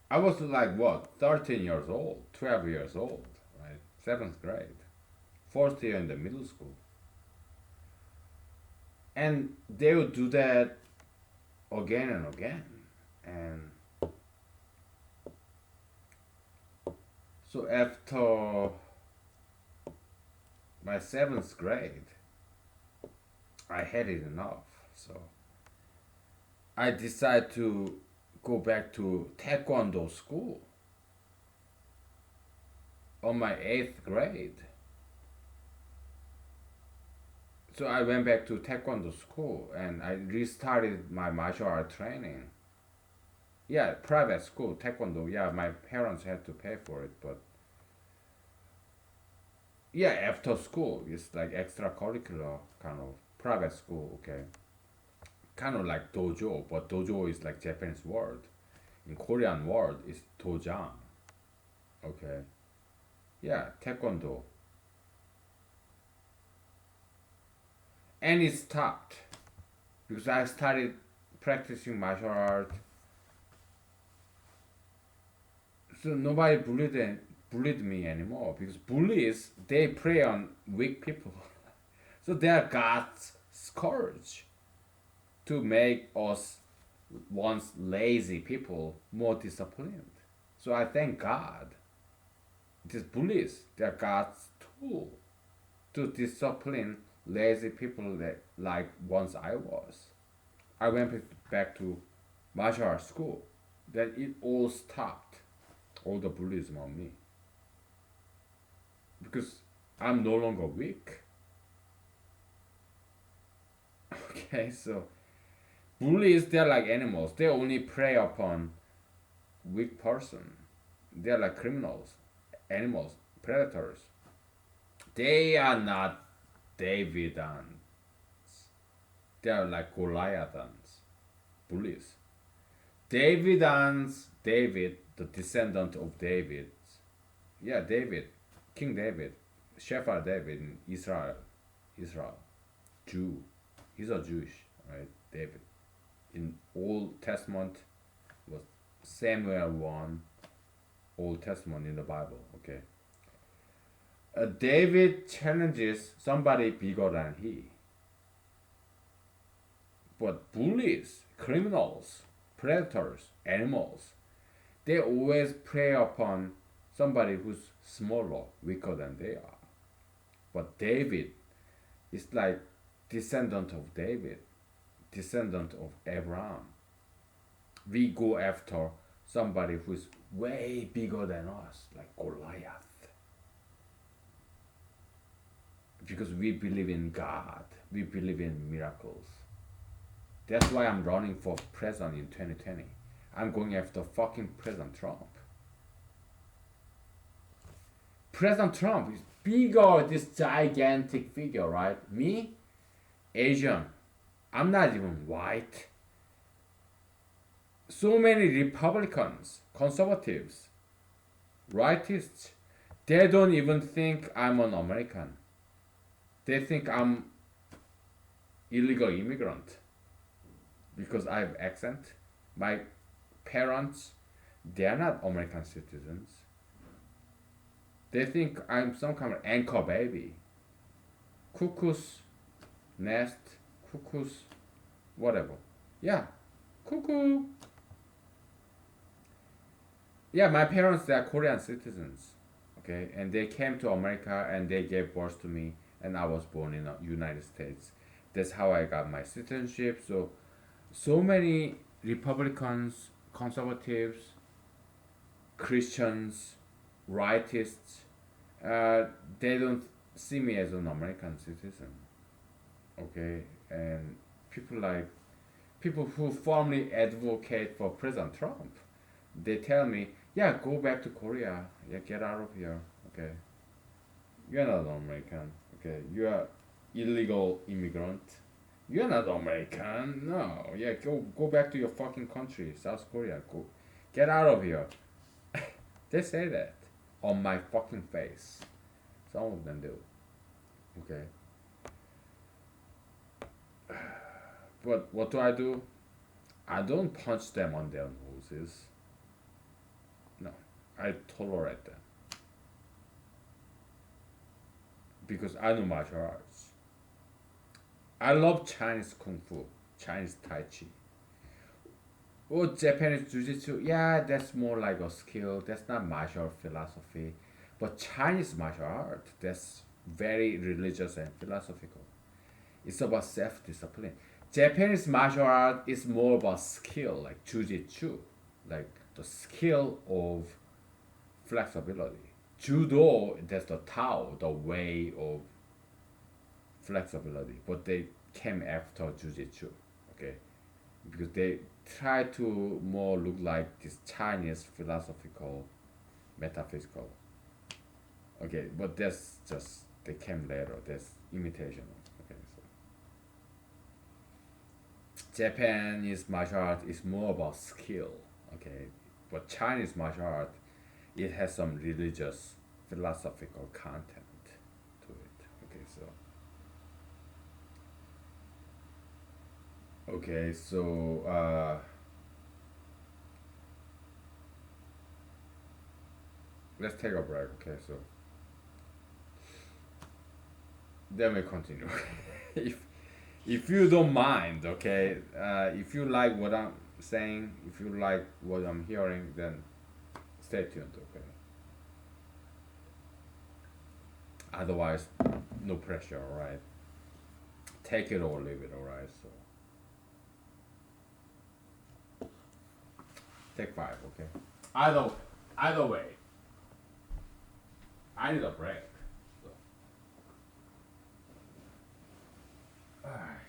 I was like what, 13 years old, 12 years old, right? Seventh grade, first year in the middle school. And they would do that again and again. And so after my seventh grade, I had it enough. So I decided to go back to Taekwondo school. on my eighth grade. So I went back to Taekwondo school and I restarted my martial art training. Yeah, private school, Taekwondo. Yeah, my parents had to pay for it, but yeah, after school, it's like extracurricular kind of private school, okay? Kind of like dojo, but dojo is like Japanese word. In Korean word, it's dojang, okay? Yeah, Taekwondo. And it stopped because I started practicing martial art. So nobody bullied me anymore because bullies they prey on weak people. So they are God's scourge to make us once lazy people more disciplined. So I thank God. These bullies they are God's tool to discipline lazy people that like once I was. I went back to martial arts school. Then it all stopped. All the bullyism on me. Because I'm no longer weak. Okay, so bullies they're like animals. They only prey upon weak person. They're like criminals, animals, predators. They are not Davidans. They are like Goliathans, bullies. David, the descendant of David. Yeah, David, King David, Shepherd David in Israel, Jew. He's a Jewish, right? David. In Old Testament was Samuel 1, Old Testament in the Bible, okay? David challenges somebody bigger than he. But bullies, criminals, predators, animals, they always prey upon somebody who's smaller, weaker than they are. But David is like descendant of David, descendant of Abraham. We go after somebody who's way bigger than us, like Goliath. Because we believe in God, we believe in miracles. That's why I'm running for president in 2020. I'm going after fucking President Trump. President Trump is bigger, this gigantic figure, right? Me, Asian. I'm not even white. So many Republicans, conservatives, rightists, they don't even think I'm an American. They think I'm illegal immigrant because I have accent. My parents, they are not American citizens. They think I'm some kind of anchor baby. Cuckoo's nest, cuckoo's whatever. Yeah, cuckoo. Yeah, my parents they are Korean citizens. Okay, and they came to America and they gave birth to me, and I was born in the United States. That's how I got my citizenship. So many Republicans, conservatives, Christians, rightists, they don't see me as an American citizen. Okay, and people who formally advocate for President Trump, they tell me, yeah, go back to Korea. Yeah, get out of here. Okay, you're not American. Okay, you are illegal immigrant. You're not American. No. Yeah, go back to your fucking country, South Korea. Go, get out of here. They say that on my fucking face. Some of them do. Okay. But what do? I don't punch them on their noses. No, I tolerate them because I know martial arts. I love Chinese kung fu, Chinese tai chi. Oh, Japanese jiu-jitsu, yeah, that's more like a skill. That's not martial philosophy. But Chinese martial art, that's very religious and philosophical. It's about self-discipline. Japanese martial art is more about skill, like jiu-jitsu, like the skill of flexibility. Judo, that's the Tao, the way of flexibility, but they came after Jiu-Jitsu, okay? Because they try to more look like this Chinese philosophical, metaphysical. Okay, but that's just they came later. That's imitation. Okay, so Japanese martial art is more about skill. Okay, but Chinese martial art, it has some religious, philosophical content to it. Okay, so let's take a break. Okay, so then we continue. if if you don't mind, okay, if you like what I'm saying, if you like what I'm hearing, then stay tuned. Okay. Otherwise, no pressure. All right. Take it or leave it. All right. So take five. Okay. Either either way, I need a break. So. Alright.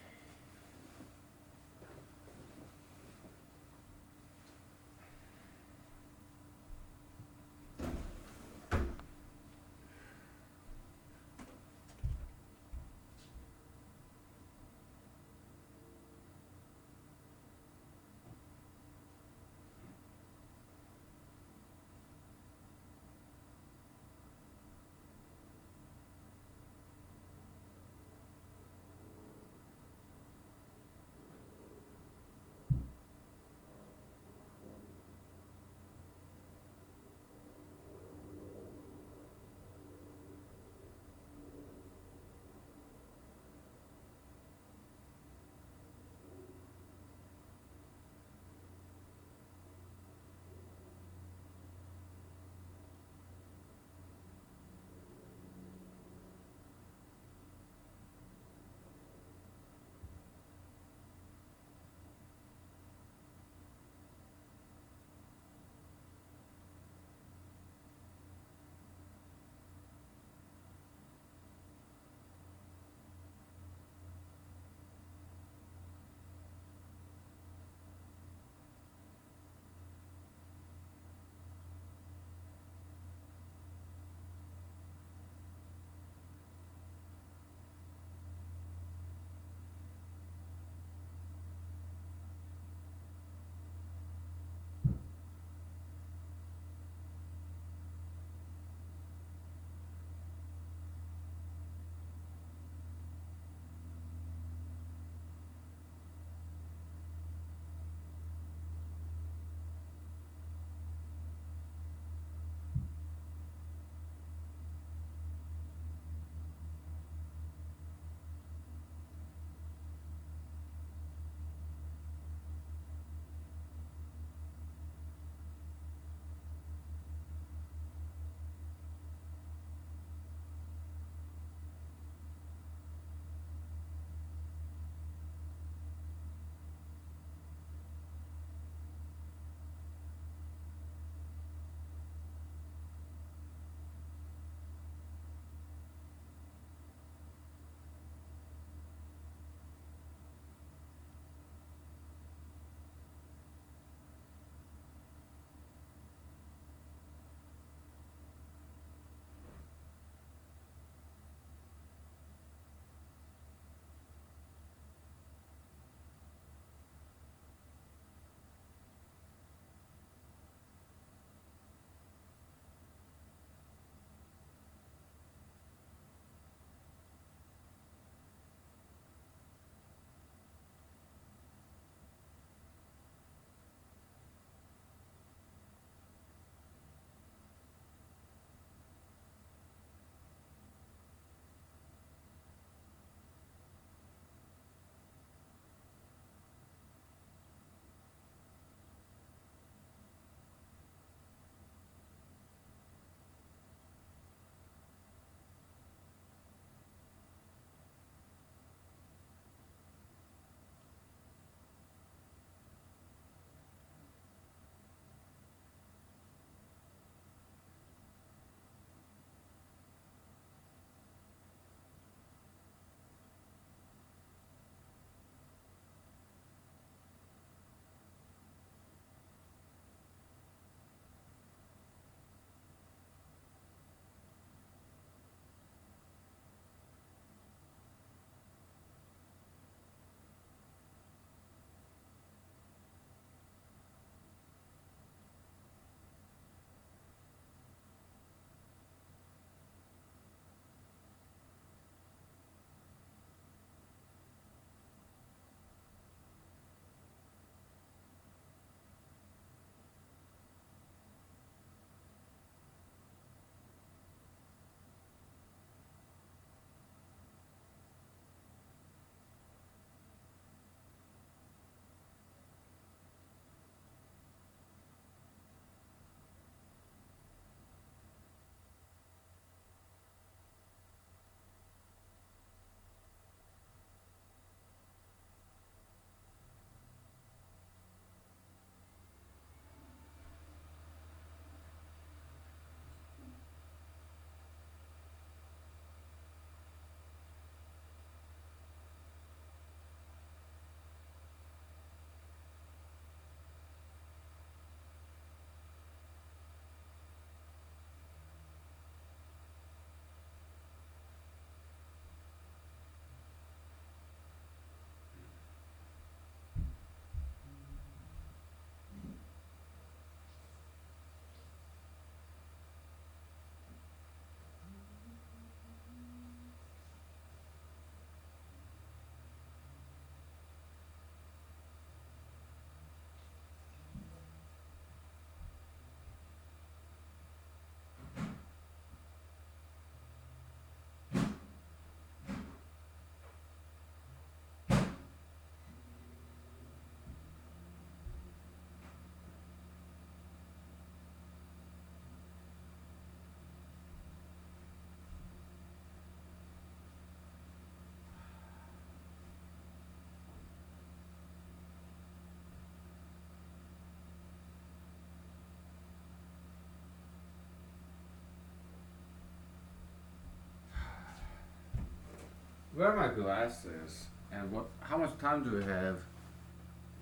Where are my glasses? And what? How much time do we have?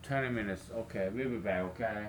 20 minutes. Okay, we'll be back. Okay.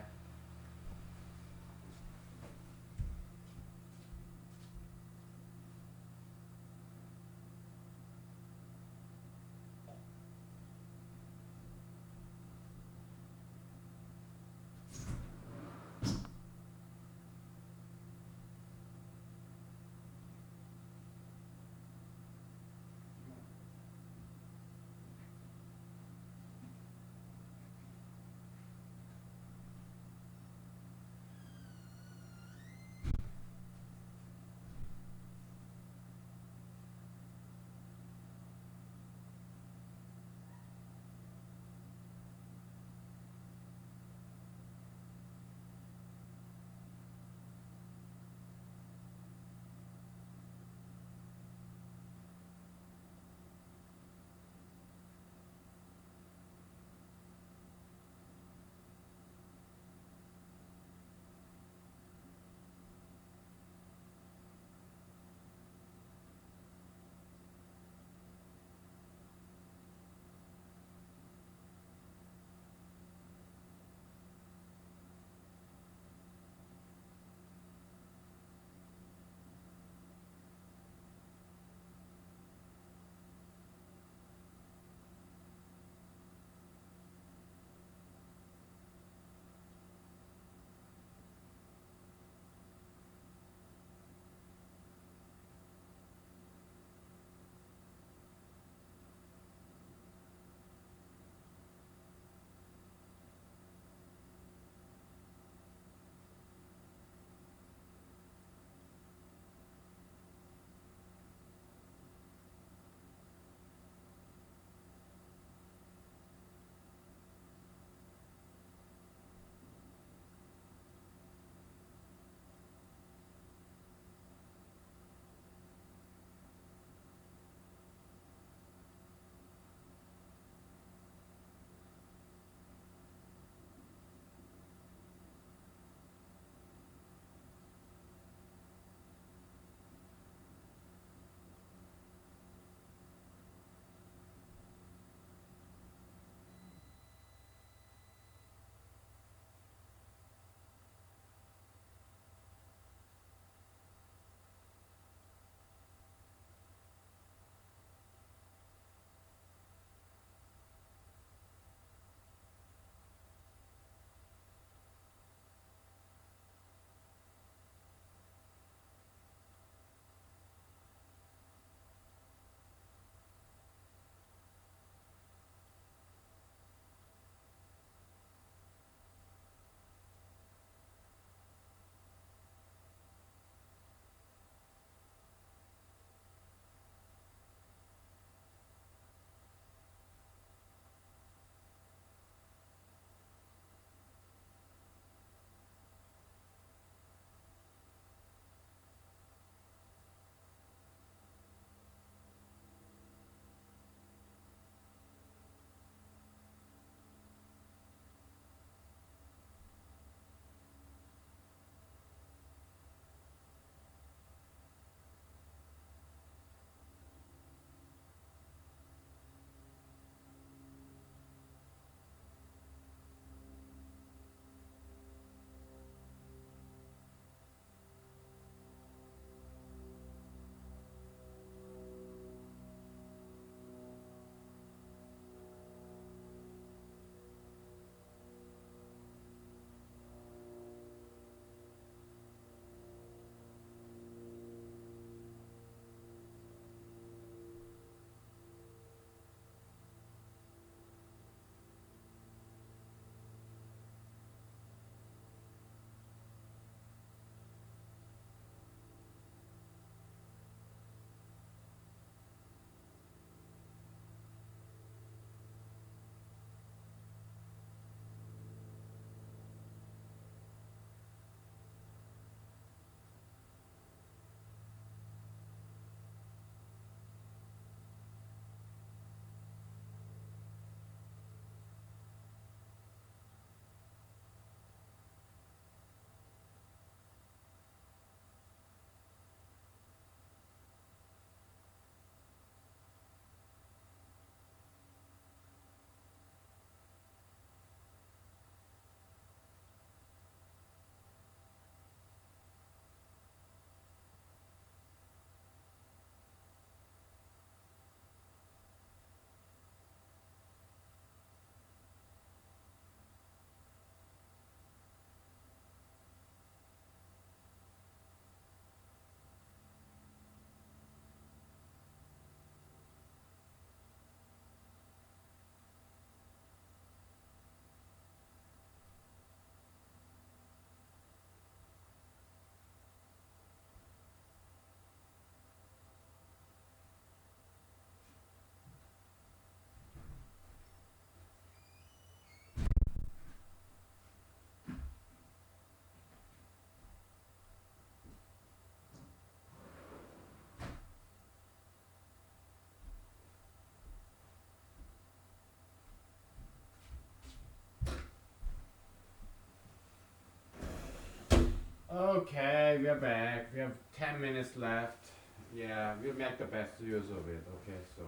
Okay, we are back. We have 10 minutes left. Yeah, we'll make the best use of it. Okay, so.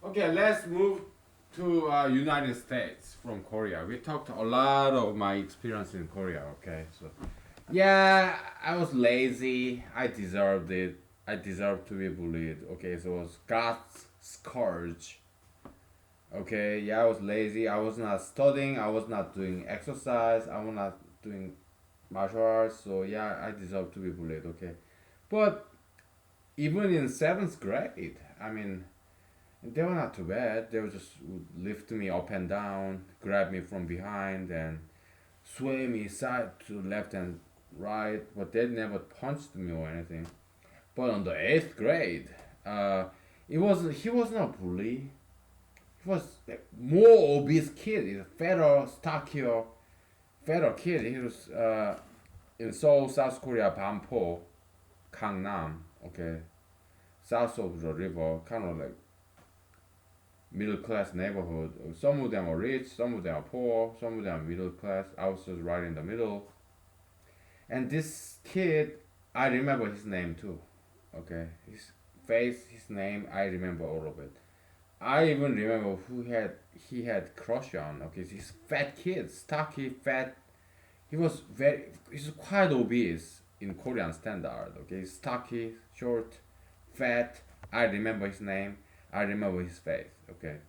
Okay, let's move to United States from Korea. We talked a lot of my experience in Korea. Okay, so. Yeah, I was lazy. I deserved it. I deserved to be bullied. Okay, so it was God's scourge. Okay, yeah, I was lazy. I was not studying. I was not doing exercise. I was not doing martial arts. So yeah, I deserve to be bullied. Okay, but even in seventh grade, I mean, they were not too bad. They would just would lift me up and down, grab me from behind, and sway me side to left and right. But they never punched me or anything. But on the eighth grade, uh, he wasn't a bully. He was like more obese kid. He's a fatter, stockier, fatter kid. He was in Seoul, South Korea, Banpo, Gangnam. Okay, south of the river, kind of like middle class neighborhood. Some of them are rich, some of them are poor, some of them are middle class. I was just right in the middle. And this kid, I remember his name too. Okay, his face, his name, I remember all of it. I even remember who had he had crush on. Okay, he's fat kid, stocky, fat. He's quite obese in Korean standard. Okay, stocky, short, fat. I remember his name. I remember his face. Okay.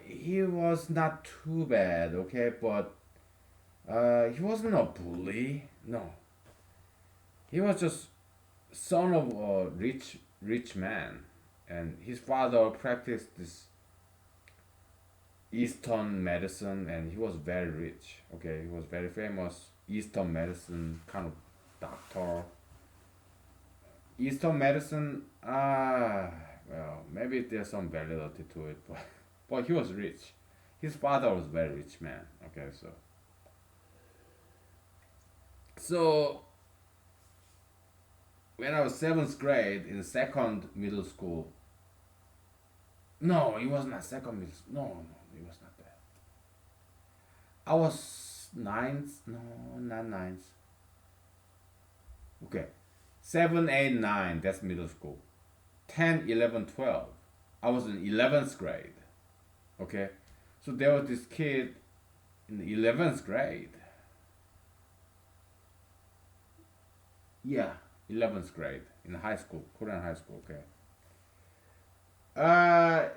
He was not too bad. Okay, but he wasn't a bully. No, he was just son of a rich man, and his father practiced this Eastern medicine, and he was very rich. Okay, he was very famous Eastern medicine kind of doctor. Eastern medicine, well, maybe there's some validity to it, but but he was rich. His father was a very rich man. Okay, so when I was seventh grade in second middle school, no, it was not second middle. No, it was not that. I was ninth. No, not ninth. Okay, 7, 8, 9. That's middle school. 10, 11, 12. I was in 11th grade. Okay, so there was this kid in the 11th grade. Yeah, 11th grade in high school, Korean high school. Okay. Uh,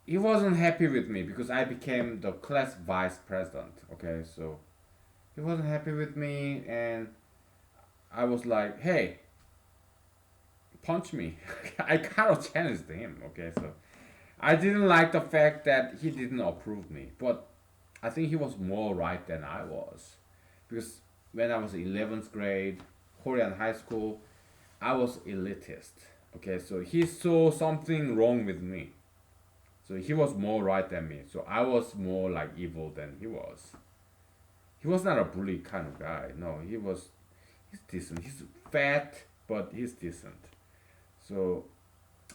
he wasn't happy with me because I became the class vice president. Okay, so he wasn't happy with me, and I was like, "Hey, punch me!" I kind of challenged him. Okay, so I didn't like the fact that he didn't approve me, but I think he was more right than I was, because when I was 11th grade, Korean high school, I was elitist. Okay, so he saw something wrong with me. So he was more right than me. So I was more like evil than he was. He was not a bully kind of guy. No, he's decent. He's fat, but he's decent. So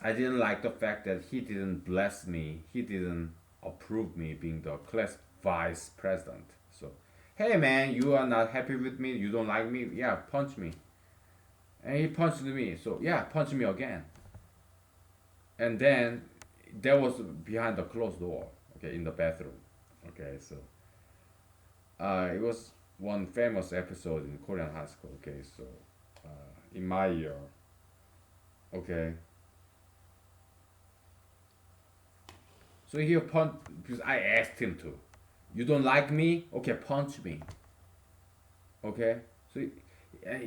I didn't like the fact that he didn't bless me. He didn't approve me being the class vice president. So, hey man, you are not happy with me. You don't like me. Yeah, punch me. And he punched me. So yeah, punch me again. And then that was behind the closed door. Okay, in the bathroom. Okay, so it was one famous episode in Korean high school. Okay, so in my year. Okay, so he punched because I asked him to. You don't like me? Okay, punch me. Okay, so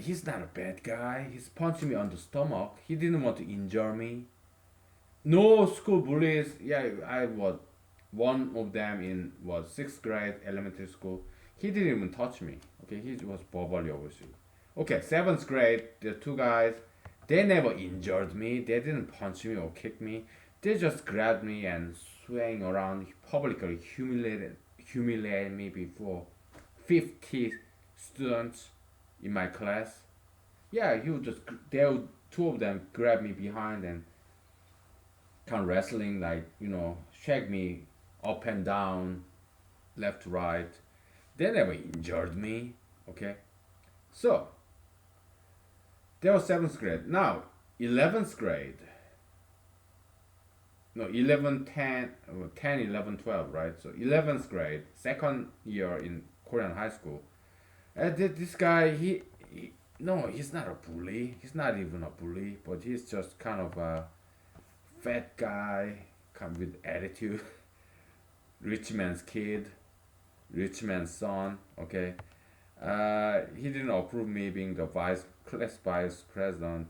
he's not a bad guy. He's punching me on the stomach. He didn't want to injure me. No school bullies. Yeah, I was one of them in was sixth grade elementary school. He didn't even touch me. Okay, he was verbally abusive. Okay, seventh grade, the two guys, they never injured me. They didn't punch me or kick me. They just grabbed me and swaying around, publicly humiliated me before 50 students in my class. Yeah, he would just they would, two of them grab me behind and kind of wrestling, like shake me up and down, left to right. They never injured me. Okay, so that was seventh grade. Now 11th grade. No, 11, 10, 10, 11, 12, right? So 11th grade, second year in Korean high school. This guy, no, he's not a bully. He's not even a bully, but he's just kind of a fat guy, kind of with attitude, rich man's kid, rich man's son. Okay, he didn't approve me being the class vice president,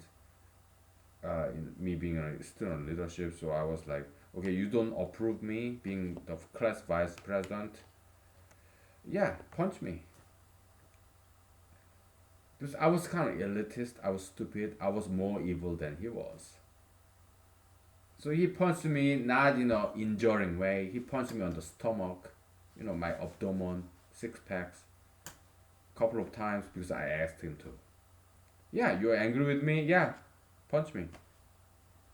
in me being a student leadership. So I was like, okay, you don't approve me being the class vice president. Yeah, punch me. Because I was kind of elitist. I was stupid. I was more evil than he was. So he punched me not in a injuring way. He punched me on the stomach, my abdomen, six packs, couple of times because I asked him to. Yeah, you're angry with me? Yeah, punch me.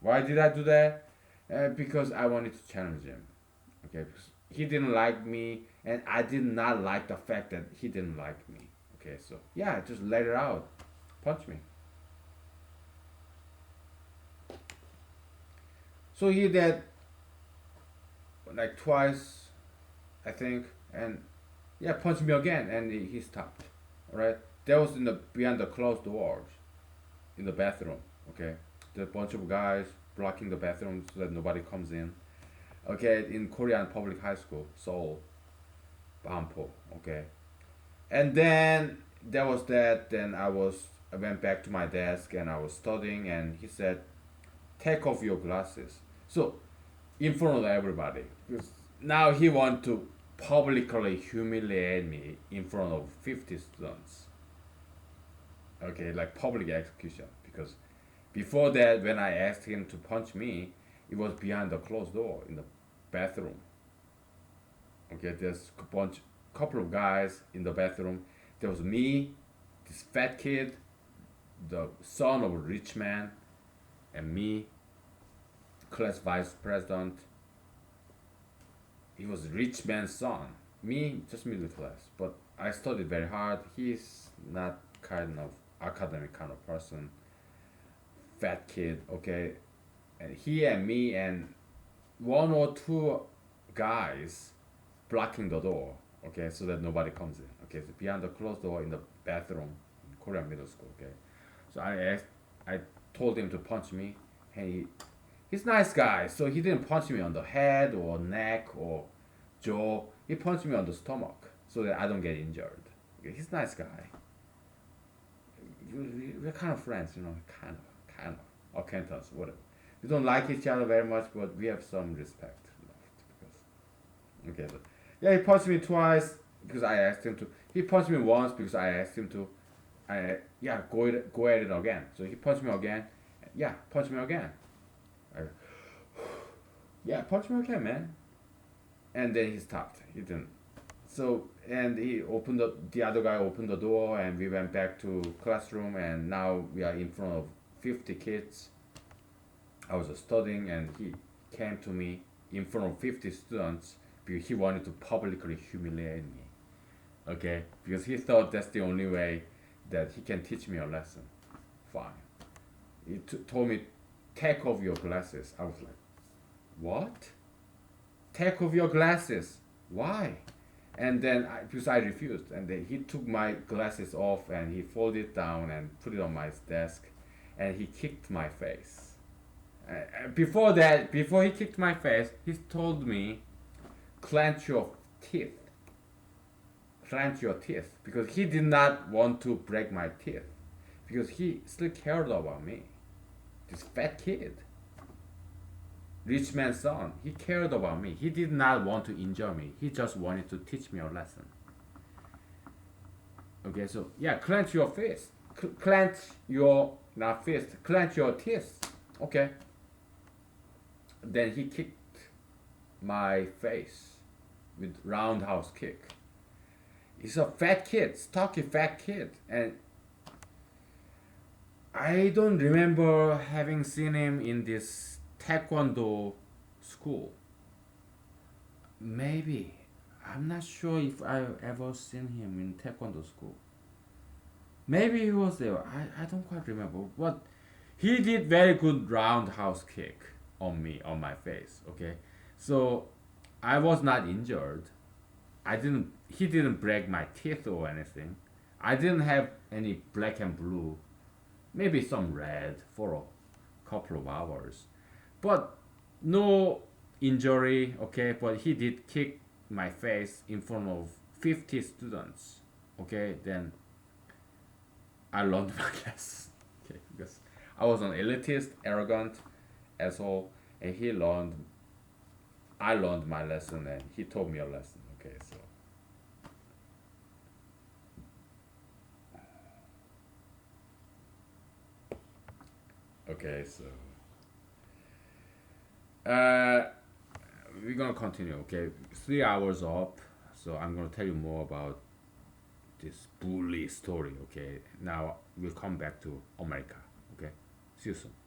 Why did I do that? Because I wanted to challenge him. Okay, because he didn't like me, and I did not like the fact that he didn't like me. Okay, so yeah, just let it out. Punch me. So he did like twice, I think, and yeah, punched me again, and he stopped. All right, that was in the behind the closed doors in the bathroom. Okay, the bunch of guys blocking the bathroom so that nobody comes in. Okay, in Korean public high school, Seoul, Bampo. Okay, and then that was that. Then I went back to my desk and I was studying, and he said, "Take off your glasses." So in front of everybody, because now he want to publicly humiliate me in front of 50 students. Okay, like public execution. Because before that, when I asked him to punch me, it was behind the closed door in the bathroom. Okay, there's couple of guys in the bathroom. There was me, this fat kid, the son of a rich man, and me, class vice president. He was a rich man's son. Me, just middle class. But I studied very hard. He's not kind of academic kind of person. Fat kid, okay. And he and me and one or two guys blocking the door, okay, so that nobody comes in. Okay, so behind the closed door in the bathroom in Korean middle school, okay. So I told him to punch me. Hey, he's a nice guy, so he didn't punch me on the head or neck or jaw. He punched me on the stomach so that I don't get injured. Okay, he's a nice guy. We're kind of friends, kind of acquaintance, whatever. We don't like each other very much, but we have some respect left. Because okay, so, yeah, he punched me twice because I asked him to. He punched me once because I asked him to. Yeah, go at it again. So he punched me again. Yeah, punch me again. I, yeah, punch me again, man. And then he stopped. He didn't. So and the other guy opened the door, and we went back to classroom, and now we are in front of 50 kids. I was studying, and he came to me in front of 50 students because he wanted to publicly humiliate me. Okay, because he thought that's the only way that he can teach me a lesson. Fine. He told me, take off your glasses. I was like, what? Take off your glasses. Why? And then because I refused, and then he took my glasses off and he folded it down and put it on my desk, and he kicked my face. Before he kicked my face, he told me, clench your teeth. Clench your teeth. Because he did not want to break my teeth. Because he still cared about me. This fat kid. Rich man's son. He cared about me. He did not want to injure me. He just wanted to teach me a lesson. Okay, so yeah, clench your fist. Clench your, not fist, clench your teeth. Okay. Then he kicked my face with roundhouse kick. He's a fat kid, stocky fat kid, and I don't remember having seen him in this taekwondo school. Maybe I'm not sure if I ever seen him in taekwondo school. Maybe he was there. I don't quite remember. But he did very good roundhouse kick on me, on my face. Okay, so I was not injured. I didn't. He didn't break my teeth or anything. I didn't have any black and blue. Maybe some red for a couple of hours, but no injury. Okay, but he did kick my face in front of 50 students. Okay, then I learned my lesson. Okay, because I was an elitist, arrogant asshole, and he learned. I learned my lesson, and he taught me a lesson. Okay, so okay, so uh, we're gonna continue. Okay, 3 hours up, so I'm gonna tell you more about this bully story. Okay, now we'll come back to America. Okay, see you soon.